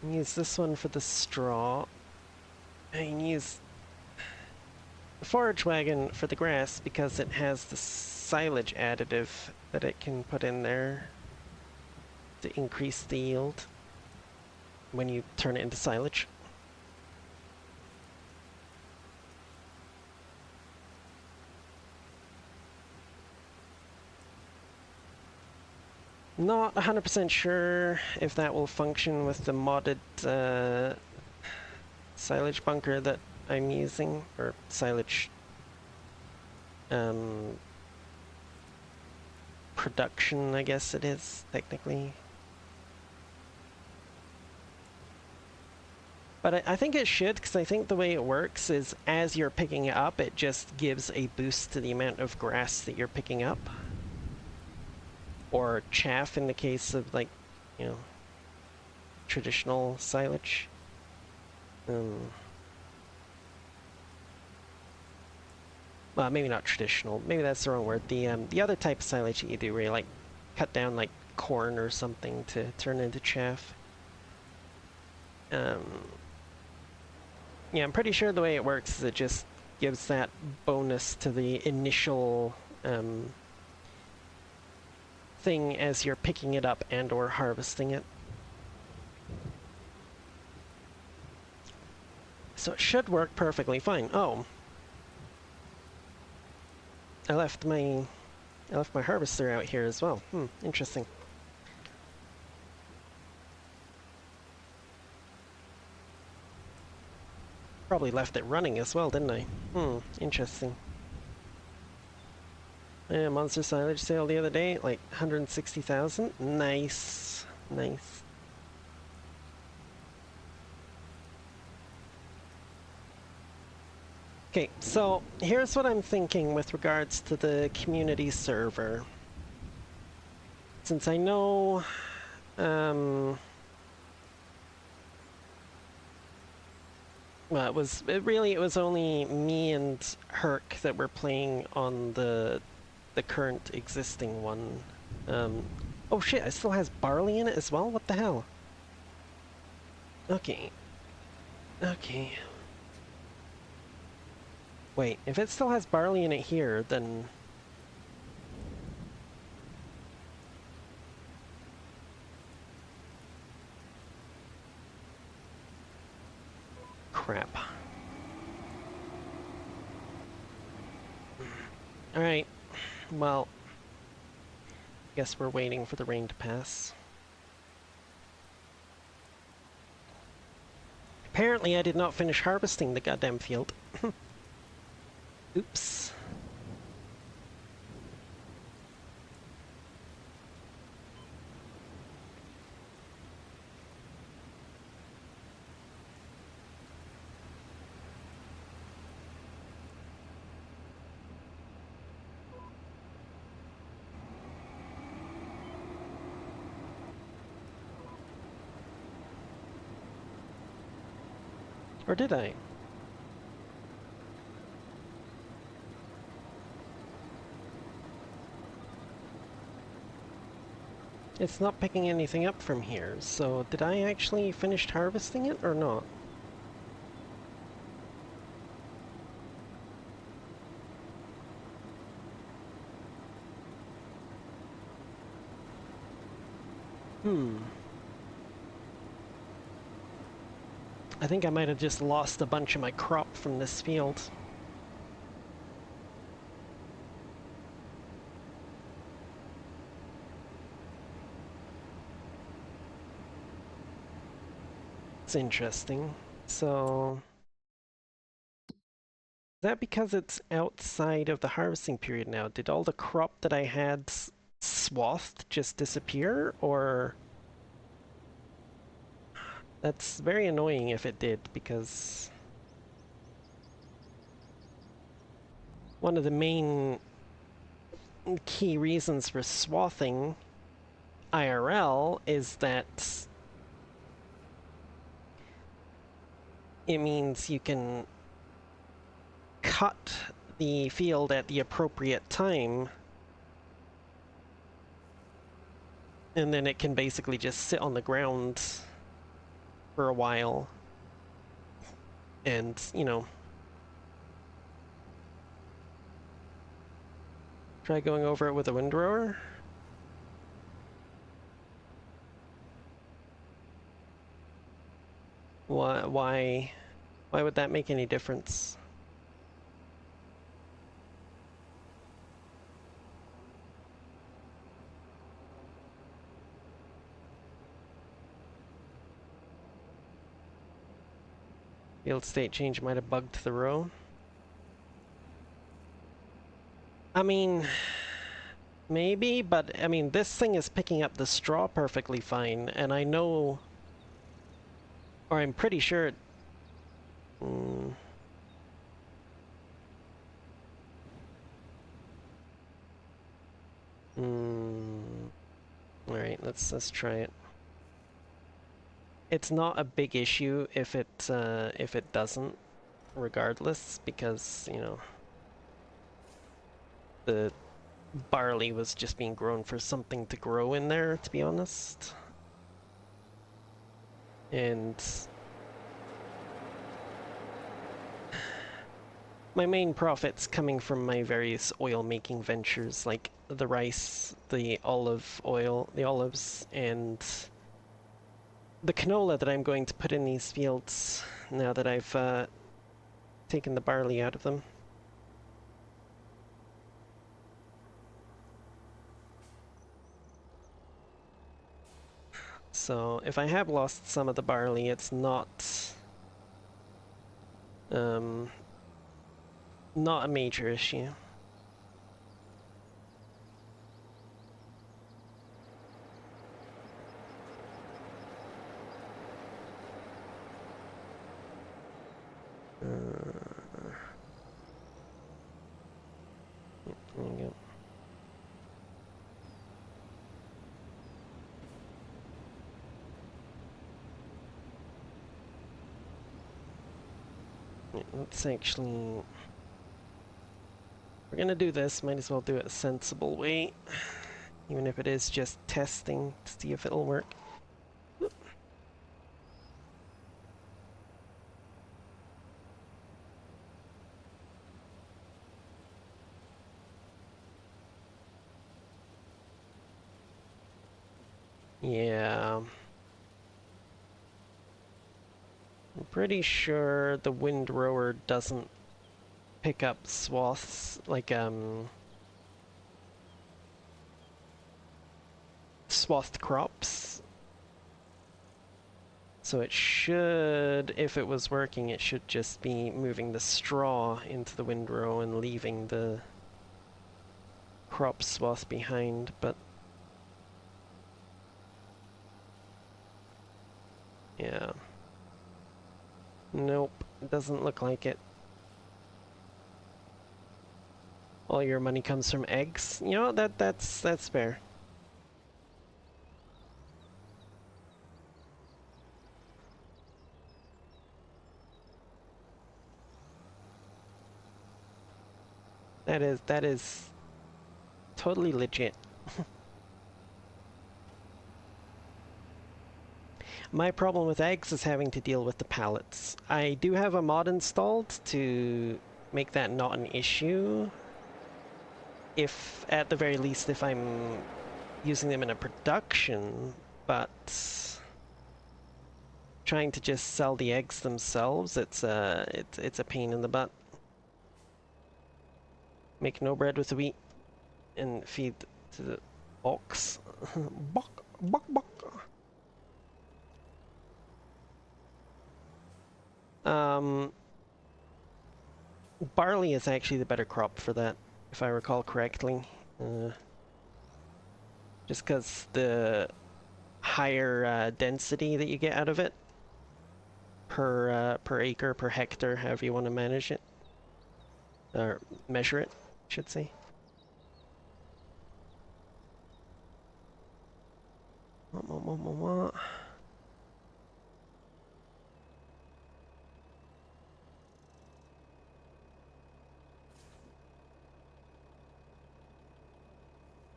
A: Use this one for the straw. I can use the forage wagon for the grass because it has the silage additive that it can put in there to increase the yield when you turn it into silage. Not 100% sure if that will function with the modded silage bunker that I'm using, or silage production, I guess it is, technically. But I think it should, because I think the way it works is as you're picking it up, it just gives a boost to the amount of grass that you're picking up. Or chaff in the case of, like, you know, traditional silage. Well, maybe not traditional. Maybe that's the wrong word. The other type of silage that you do, where you like cut down like corn or something to turn into chaff. Yeah, I'm pretty sure the way it works is it just gives that bonus to the initial thing as you're picking it up and or harvesting it. So it should work perfectly fine. Oh, I left my harvester out here as well. Interesting. Probably left it running as well, didn't I? Interesting. Yeah, monster silage sale the other day, like 160,000. Nice. Nice. Okay, so here's what I'm thinking with regards to the community server. Since I know well, it was only me and Herc that were playing on the current existing one. Oh shit, it still has barley in it as well? What the hell? Okay. Okay. Wait, if it still has barley in it here, then... Crap. Alright. Well, guess we're waiting for the rain to pass. Apparently I did not finish harvesting the goddamn field. Oops. Or did I? It's not picking anything up from here, so did I actually finish harvesting it or not? I think I might have just lost a bunch of my crop from this field. It's interesting. So... Is that because it's outside of the harvesting period now? Did all the crop that I had swathed just disappear, or... That's very annoying if it did, because... One of the main key reasons for swathing IRL is that it means you can cut the field at the appropriate time, and then it can basically just sit on the ground for a while and, you know, try going over it with a windrower. Why would that make any difference? Field state change might have bugged the row. I mean, maybe, but I mean, this thing is picking up the straw perfectly fine, and I know, or I'm pretty sure it... Alright, let's try it. It's not a big issue if it doesn't, regardless, because, you know, the barley was just being grown for something to grow in there, to be honest. And my main profit's coming from my various oil-making ventures, like the rice, the olive oil, the olives, and the canola that I'm going to put in these fields now that I've taken the barley out of them. So if I have lost some of the barley, it's not a major issue. There you go. Let's actually... We're gonna do this, might as well do it a sensible way. Even if it is just testing to see if it'll work. Yeah. I'm pretty sure the windrower doesn't pick up swaths, like, swathed crops. So it should, if it was working, it should just be moving the straw into the windrow and leaving the crop swath behind, but... yeah. Nope, it doesn't look like it. All your money comes from eggs. You know, that's fair. That is totally legit. My problem with eggs is having to deal with the pallets. I do have a mod installed to make that not an issue. If, at the very least, if I'm using them in a production, but trying to just sell the eggs themselves, it's a pain in the butt. Make no bread with the wheat and feed to the ox. Buck, buck, buck. Barley is actually the better crop for that, if I recall correctly. Just because the higher density that you get out of it per acre, per hectare, however you want to manage it. Or measure it, I should say. What?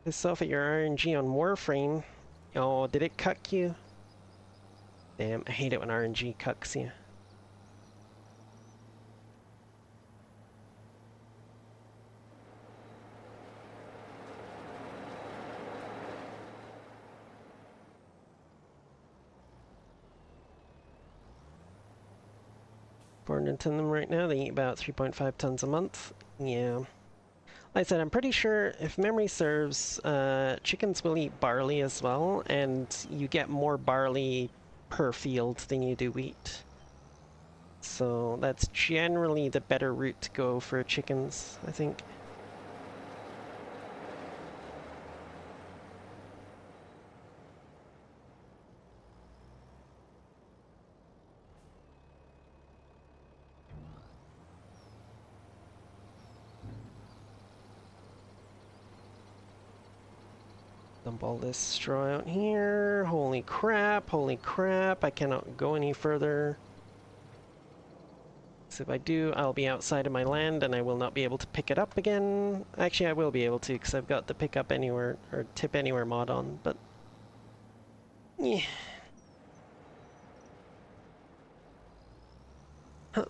A: Pissed off at your RNG on Warframe. Oh, did it cuck you? Damn, I hate it when RNG cucks you. According to them right now, they eat about 3.5 tons a month. Yeah. Like I said, I'm pretty sure, if memory serves, chickens will eat barley as well, and you get more barley per field than you do wheat. So that's generally the better route to go for chickens, I think. Dump all this straw out here. Holy crap, I cannot go any further. So if I do, I'll be outside of my land and I will not be able to pick it up again. Actually, I will be able to because I've got the pick up anywhere or tip anywhere mod on, but yeah. I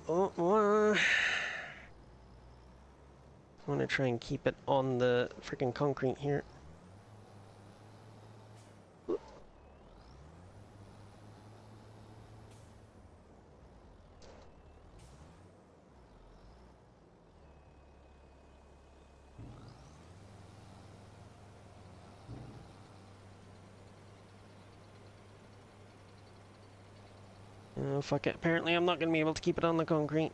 A: want to try and keep it on the freaking concrete here. Oh, fuck it. Apparently I'm not going to be able to keep it on the concrete.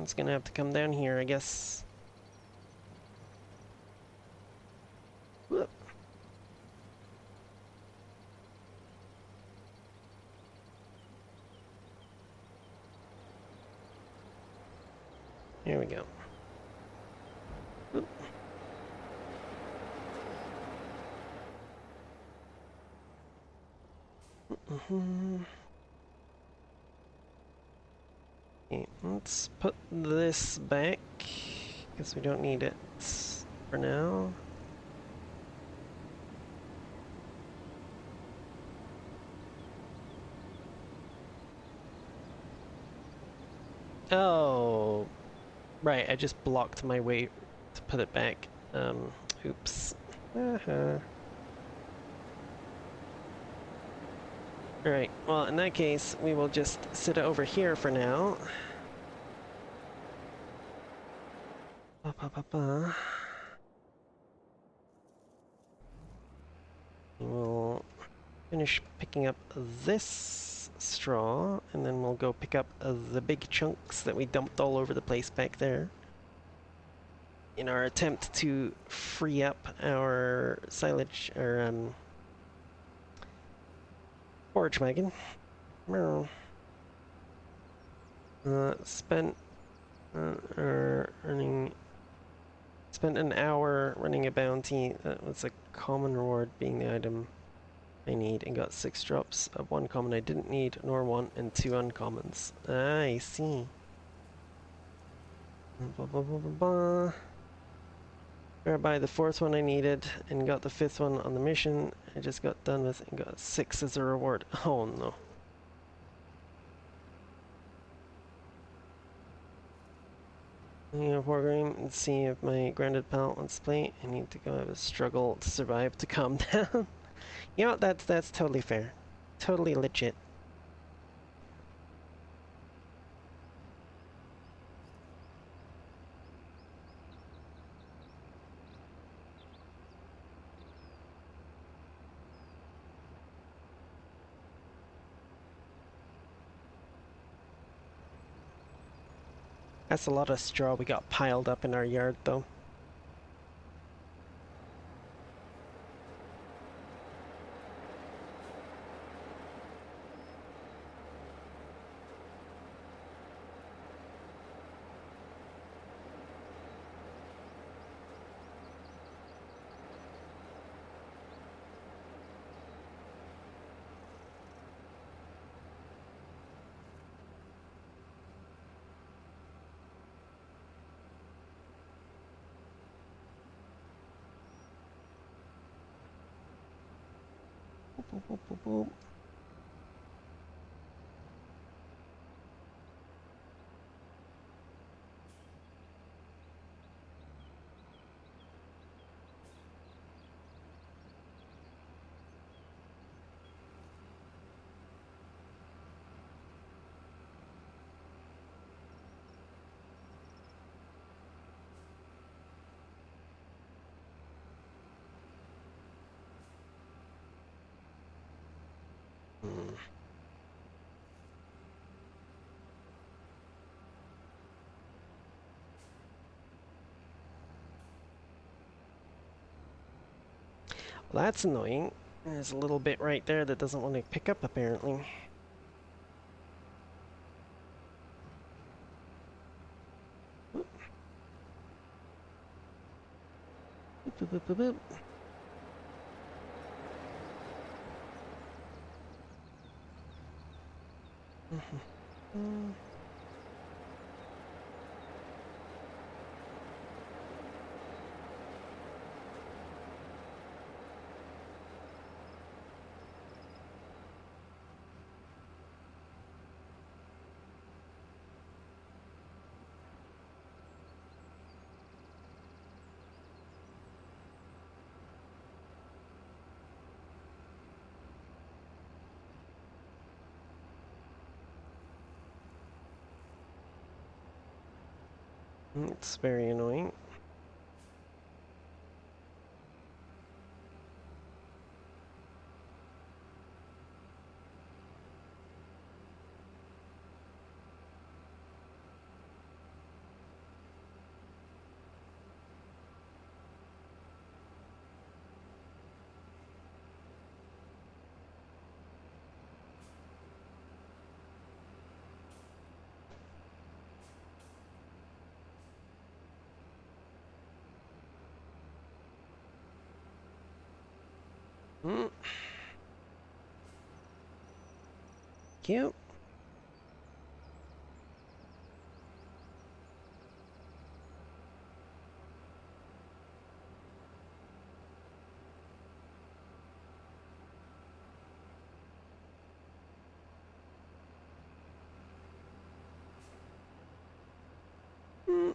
A: It's going to have to come down here, I guess. Whoop. Here we go. Whoop. Okay, let's put this back, because we don't need it for now. Oh, right, I just blocked my way to put it back. Oops. Alright, well, in that case, we will just sit it over here for now. We'll finish picking up this straw, and then we'll go pick up the big chunks that we dumped all over the place back there. In our attempt to free up our silage, or forage wagon. Spent spent an hour running a bounty. That was a common reward being the item I need, and got 6 drops of 1 common I didn't need, nor 1, and 2 uncommons. I see. Blah, blah, blah, blah, blah. Whereby the 4th one I needed, and got the 5th one on the mission. I just got done with and got 6 as a reward. Oh no. Program and see if my grounded pal wants to play. I need to go have a struggle to survive to calm down. You know, that's totally fair. Totally legit. That's a lot of straw we got piled up in our yard, though. Boop, boop, boop, boop. Hmm. Well, that's annoying. There's a little bit right there that doesn't want to pick up, apparently. Boop, boop, boop, boop, boop. Mhm. It's very annoying. Mm, cute. Mm.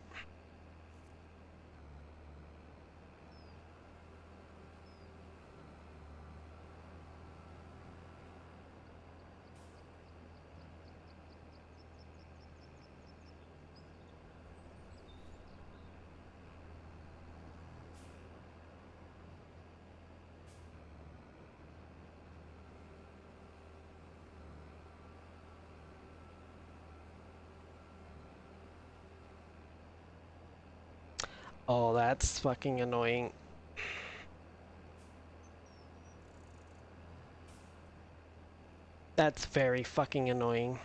A: Oh, that's fucking annoying. That's very fucking annoying.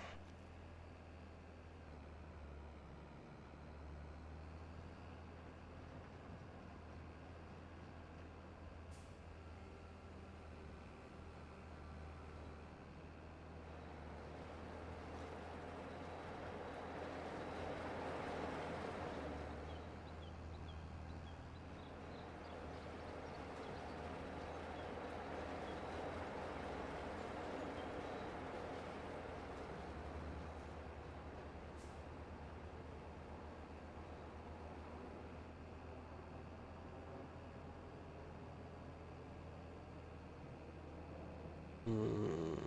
A: Mm.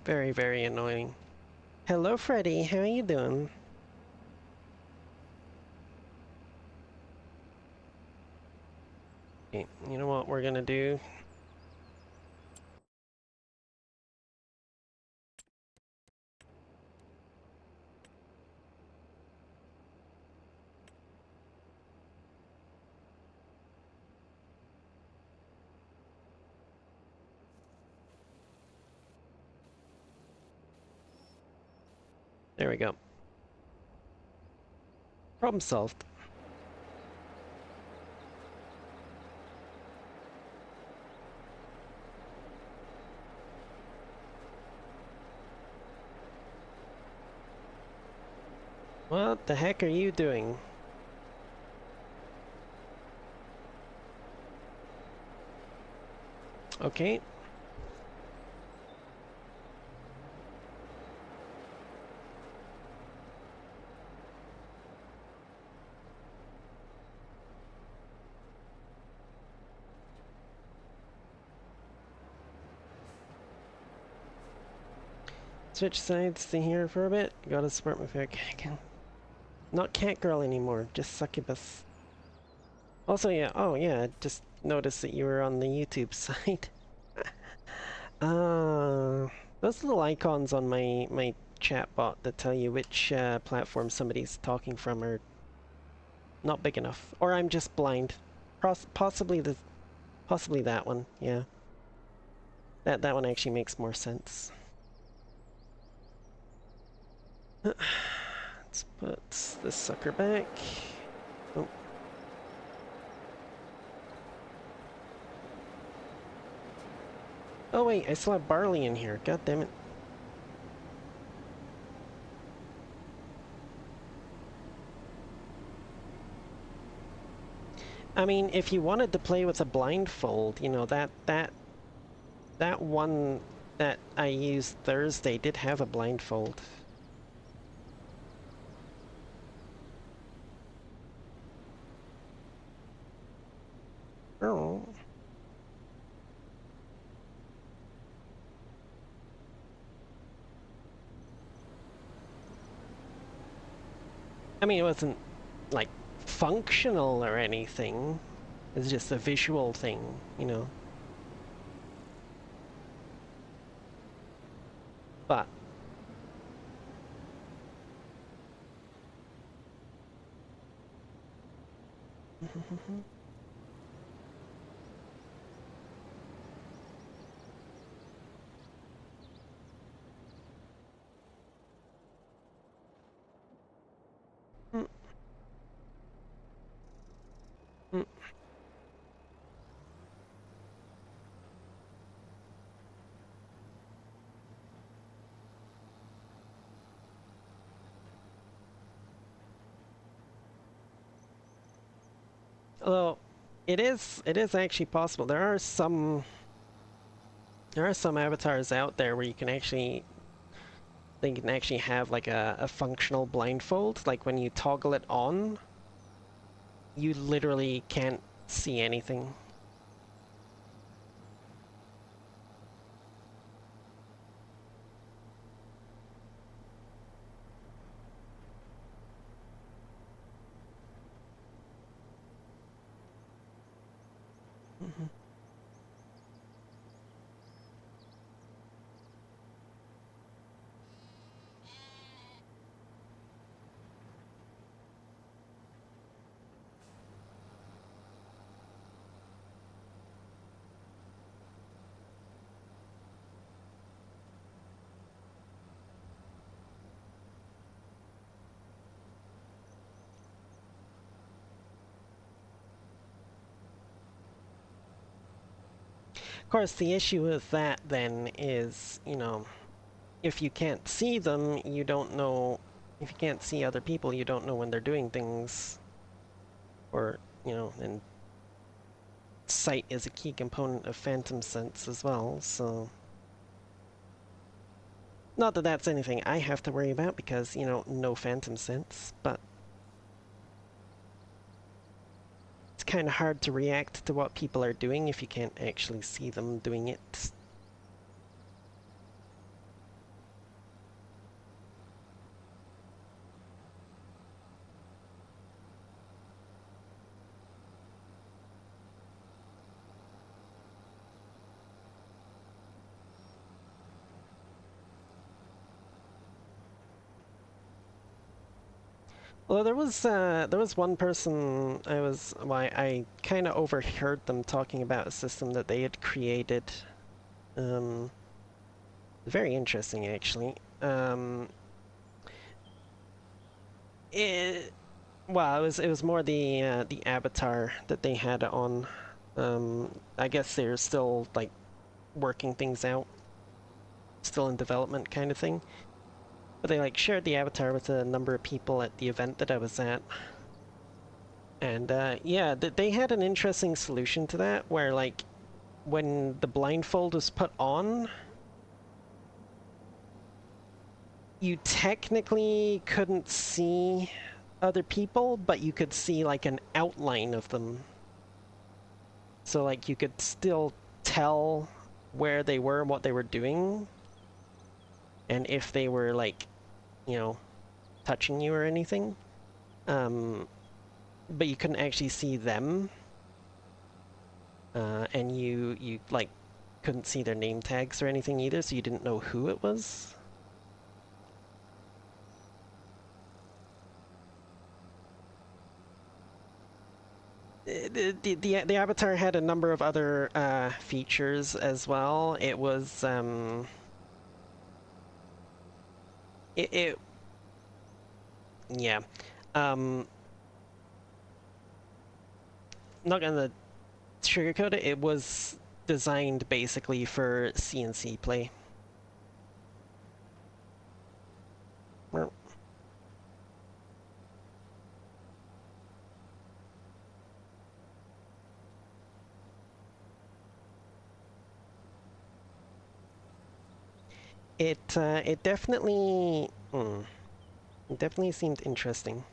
A: Very, very annoying. Hello, Freddy. How are you doing? Okay, you know what we're gonna do? There we go. Problem solved. What the heck are you doing? Okay. Switch sides to here for a bit. Gotta support my favorite cat. Not cat girl anymore, just succubus. Also, yeah, oh yeah, just noticed that you were on the YouTube side. Those little icons on my chat bot that tell you which platform somebody's talking from are not big enough, or I'm just blind. Possibly possibly that one. Yeah, that one actually makes more sense. Let's put this sucker back. Oh. Oh wait, I still have barley in here. God damn it. I mean, if you wanted to play with a blindfold, you know, that one that I used Thursday did have a blindfold. Oh. I mean, it wasn't like functional or anything. It's just a visual thing, you know. But although it is actually possible. There are some avatars out there where they can actually have like a functional blindfold. Like when you toggle it on, you literally can't see anything. Of course, the issue with that then is, you know, if you can't see them, you don't know. If you can't see other people, you don't know when they're doing things. Or, you know, and sight is a key component of phantom sense as well, so. Not that that's anything I have to worry about because, you know, no phantom sense, but it's kind of hard to react to what people are doing if you can't actually see them doing it. Well, there was one person I kind of overheard them talking about a system that they had created. Um, Very interesting actually. It Well, it was more the avatar that they had on. I guess they're still like working things out, still in development kind of thing. But they like shared the avatar with a number of people at the event that I was at. And yeah, they had an interesting solution to that where like when the blindfold was put on, you technically couldn't see other people, but you could see like an outline of them. So like you could still tell where they were and what they were doing, and if they were like, you know, touching you or anything. Um, but you couldn't actually see them, and you like couldn't see their name tags or anything either, so you didn't know who it was. The avatar had a number of other features as well. It was it yeah. Um, not gonna sugarcoat it. It was designed basically for CNC play. It definitely it definitely seemed interesting.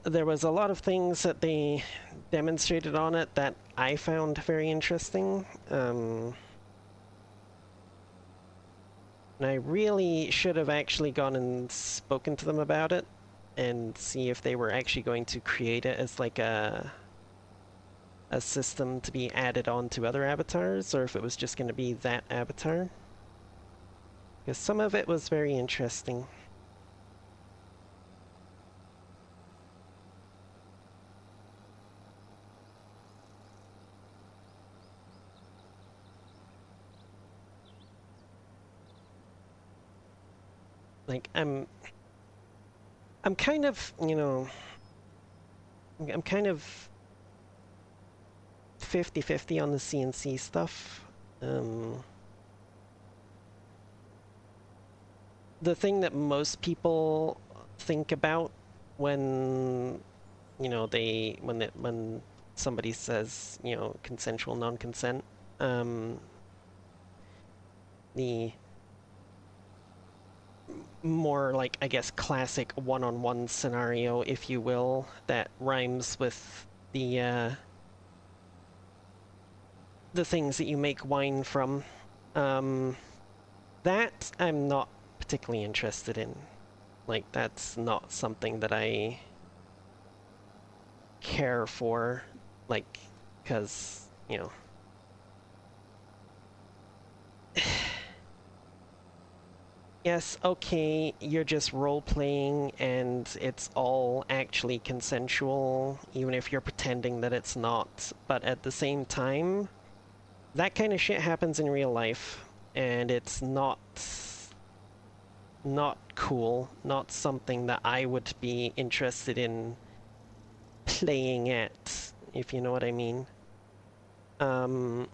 A: There was a lot of things that they demonstrated on it that I found very interesting. And I really should have actually gone and spoken to them about it and see if they were actually going to create it as like a system to be added on to other avatars, or if it was just going to be that avatar. Because some of it was very interesting. Like I'm kind of, you know, I'm kind of 50-50 on the CNC stuff. The thing that most people think about when, you know, when somebody says, you know, consensual non-consent, the more like, I guess, classic one-on-one scenario, if you will, that rhymes with the things that you make wine from. That I'm not particularly interested in. Like, that's not something that I care for, like, because, you know, yes, okay, you're just role-playing and it's all actually consensual, even if you're pretending that it's not. But at the same time, that kind of shit happens in real life, and it's not cool, not something that I would be interested in playing at, if you know what I mean. Um,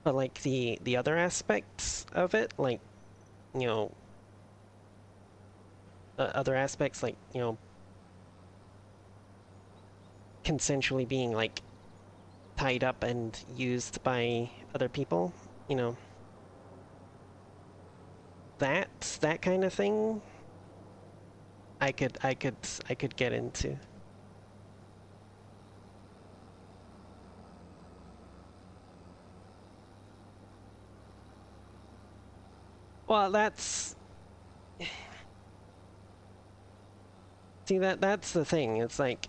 A: but like the other aspects of it, like, you know, other aspects like, you know, consensually being like tied up and used by other people, you know, that kind of thing, I could get into. Well, see that's the thing. It's like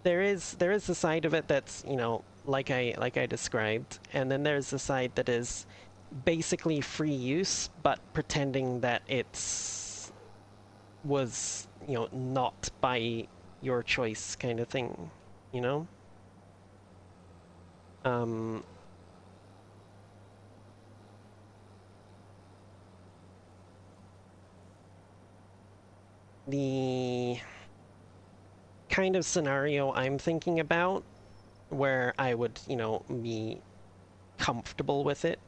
A: there is the side of it that's, you know, like I described, and then there's the side that is basically free use, but pretending that it's was, you know, not by your choice kind of thing, you know? Um, the kind of scenario I'm thinking about where I would, you know, be comfortable with it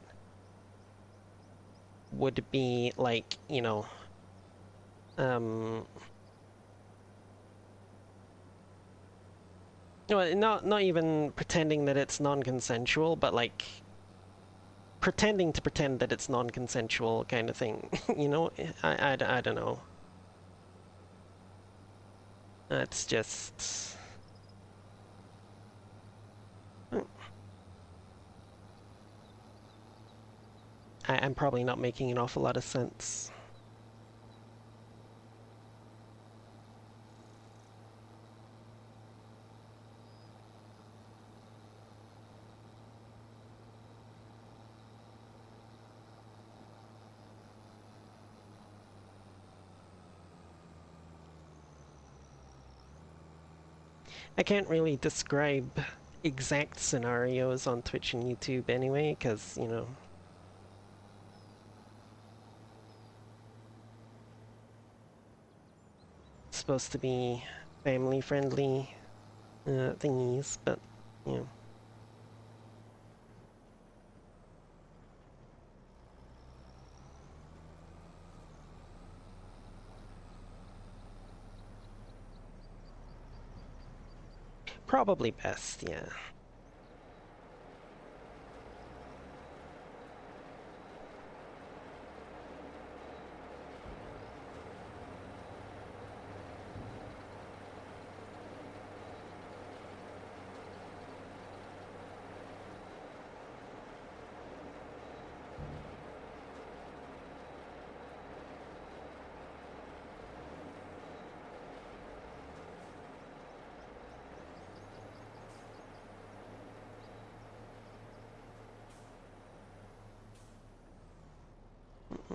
A: would be like, you know, um, well, not even pretending that it's non-consensual, but like pretending to pretend that it's non-consensual kind of thing. You know, I don't know. It's just. I'm probably not making an awful lot of sense. I can't really describe exact scenarios on Twitch and YouTube anyway, because, you know, it's supposed to be family-friendly thingies, but, you know. Probably best, yeah.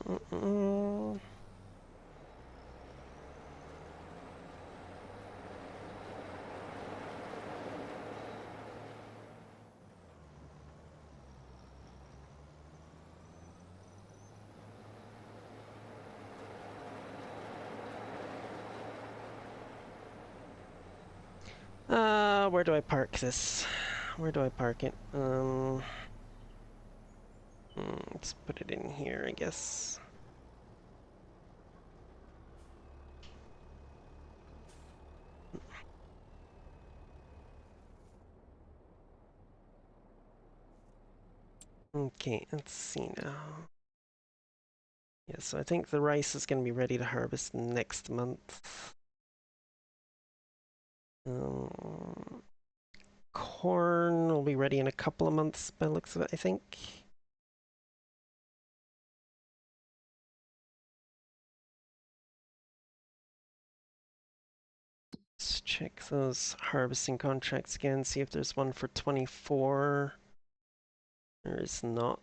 A: Mm-mm. Where do I park this? Where do I park it? Let's put it in here, I guess. Okay, let's see now. Yeah, so I think the rice is going to be ready to harvest next month. Um, corn will be ready in a couple of months by the looks of it, I think. Let's check those harvesting contracts again, see if there's one for 24. There is not.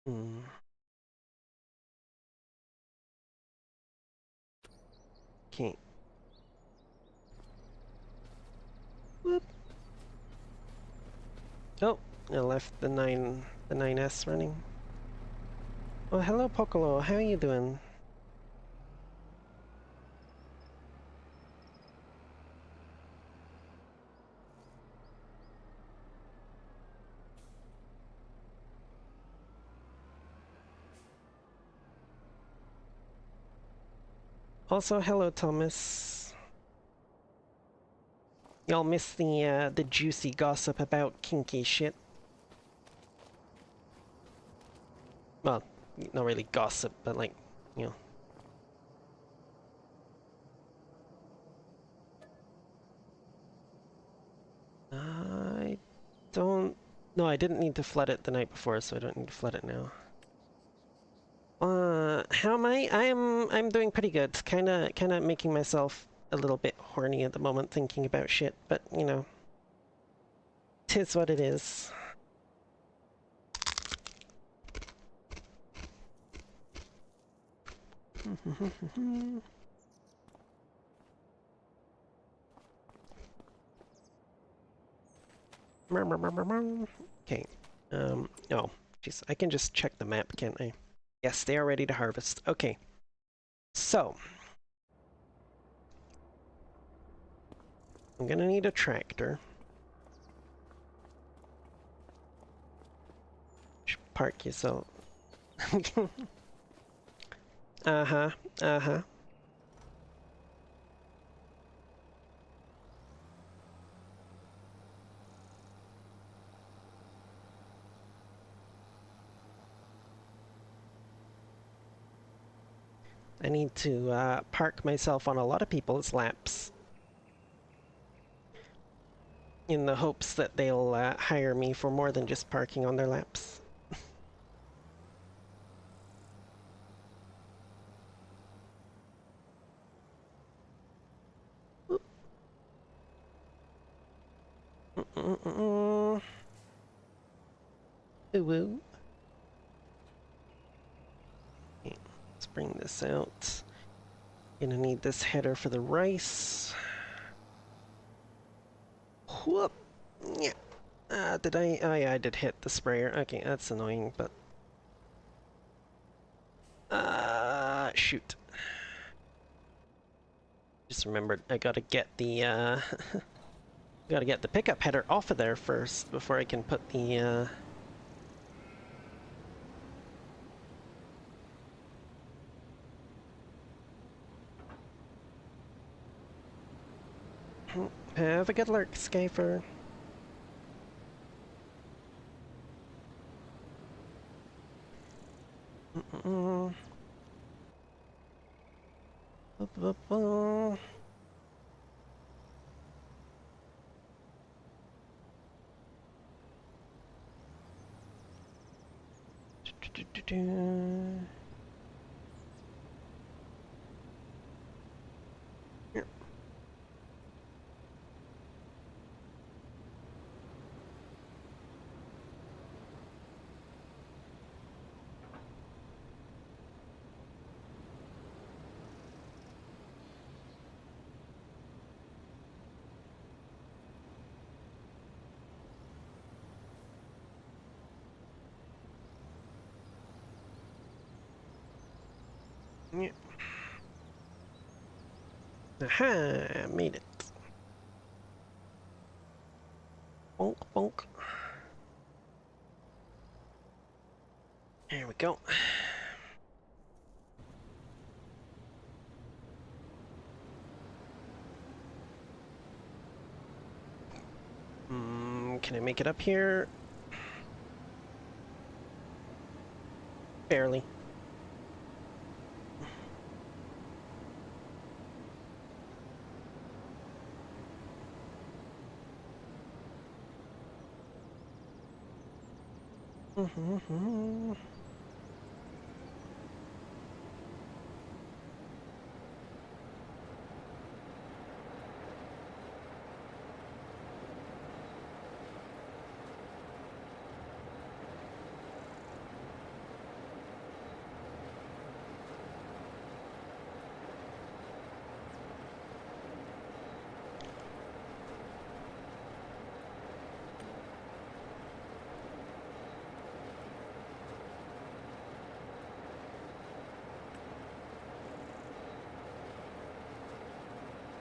A: Hmm. Okay. Whoop. Oh, I left the 9S running. Oh, hello, Pocolo. How are you doing? Also, hello, Thomas. Y'all missed the juicy gossip about kinky shit. Well, not really gossip, but like, you know. I don't. No, I didn't need to flood it the night before, so I don't need to flood it now. How am I? I'm doing pretty good. Kinda making myself a little bit horny at the moment thinking about shit, but you know, 'tis what it is. Okay. Oh, jeez. I can just check the map, can't I? Yes, they are ready to harvest. Okay. So, I'm gonna need a tractor. Park yourself. Uh-huh. Uh-huh. I need to park myself on a lot of people's laps in the hopes that they'll hire me for more than just parking on their laps. Ooh, ooh. Okay, let's bring this out. Gonna need this header for the rice. Whoop. Yeah. Did I? Oh yeah, I did hit the sprayer. Okay, that's annoying, but shoot. Just remembered I gotta get the gotta get the pickup header off of there first before I can put the Have a good lurk, Skyfer. Yeah. Aha! Made it. Bonk, bonk. There we go. Can I make it up here? Barely.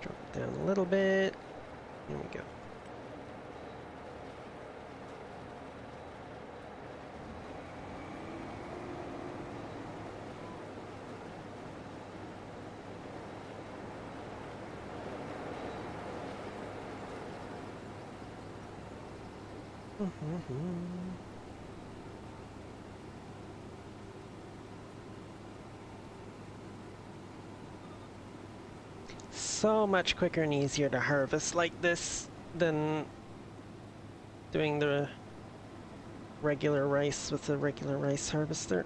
A: Drop it down a little bit. Here we go. So much quicker and easier to harvest like this than doing the regular rice with the regular rice harvester.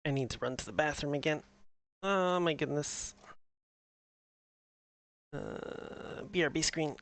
A: I need to run to the bathroom again. Oh my goodness. BRB screen.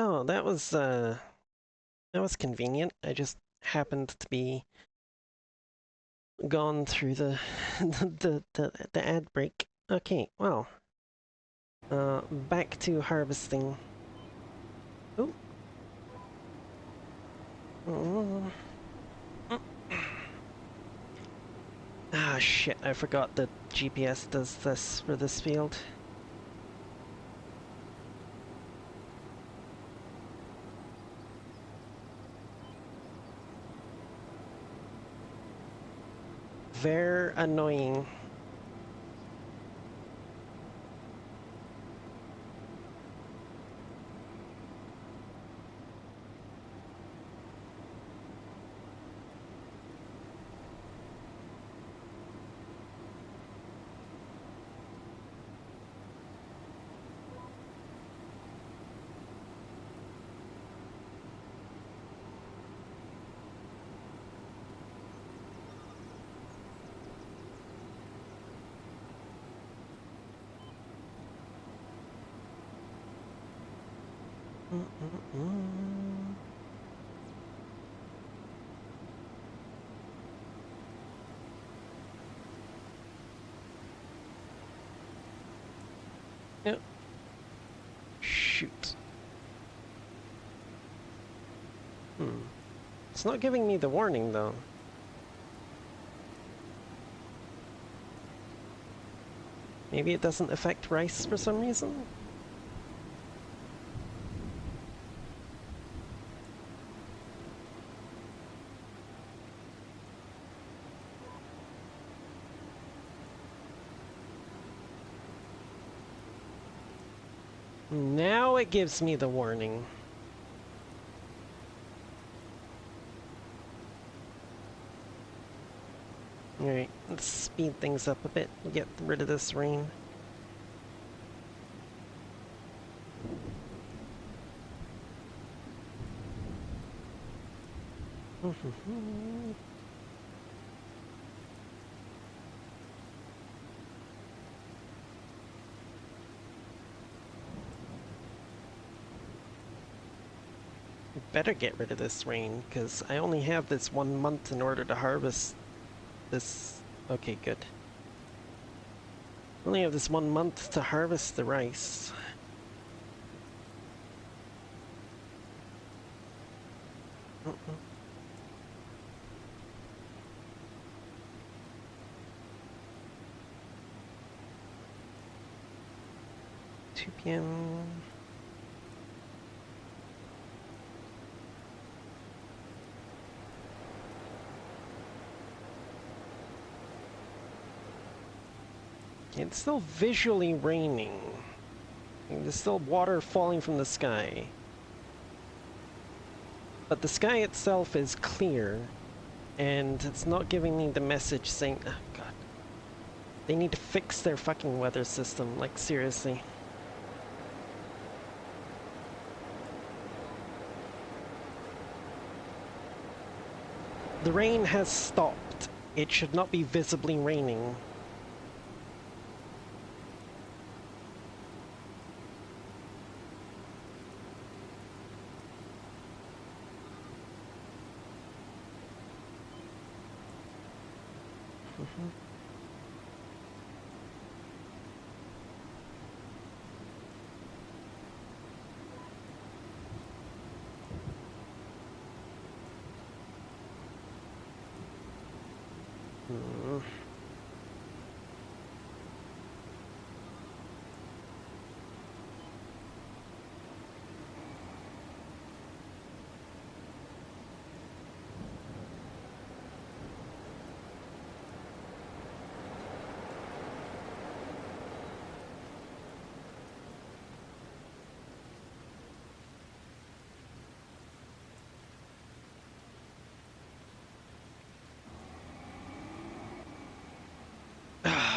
A: Oh, that was convenient. I just happened to be gone through the the ad break. Okay, well, back to harvesting. Oh. Oh. Ah, shit, I forgot that GPS does this for this field. Very annoying. Yep. Shoot. It's not giving me the warning, though. Maybe it doesn't affect rice for some reason? Now it gives me the warning. Alright, let's speed things up a bit and get rid of this rain. Better get rid of this rain, because I only have this 1 month in order to harvest this. Okay, good. I only have this 1 month to harvest the rice. Uh-uh. 2 p.m. It's still visually raining. There's still water falling from the sky. But the sky itself is clear, and it's not giving me the message saying, oh god. They need to fix their fucking weather system, like seriously. The rain has stopped. It should not be visibly raining.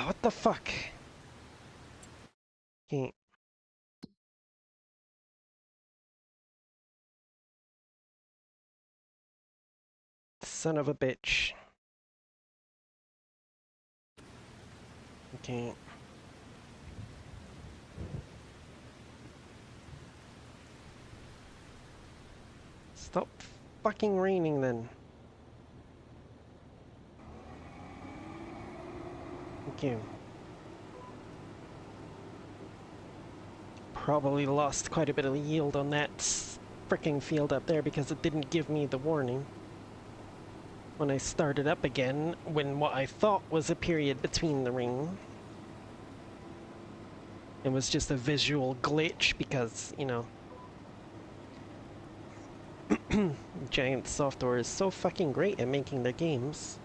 A: What the fuck? Okay. Son of a bitch. Okay. Stop fucking raining then. Thank you. Probably lost quite a bit of yield on that fricking field up there because it didn't give me the warning. When I started up again, when what I thought was a period between the rain. It was just a visual glitch because, you know, Giant Software is so fucking great at making their games.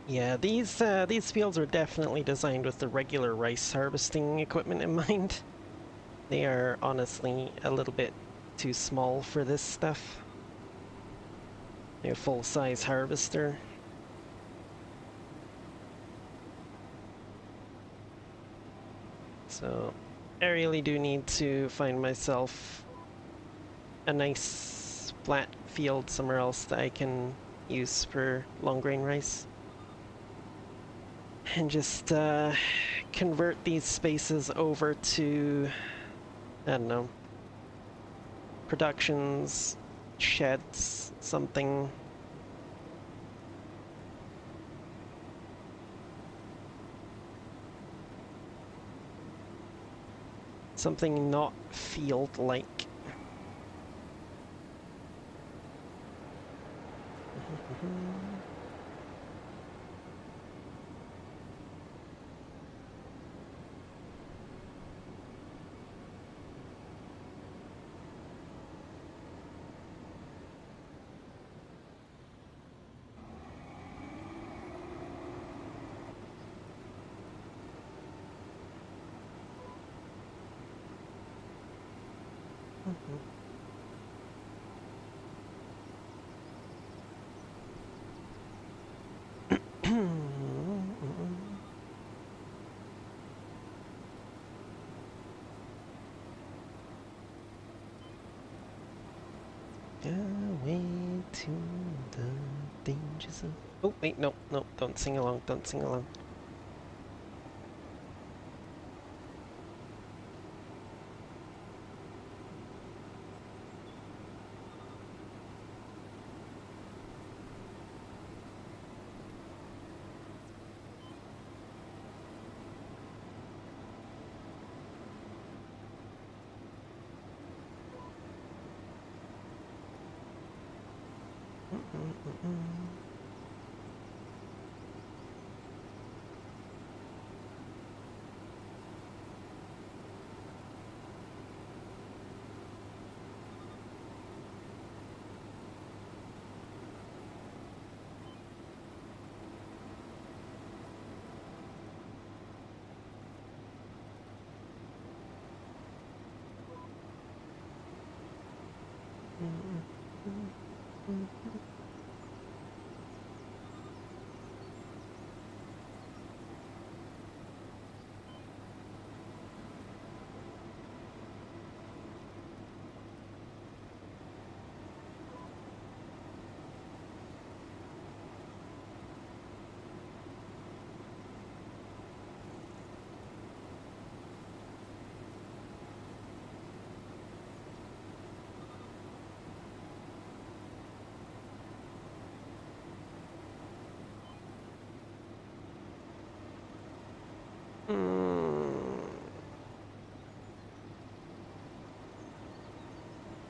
A: Yeah, these fields are definitely designed with the regular rice harvesting equipment in mind. They are honestly a little bit too small for this stuff. A full-size harvester. So I really do need to find myself a nice flat field somewhere else that I can use for long grain rice. And just convert these spaces over to, I don't know, productions, sheds, something. Something not field-like. Away to the dangers of... Oh, wait, no, no, don't sing along, don't sing along.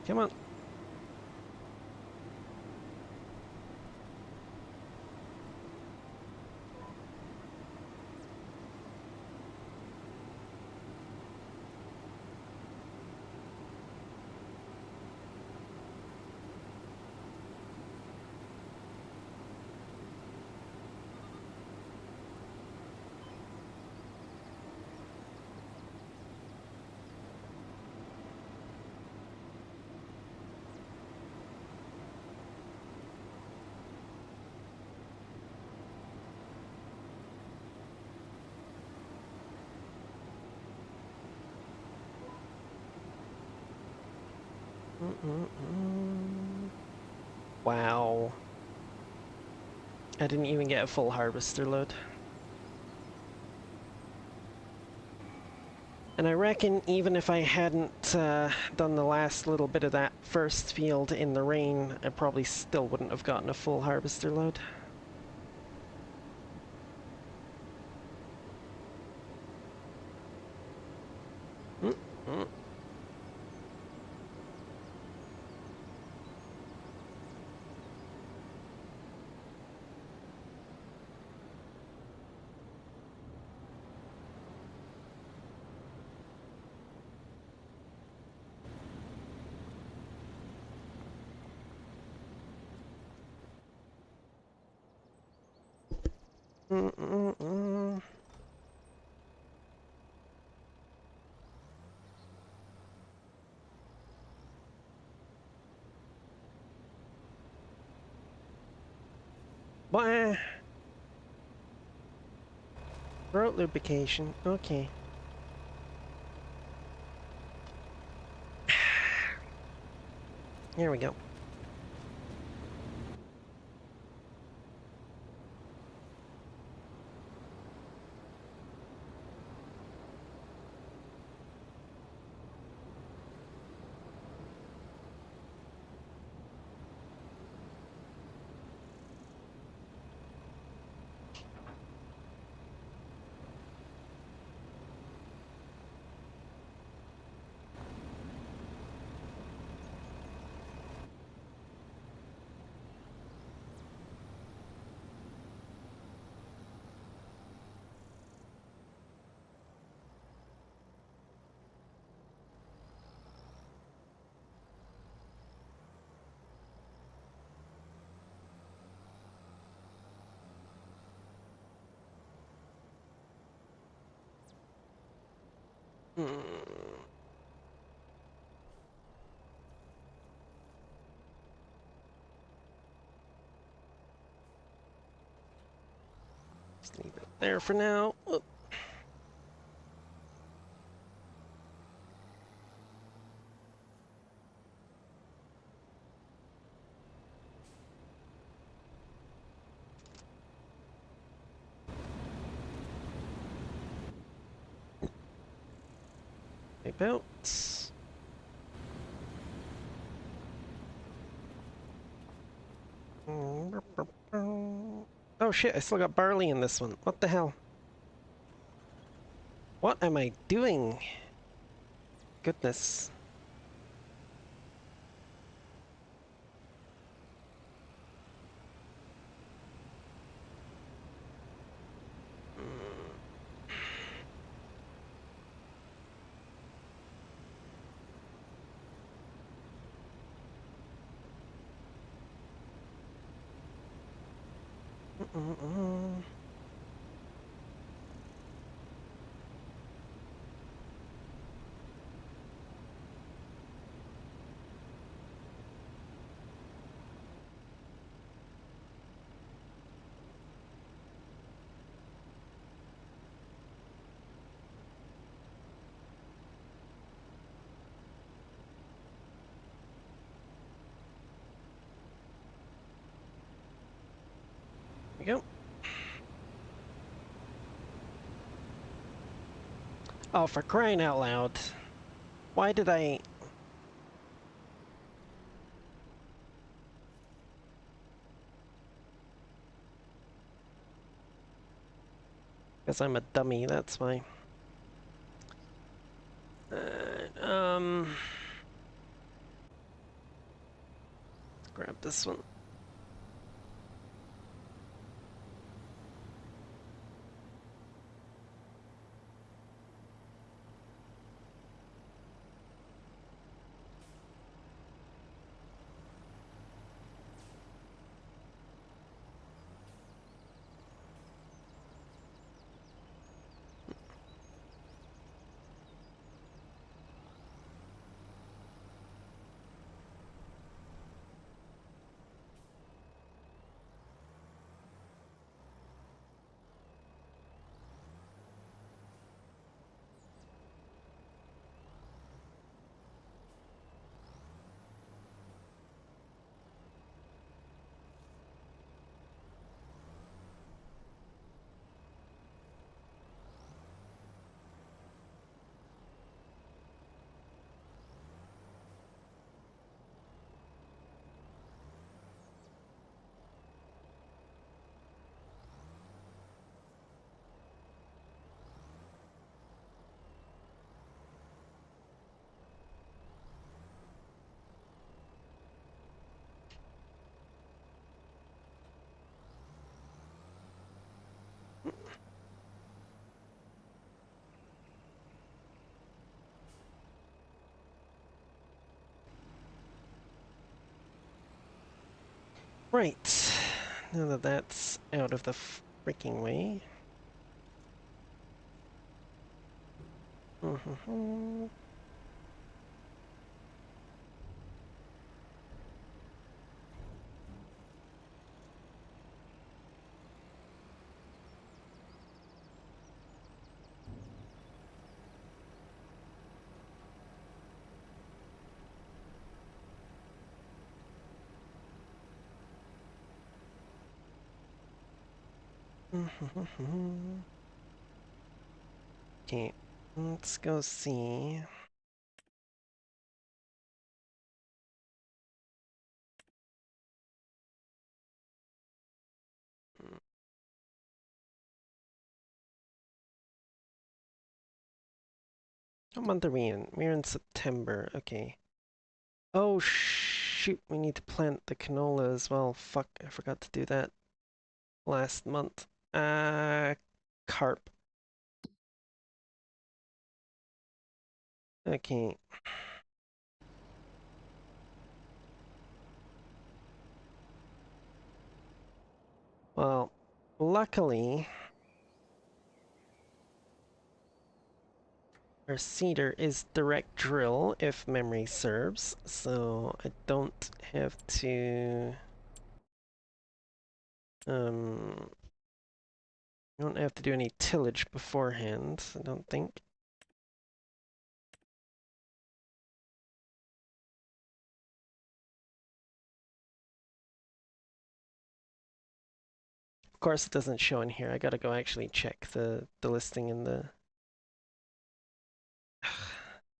A: Come on. Wow. I didn't even get a full harvester load. And I reckon even if I hadn't done the last little bit of that first field in the rain, I probably still wouldn't have gotten a full harvester load. Mm -mm. Blah. Throat lubrication. Okay. Here we go. Mm. Just leave it there for now. Oh. Wipe out. Oh shit, I still got barley in this one. What the hell? What am I doing? Goodness. There we go. Oh, for crying out loud. Why did I... Because I'm a dummy, that's why. Grab this one. Right. Now that that's out of the freaking way. Mm-hmm. Okay, let's go see. What month are we in? We're in September. Okay. Oh shoot, we need to plant the canola as well. Fuck, I forgot to do that last month. Carp. Okay. Well, luckily, our seeder is direct drill, if memory serves, so I don't have to... Um, I don't have to do any tillage beforehand, I don't think. Of course, it doesn't show in here. I gotta go actually check the listing in the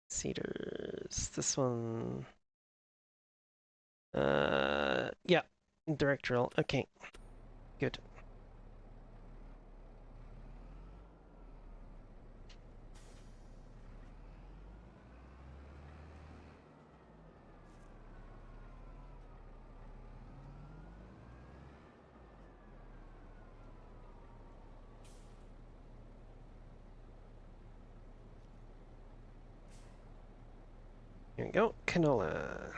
A: seeders. This one. Yeah, direct drill. Okay, good. Here we go, canola.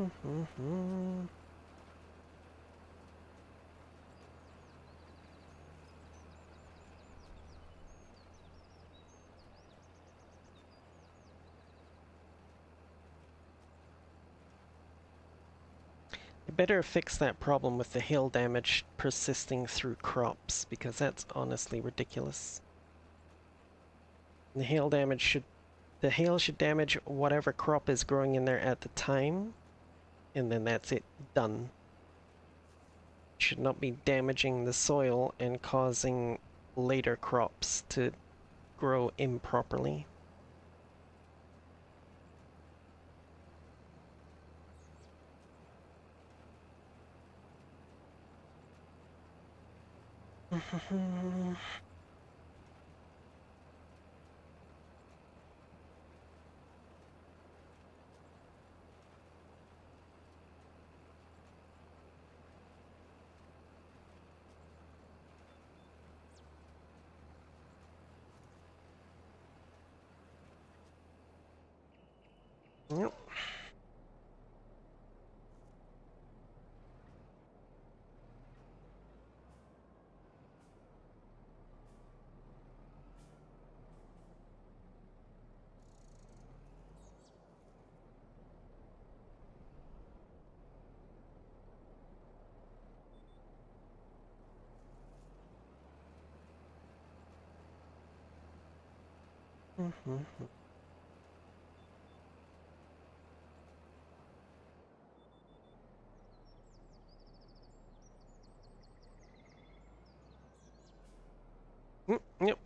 A: I better fix that problem with the hail damage persisting through crops, because that's honestly ridiculous. The hail damage should... The hail should damage whatever crop is growing in there at the time, and then that's it, done. It should not be damaging the soil and causing later crops to grow improperly. Yep. Mm-hmm. Yep.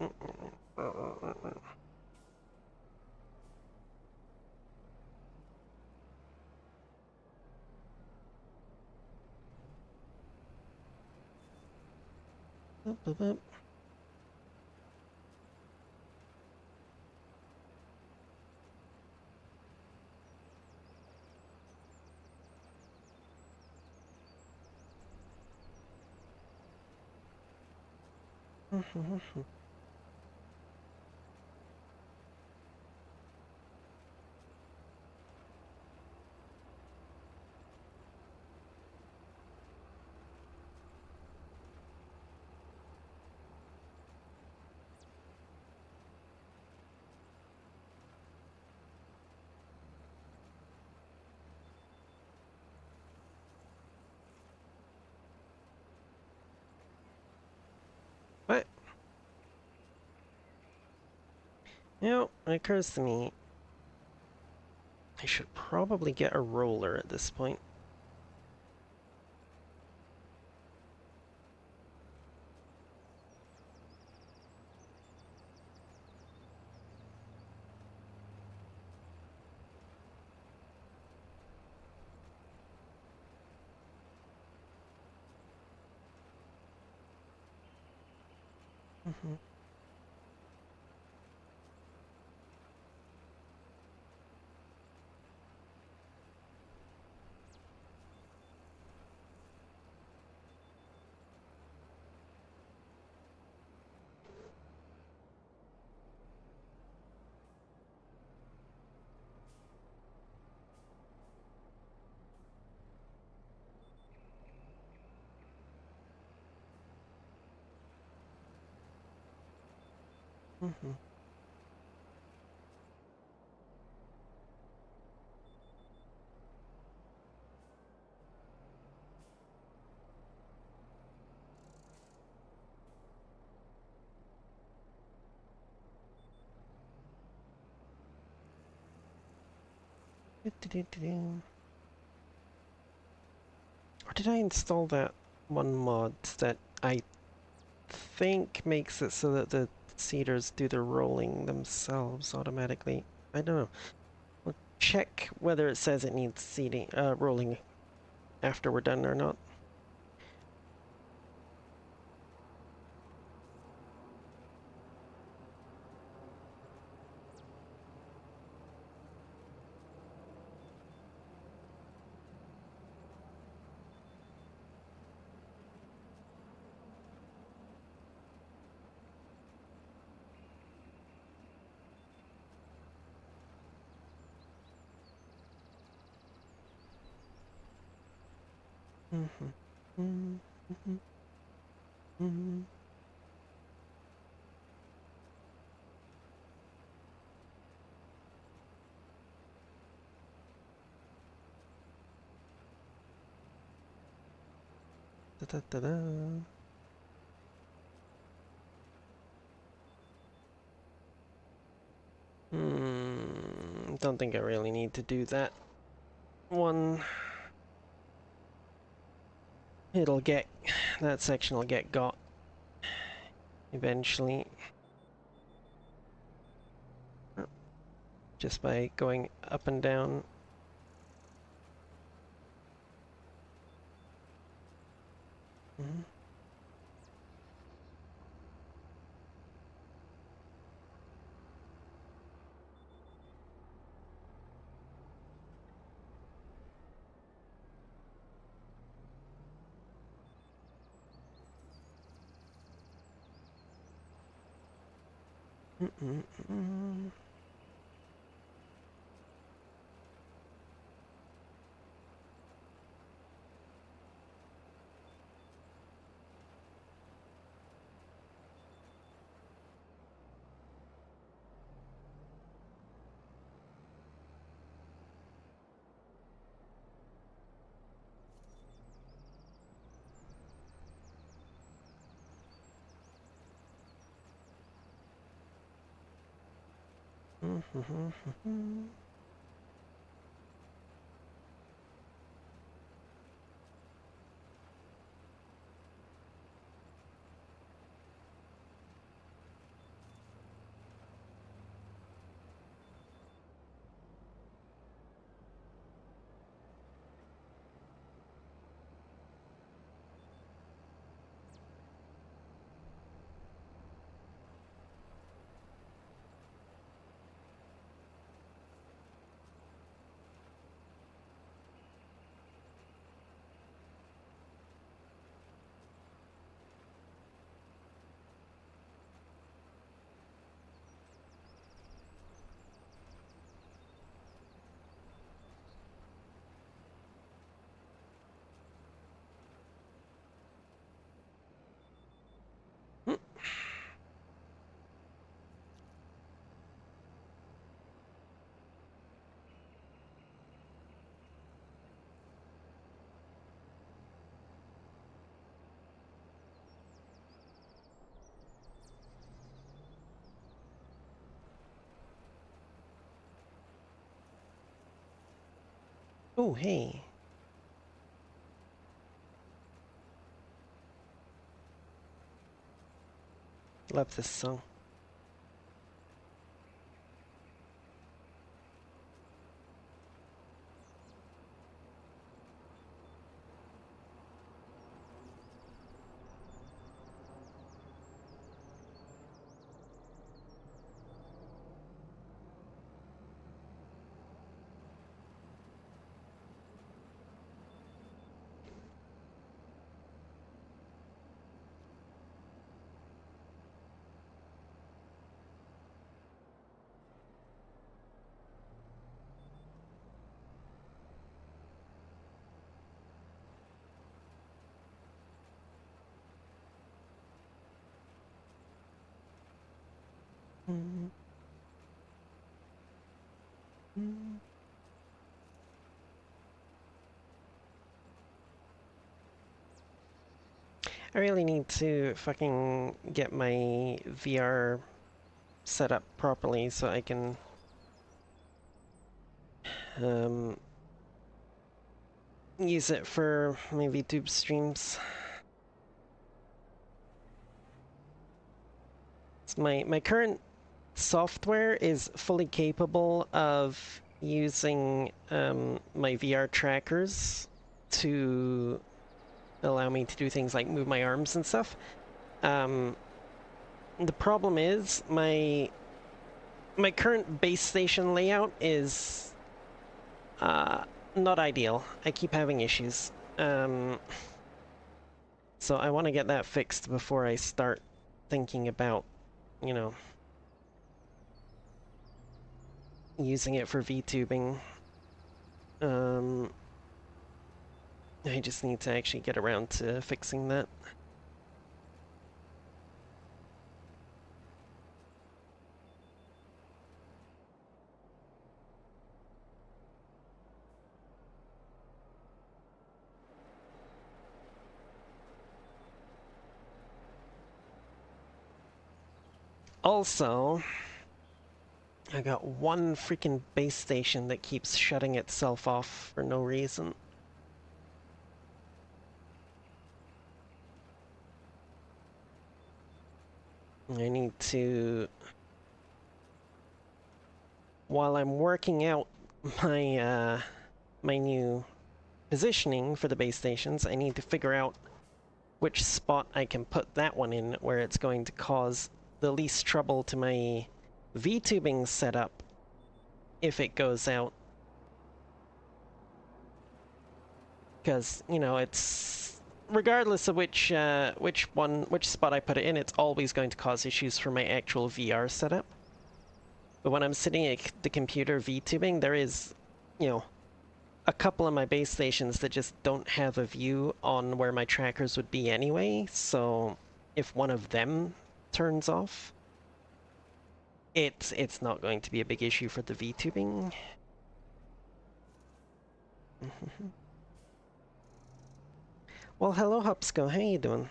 A: But, it occurs to me I should probably get a roller at this point. Mm-hmm. Mm-hmm. Or did I install that one mod that I think makes it so that the cedars do the rolling themselves automatically? I don't know. We'll check whether it says it needs rolling after we're done or not. Mm-hmm. Mm-hmm. Mm-hmm. Da-da-da-da. Don't think I really need to do that one. It'll get, that section will get got eventually. Just by going up and down. Mm-hmm. Mm-mm-mm. Oh, hey. Love this song. I really need to fucking get my VR set up properly so I can um, use it for my VTube streams. My current software is fully capable of using my VR trackers to allow me to do things like move my arms and stuff. Um, the problem is my current base station layout is not ideal. I keep having issues. So I want to get that fixed before I start thinking about, you know, using it for VTubing. I just need to actually get around to fixing that. Also, I got one freaking base station that keeps shutting itself off for no reason. I need to... While I'm working out my new positioning for the base stations, I need to figure out which spot I can put that one in where it's going to cause the least trouble to my VTubing setup if it goes out. Because, you know, it's regardless of which spot I put it in, it's always going to cause issues for my actual VR setup. But when I'm sitting at the computer VTubing, there is, you know, a couple of my base stations that just don't have a view on where my trackers would be anyway, so if one of them turns off, it's not going to be a big issue for the VTubing. Well, hello Hupsco, how you doing?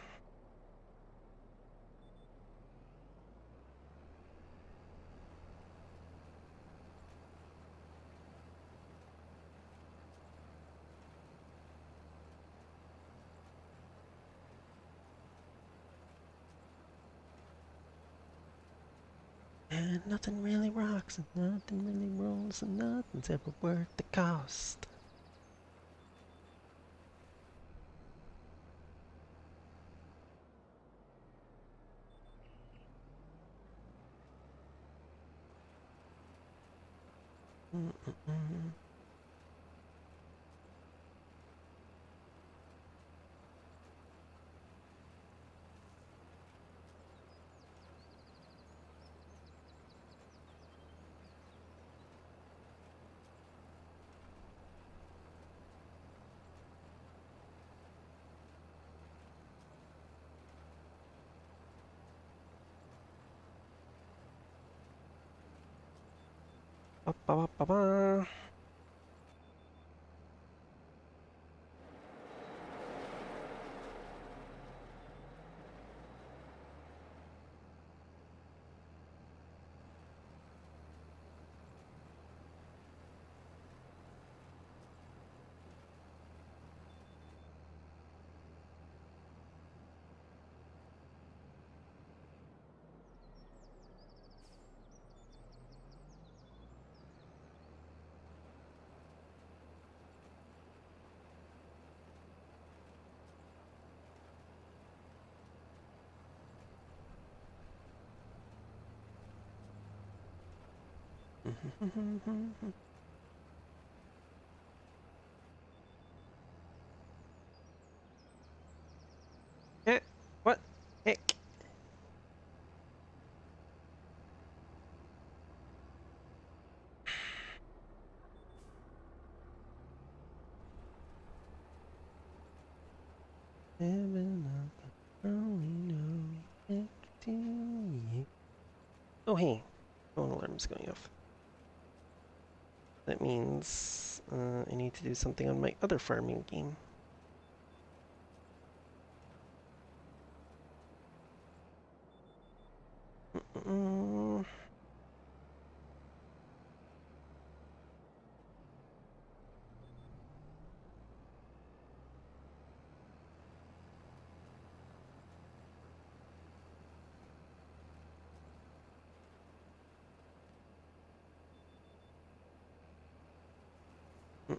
A: And nothing really rocks, and nothing really rolls, and nothing's ever worth the cost. Mm-mm-mm. Ba ba ba ba ba. Eh, what? Heck. Heaven only know it to you. Oh, hey. Phone alarm's going off. That means I need to do something on my other farming game. Mm, mm,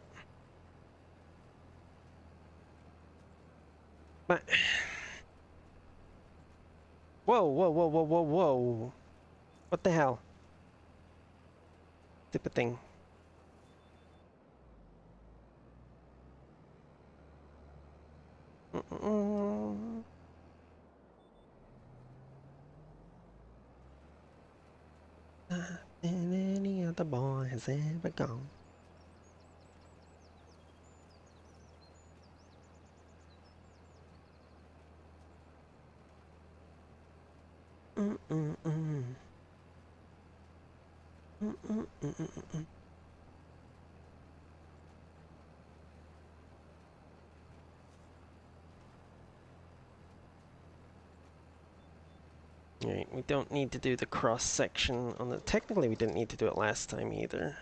A: but whoa, whoa, whoa, whoa, whoa, whoa! What the hell? Stupid thing. Mm-mm. Than any other boy has ever gone. Mm-mm-mm. Mm-mm-mm-mm-mm. Alright, we don't need to do the cross section on the. Technically, we didn't need to do it last time either.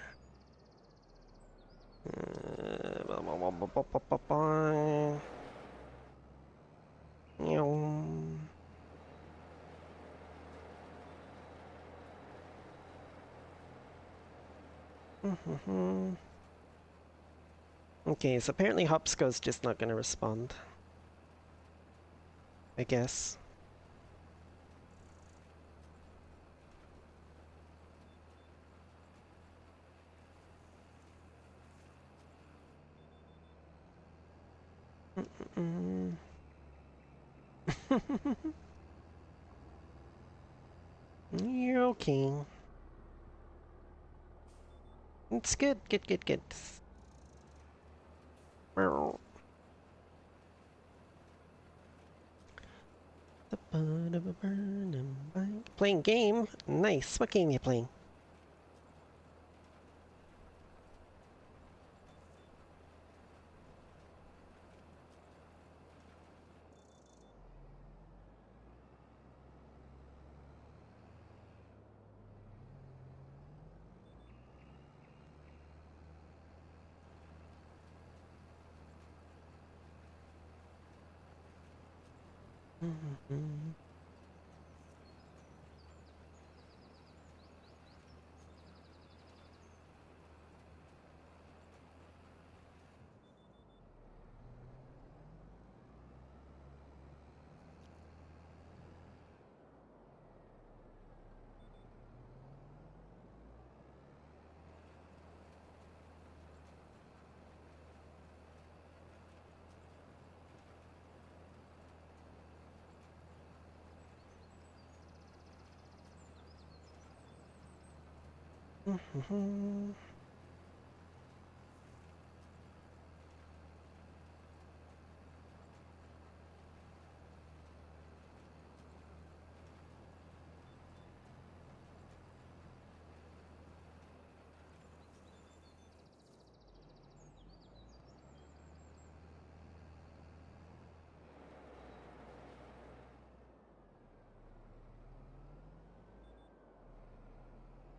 A: Blah, blah, blah, blah, blah, blah, blah, blah. Meow. Mhm. Okay, so apparently Hopsko's just not gonna respond. I guess. Mm. You're okay. It's good, good, good, good. Playing game? Nice. What game you playing?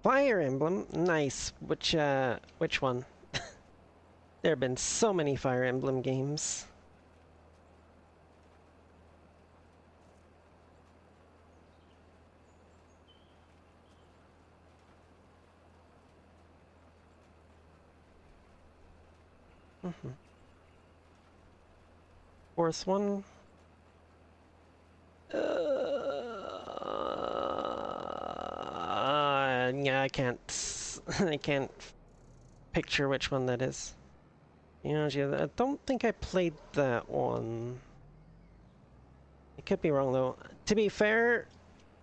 A: Fire Emblem? Nice. Which one? There have been so many Fire Emblem games. Fourth one? Yeah, I can't. I can't picture which one that is. Yeah, I don't think I played that one. I could be wrong though. To be fair,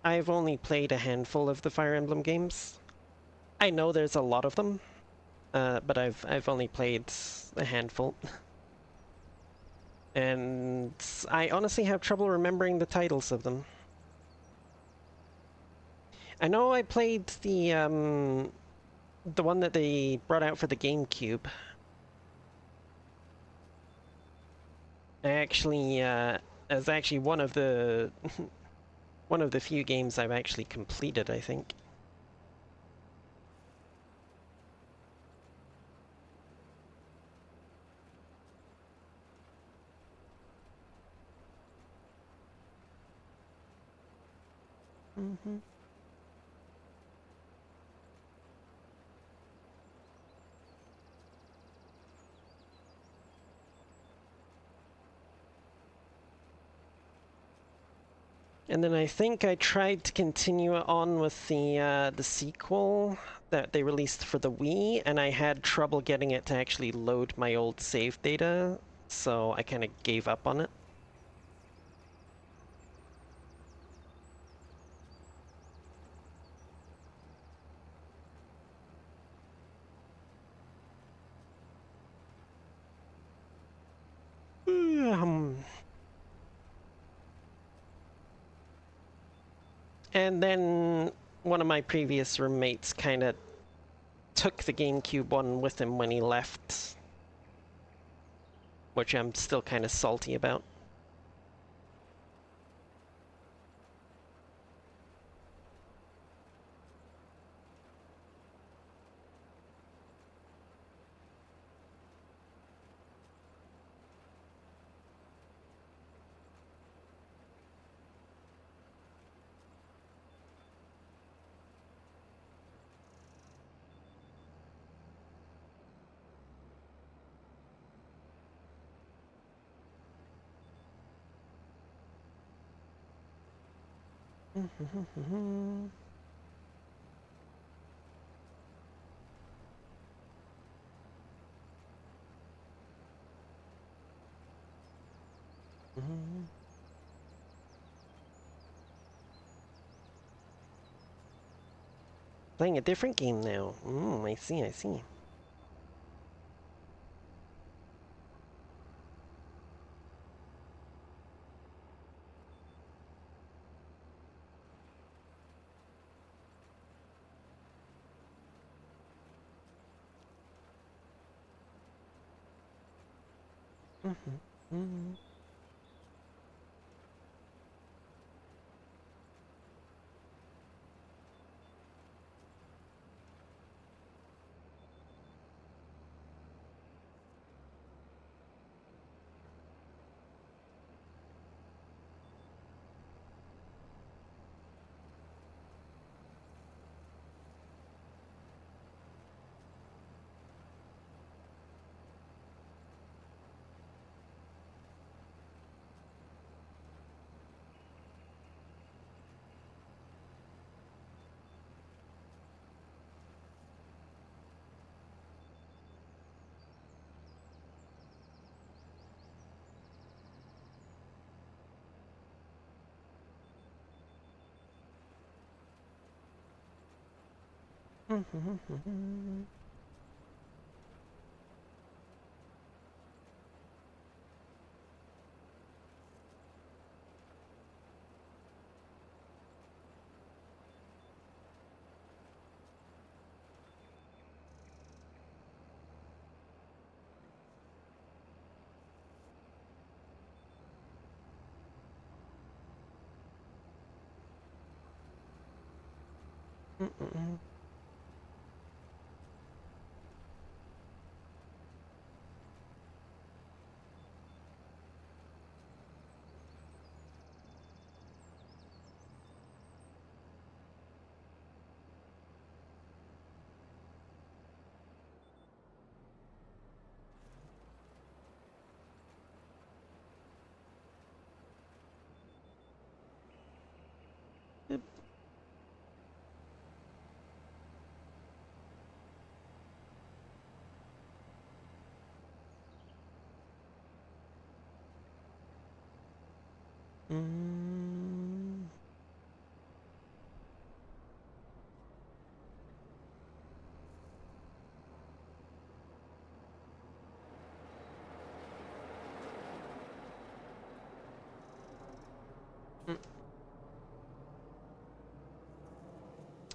A: I've only played a handful of the Fire Emblem games. I know there's a lot of them, but I've only played a handful. And I honestly have trouble remembering the titles of them. I know I played the one that they brought out for the GameCube. I actually as actually one of the one of the few games I've actually completed, I think. And then I think I tried to continue on with the sequel that they released for the Wii, and I had trouble getting it to actually load my old save data, so I kind of gave up on it. And then one of my previous roommates kind of took the GameCube one with him when he left, which I'm still kind of salty about. Playing a different game now. I see, I see.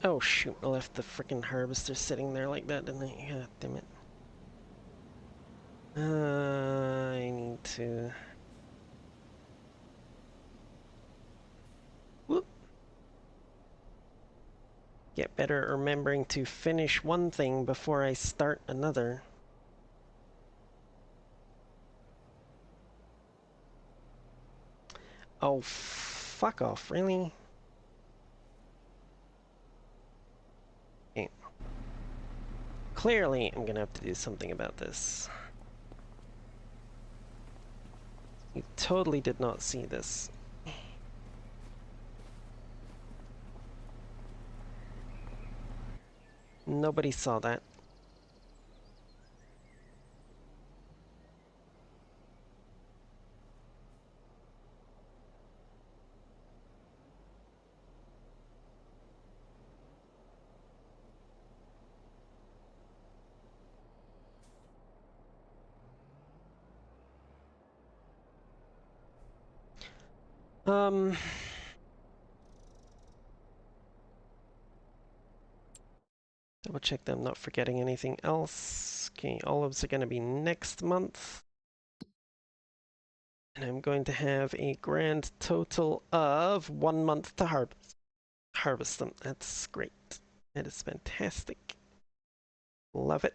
A: Oh shoot, I left the freaking harvester sitting there like that, didn't I? God damn it. I need to... Whoop. Get better at remembering to finish one thing before I start another. Oh, fuck off, really? Okay. Clearly, I'm gonna have to do something about this. You totally did not see this. Nobody saw that. Um... Double check that I'm not forgetting anything else. Okay, olives are gonna be next month. And I'm going to have a grand total of 1 month to harvest them. That's great. That is fantastic. Love it.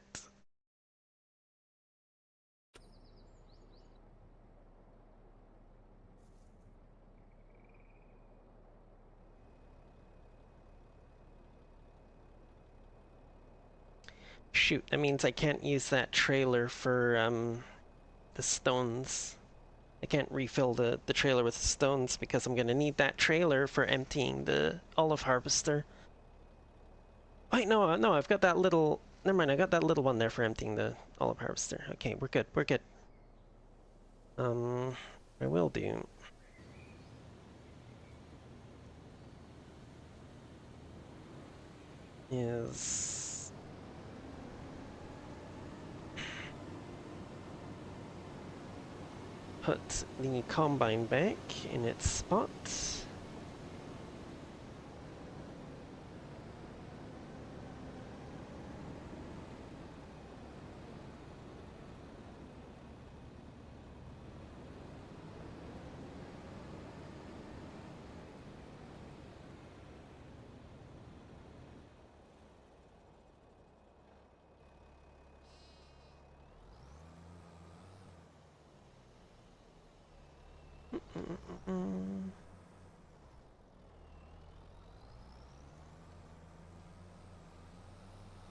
A: Shoot, that means I can't use that trailer for the stones. I can't refill the trailer with stones because I'm gonna need that trailer for emptying the olive harvester. Wait, no, I've got that little... Never mind, I got that little one there for emptying the olive harvester. Okay, we're good, we're good. I will do is put the combine back in its spot.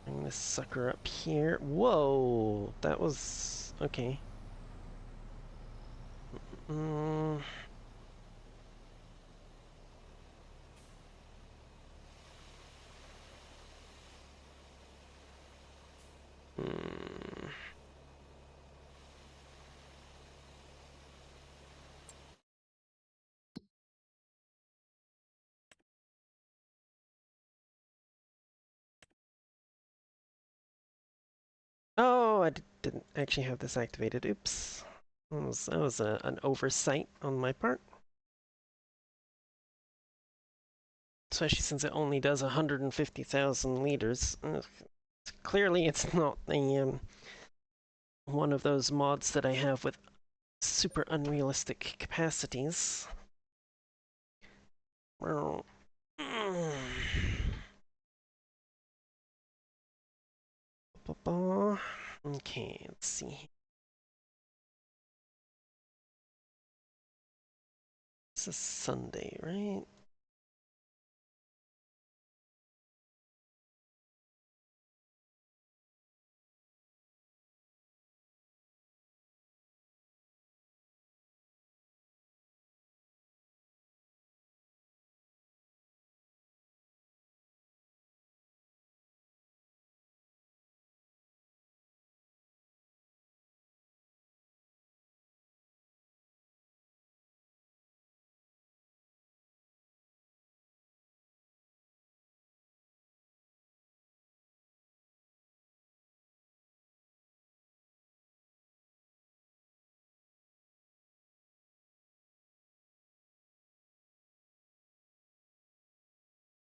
A: Bring this sucker up here. Whoa, that was okay. Mm. Mm. Oh, I didn't actually have this activated. Oops. That was an oversight on my part. Especially since it only does 150,000 liters. Clearly, it's not one of those mods that I have with super unrealistic capacities. Okay, let's see. This is Sunday, right?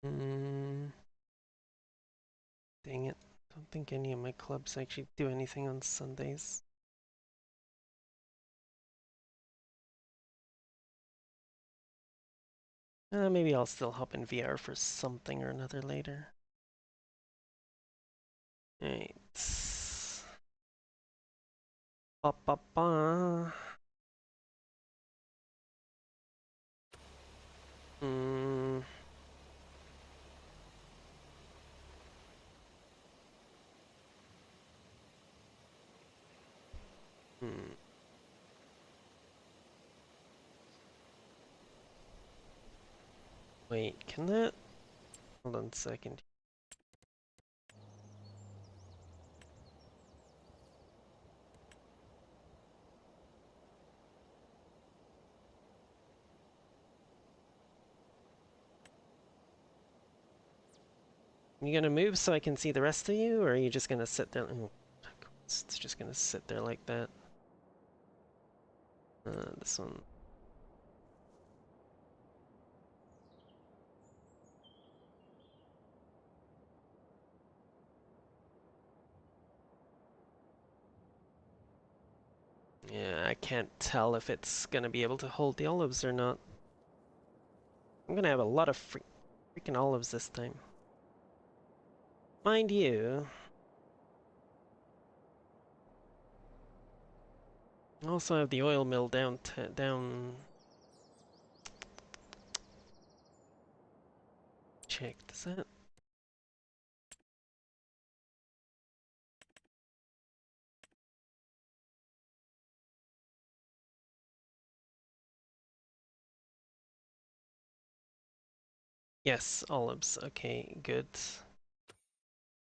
A: Hmm. Dang it. Don't think any of my clubs actually do anything on Sundays. Maybe I'll still hop in VR for something or another later. Alright. Ba ba ba. Hmm. Hmm. Wait, can that? Hold on a second. You gonna move so I can see the rest of you, or are you just gonna sit there? Oh, it's just gonna sit there like that. This one. Yeah, I can't tell if it's gonna be able to hold the olives or not. I'm gonna have a lot of freaking olives this time. Mind you, I also have the oil mill down. Checked. Is that? Yes, olives. Okay, good.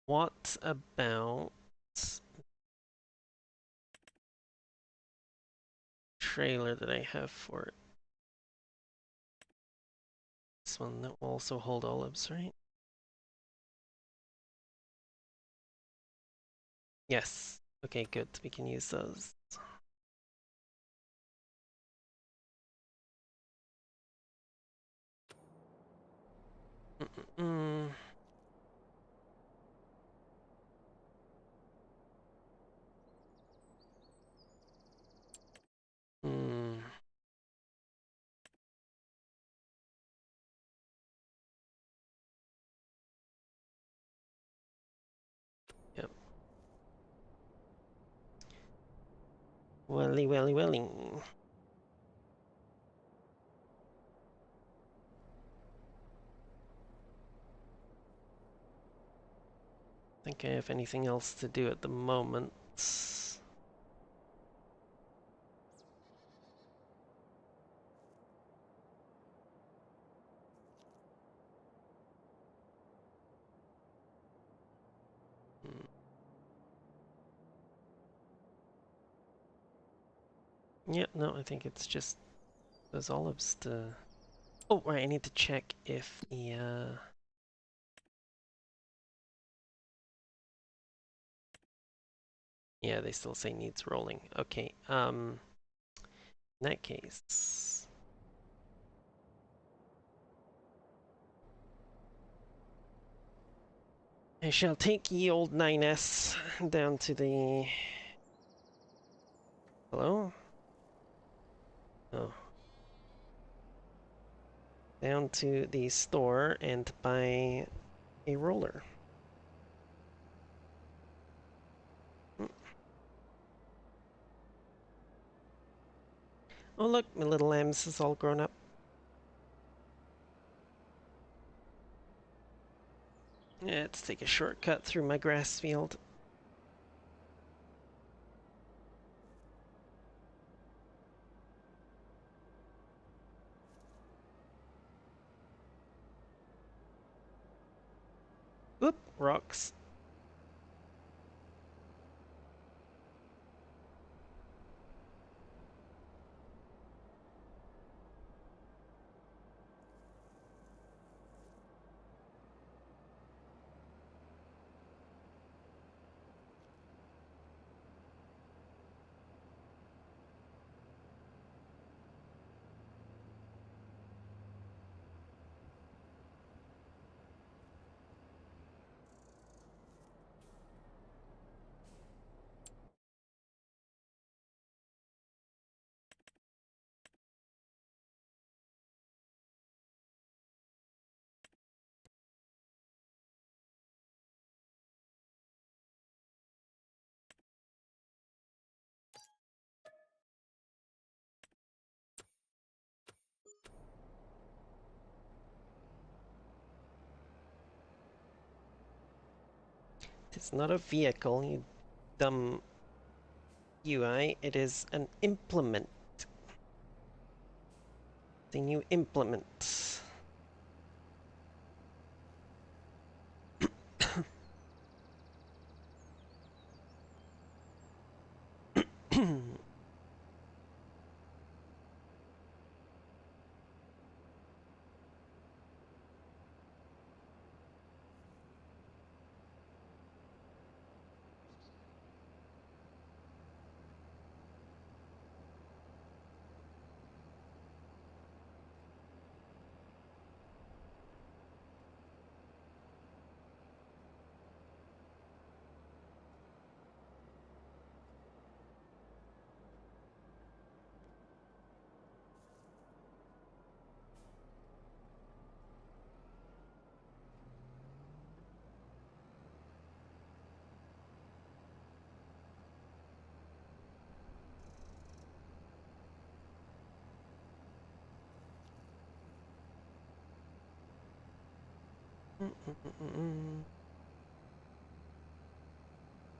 A: What about trailer that I have for it? This one that will also hold olives, right? Yes. Okay, good. We can use those. Mm-mm-mm. Hmm. Yep. Welly, welly, welly. Think I have anything else to do at the moment. Hmm. Yeah, no, I think it's just those olives to... Oh, right, I need to check if the, Yeah, they still say needs rolling. Okay, in that case... I shall take ye old 9S down to the... Hello? Oh. Down to the store and buy a roller. Oh look, my little lambs is all grown up. Yeah, let's take a shortcut through my grass field. Oop, rocks. It's not a vehicle, you dumb UI. It is an implement. The new implement.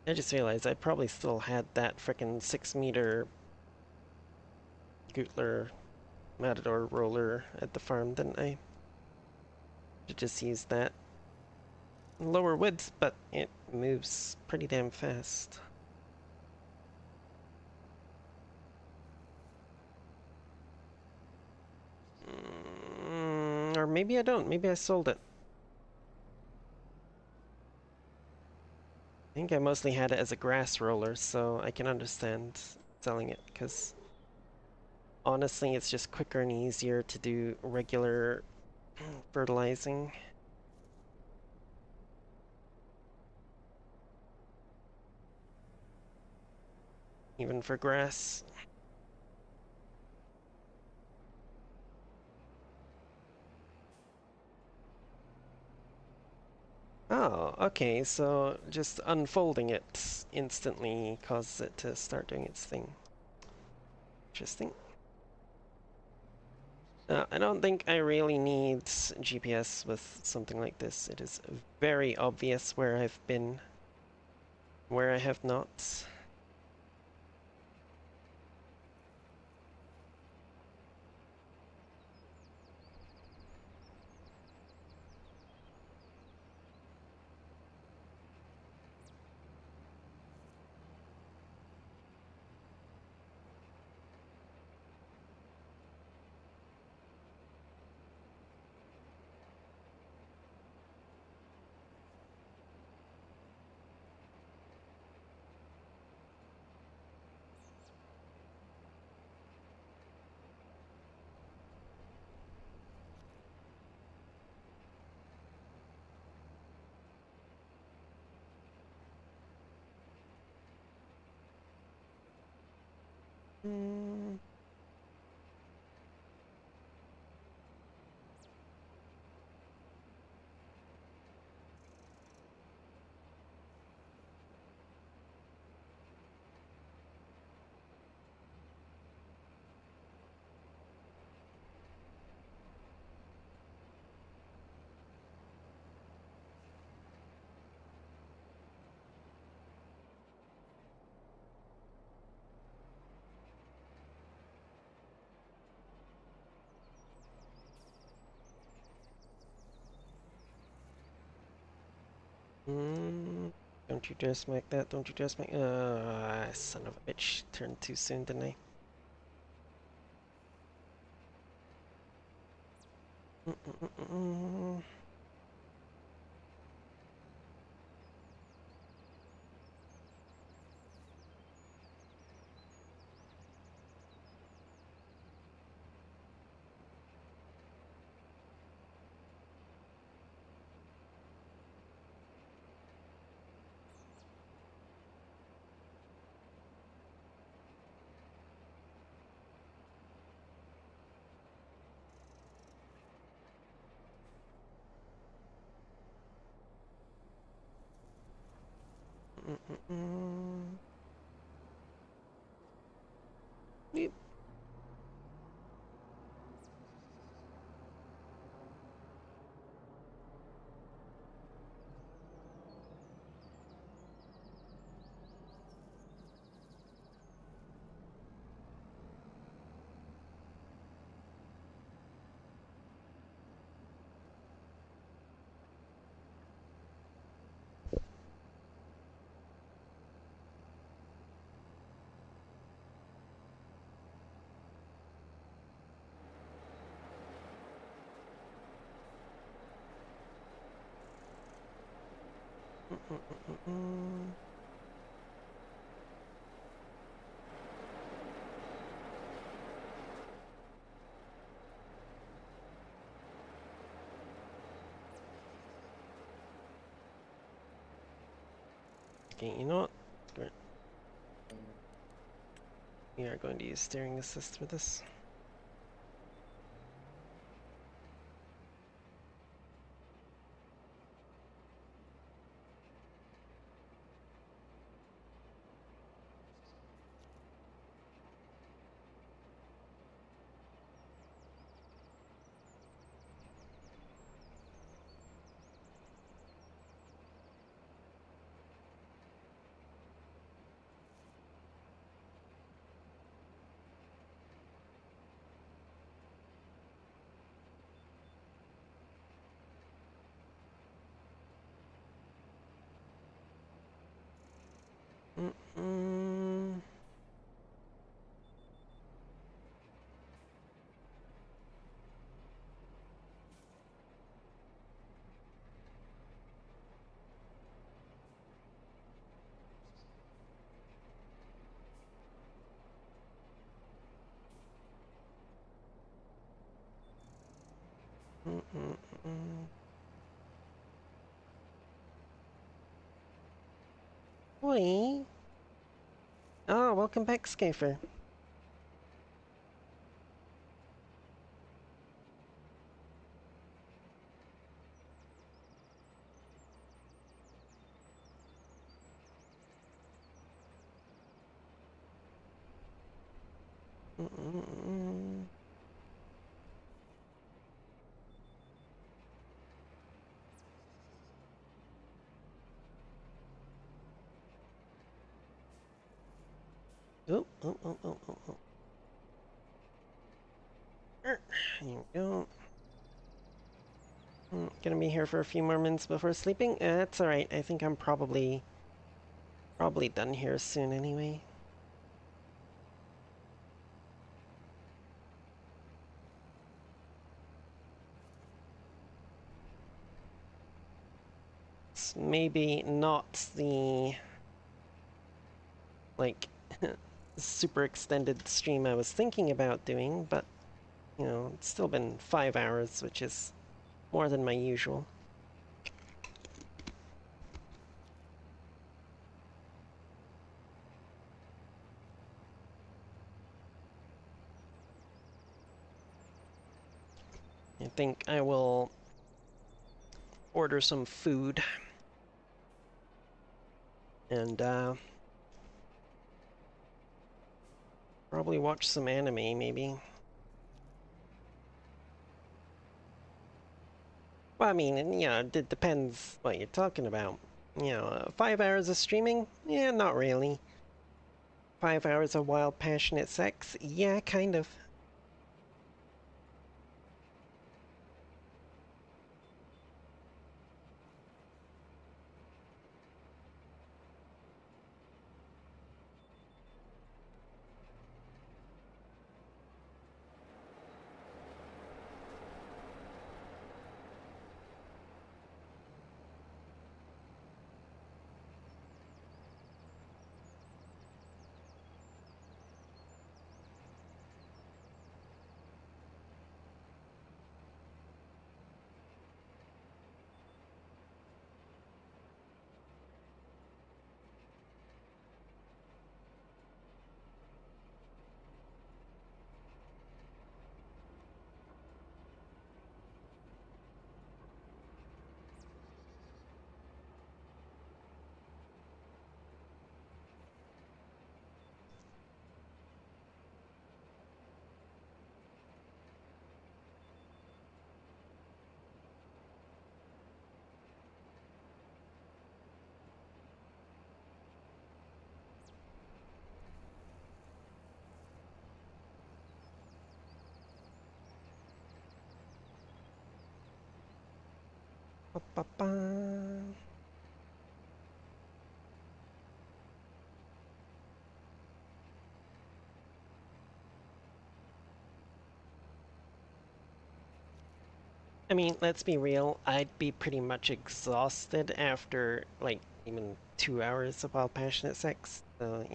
A: I just realized I probably still had that frickin' 6-meter Gootler Matador roller at the farm, didn't I? Should just use that. Lower width, but it moves pretty damn fast. Or maybe I don't. Maybe I sold it. I think I mostly had it as a grass roller, so I can understand selling it, because honestly, it's just quicker and easier to do regular fertilizing. Even for grass. Oh, okay, so just unfolding it instantly causes it to start doing its thing. Interesting. I don't think I really need GPS with something like this. It is very obvious where I've been, where I have not. Mm. Mm. Don't you dare smack that, don't you dare smack. Son of a bitch. Turned too soon, didn't I? Mm-mm-mm-mm. Mm-mm-mm. Beep. Mm-mm-mm-mm. Okay, you know what? We are going to use steering assist for this. Mm-mm. Mm-mm-mm. Oi. Oh, welcome back, Skyfer. Mm-mm-mm. Oh, oh, oh, oh, oh, oh. Here you go. Gonna be here for a few more minutes before sleeping. That's alright. I think I'm probably done here soon anyway. It's maybe not the like super extended stream I was thinking about doing, but you know, it's still been 5 hours, which is more than my usual. I think I will order some food and probably watch some anime, maybe. Well, I mean, it depends what you're talking about. 5 hours of streaming? Yeah, not really. 5 hours of wild, passionate sex? Yeah, kind of. Ba-ba-ba. I mean, let's be real, I'd be pretty much exhausted after, like, even 2 hours of wild, passionate sex. So.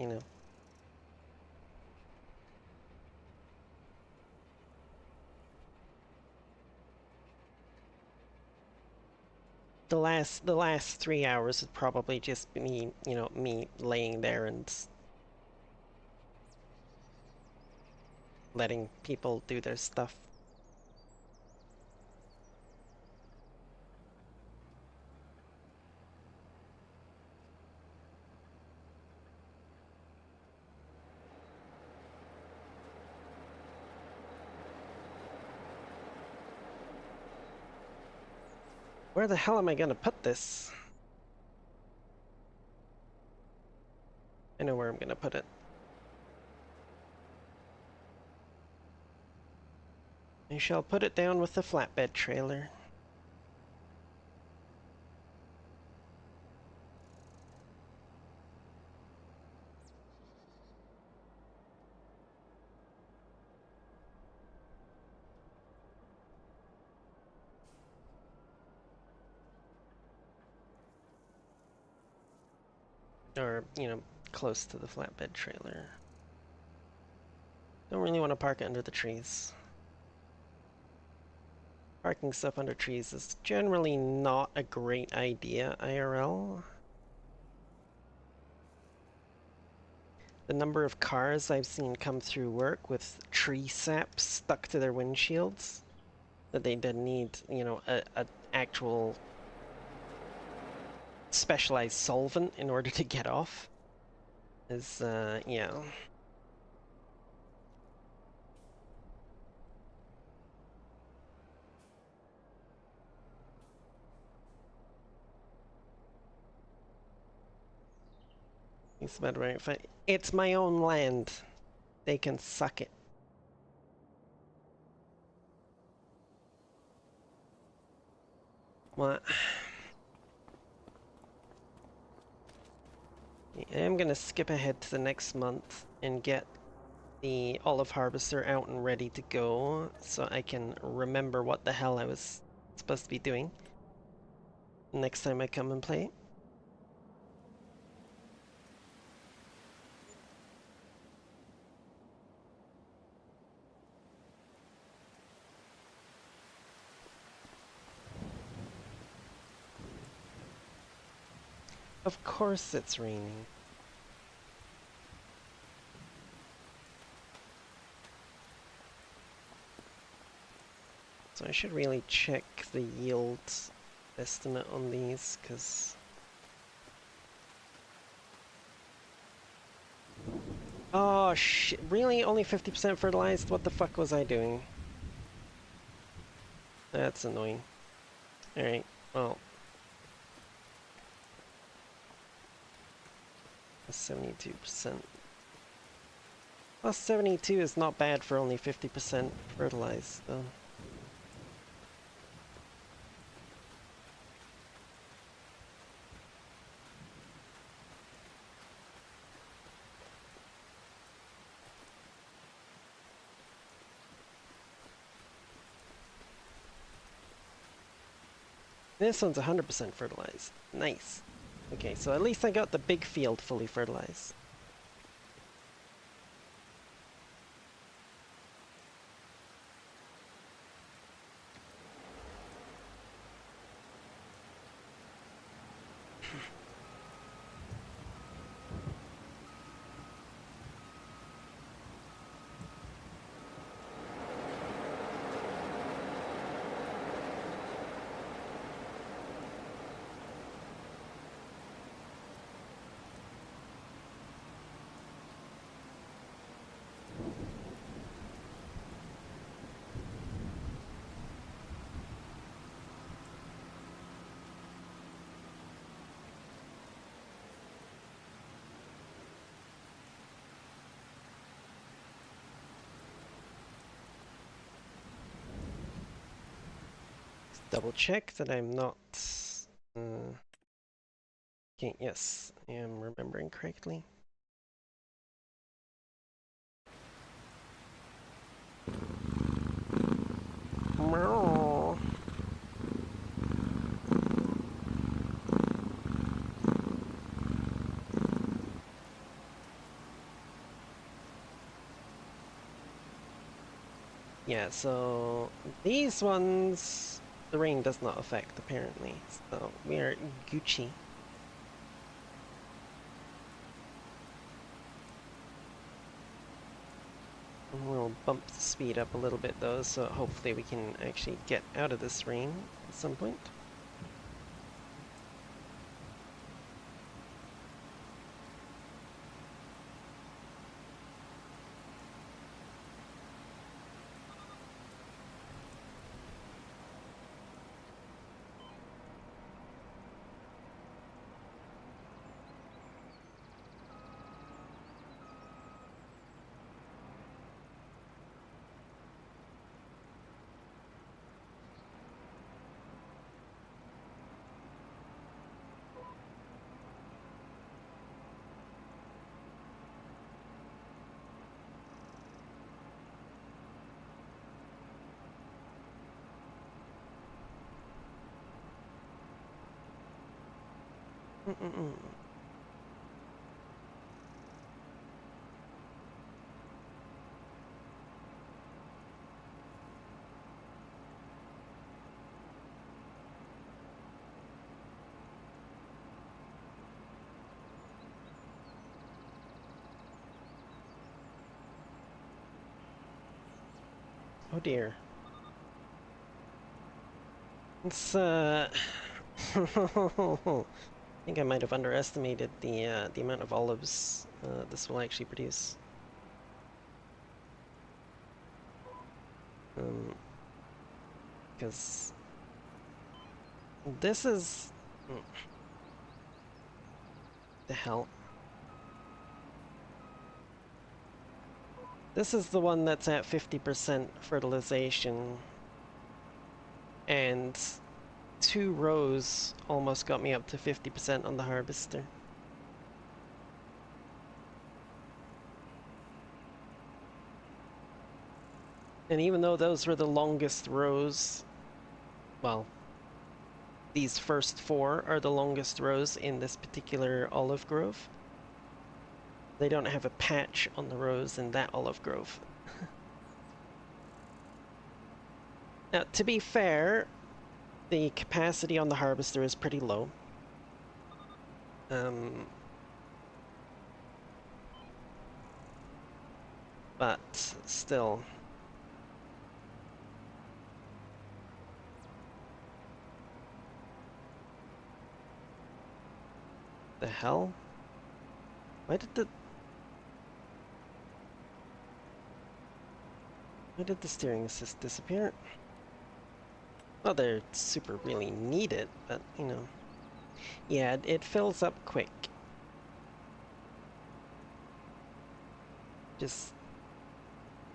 A: The last 3 hours would probably just be me laying there and letting people do their stuff. Where the hell am I gonna put this? I know where I'm gonna put it. I shall put it down with the flatbed trailer. Or, close to the flatbed trailer. Don't really want to park it under the trees. Parking stuff under trees is generally not a great idea, IRL. The number of cars I've seen come through work with tree sap stuck to their windshields that they did need, a actual specialized solvent in order to get off is, yeah. It's about right. It's my own land. They can suck it. What? I'm gonna skip ahead to the next month and get the olive harvester out and ready to go so I can remember what the hell I was supposed to be doing next time I come and play. Of course it's raining. So I should really check the yield estimate on these, because... Oh shit, really? Only 50% fertilized? What the fuck was I doing? That's annoying. Alright, well... 72%. Well, 72 is not bad for only 50% fertilized, though. This one's 100% fertilized. Nice. Okay, so at least I got the big field fully fertilized. Double check that I'm not... okay, yes, I am remembering correctly. Meow. Yeah, so these ones, the rain does not affect apparently, so we are Gucci. We'll bump the speed up a little bit though, so hopefully we can actually get out of this rain at some point. Mm-mm-mm. Oh dear. It's I think I might have underestimated the amount of olives this will actually produce. Because this is... the hell? This is the one that's at 50% fertilization, and 2 rows almost got me up to 50% on the harvester. And even though those were the longest rows, well, these first 4 are the longest rows in this particular olive grove. They don't have a patch on the rows in that olive grove. Now, to be fair, the capacity on the harvester is pretty low. But still. The hell? Why did the... Why did the steering assist disappear? Well, they're super really need it, but, you know. Yeah, it fills up quick. Just...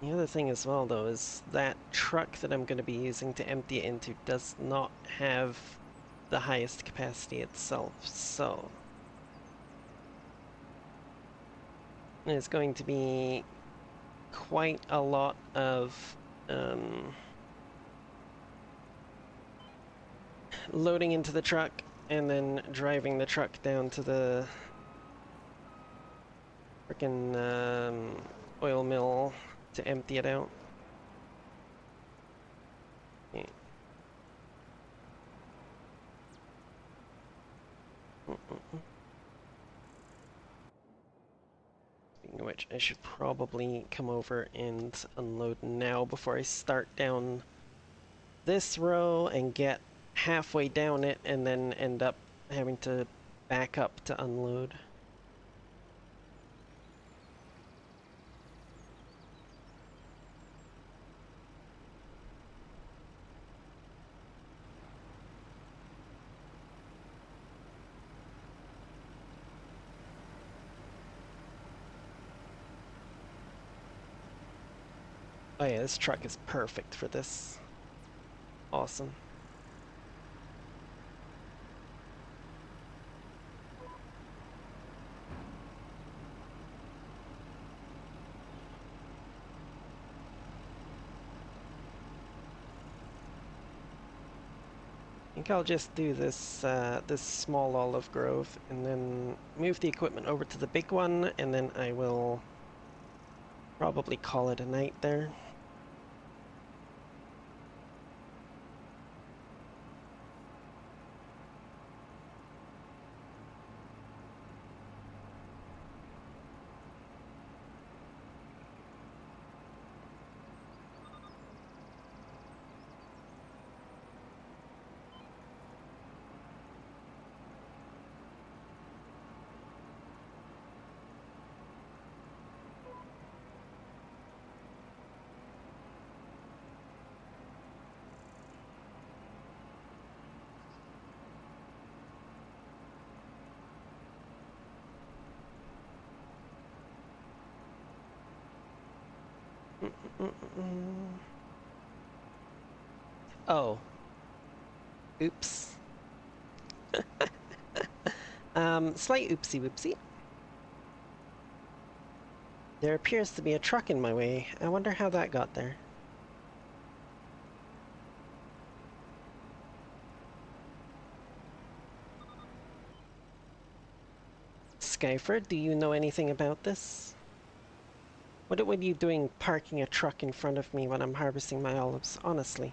A: The other thing as well, though, is that truck that I'm going to be using to empty it into does not have the highest capacity itself, so... There's going to be quite a lot of loading into the truck and then driving the truck down to the frickin' oil mill to empty it out. Yeah. Speaking of which, I should probably come over and unload now before I start down this row and get halfway down it and then end up having to back up to unload. Oh yeah, this truck is perfect for this. Awesome. I think I'll just do this this small olive grove and then move the equipment over to the big one, and then I will probably call it a night there. Oh, oops. Slight oopsie whoopsie. There appears to be a truck in my way. I wonder how that got there. Skyford, do you know anything about this? What are you doing parking a truck in front of me when I'm harvesting my olives, honestly?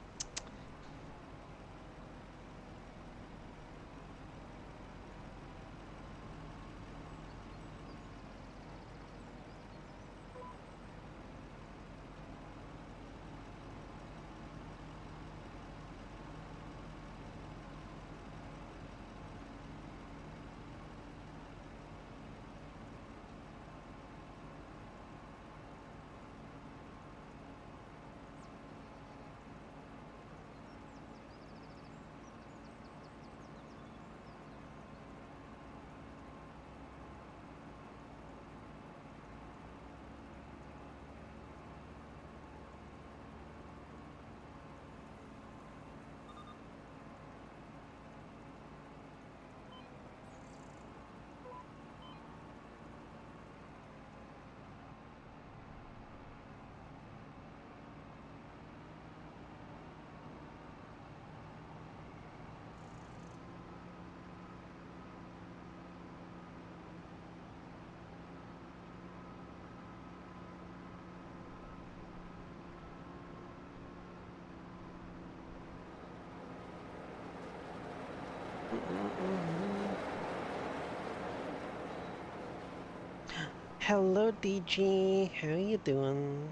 A: Hello, DG. How you doing?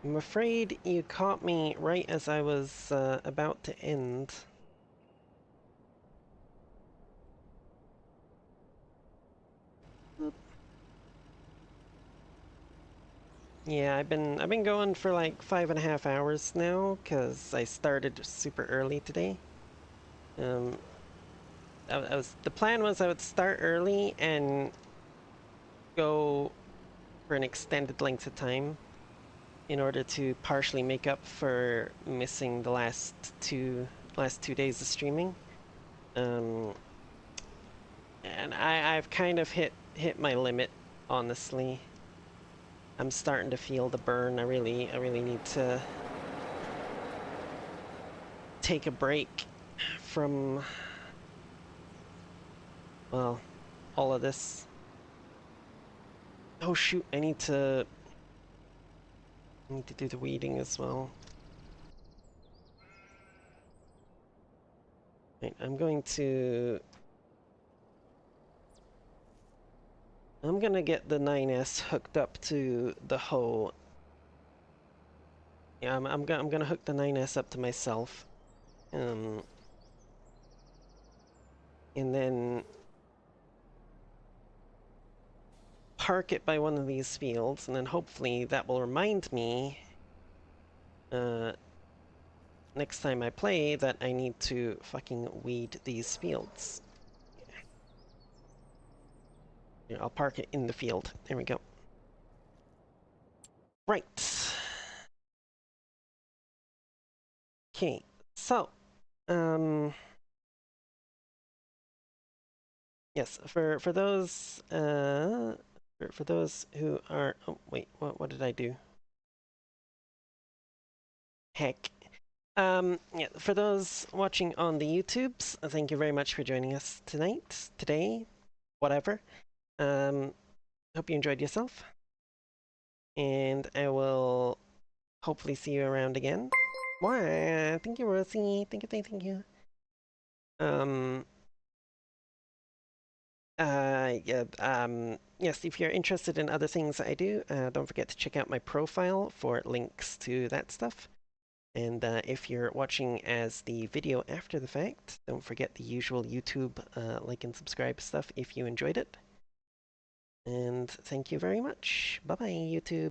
A: I'm afraid you caught me right as I was about to end. Yeah, I've been going for like 5.5 hours now because I started super early today. Um, the plan was I would start early and go for an extended length of time in order to partially make up for missing the last two days of streaming. Um, and I've kind of hit my limit, honestly. I'm starting to feel the burn. I really need to take a break from, well, all of this. Oh shoot, I need to do the weeding as well. Right, I'm gonna get the 9S hooked up to the hoe. Yeah, I'm gonna hook the 9S up to myself. Um, and then park it by one of these fields, and then hopefully that will remind me uh, next time I play that I need to fucking weed these fields. Here, I'll park it in the field. There we go. Right. Okay. So, um, yes, for those for those who are, oh wait, what did I do? Heck. Yeah, for those watching on the YouTubes, thank you very much for joining us tonight, today, whatever. Um, hope you enjoyed yourself, and I will hopefully see you around again. Wow, thank you, Rosie. Thank you. Um, yes, if you're interested in other things that I do, don't forget to check out my profile for links to that stuff. And if you're watching as the video after the fact, don't forget the usual YouTube like and subscribe stuff if you enjoyed it. And thank you very much. Bye bye, YouTube.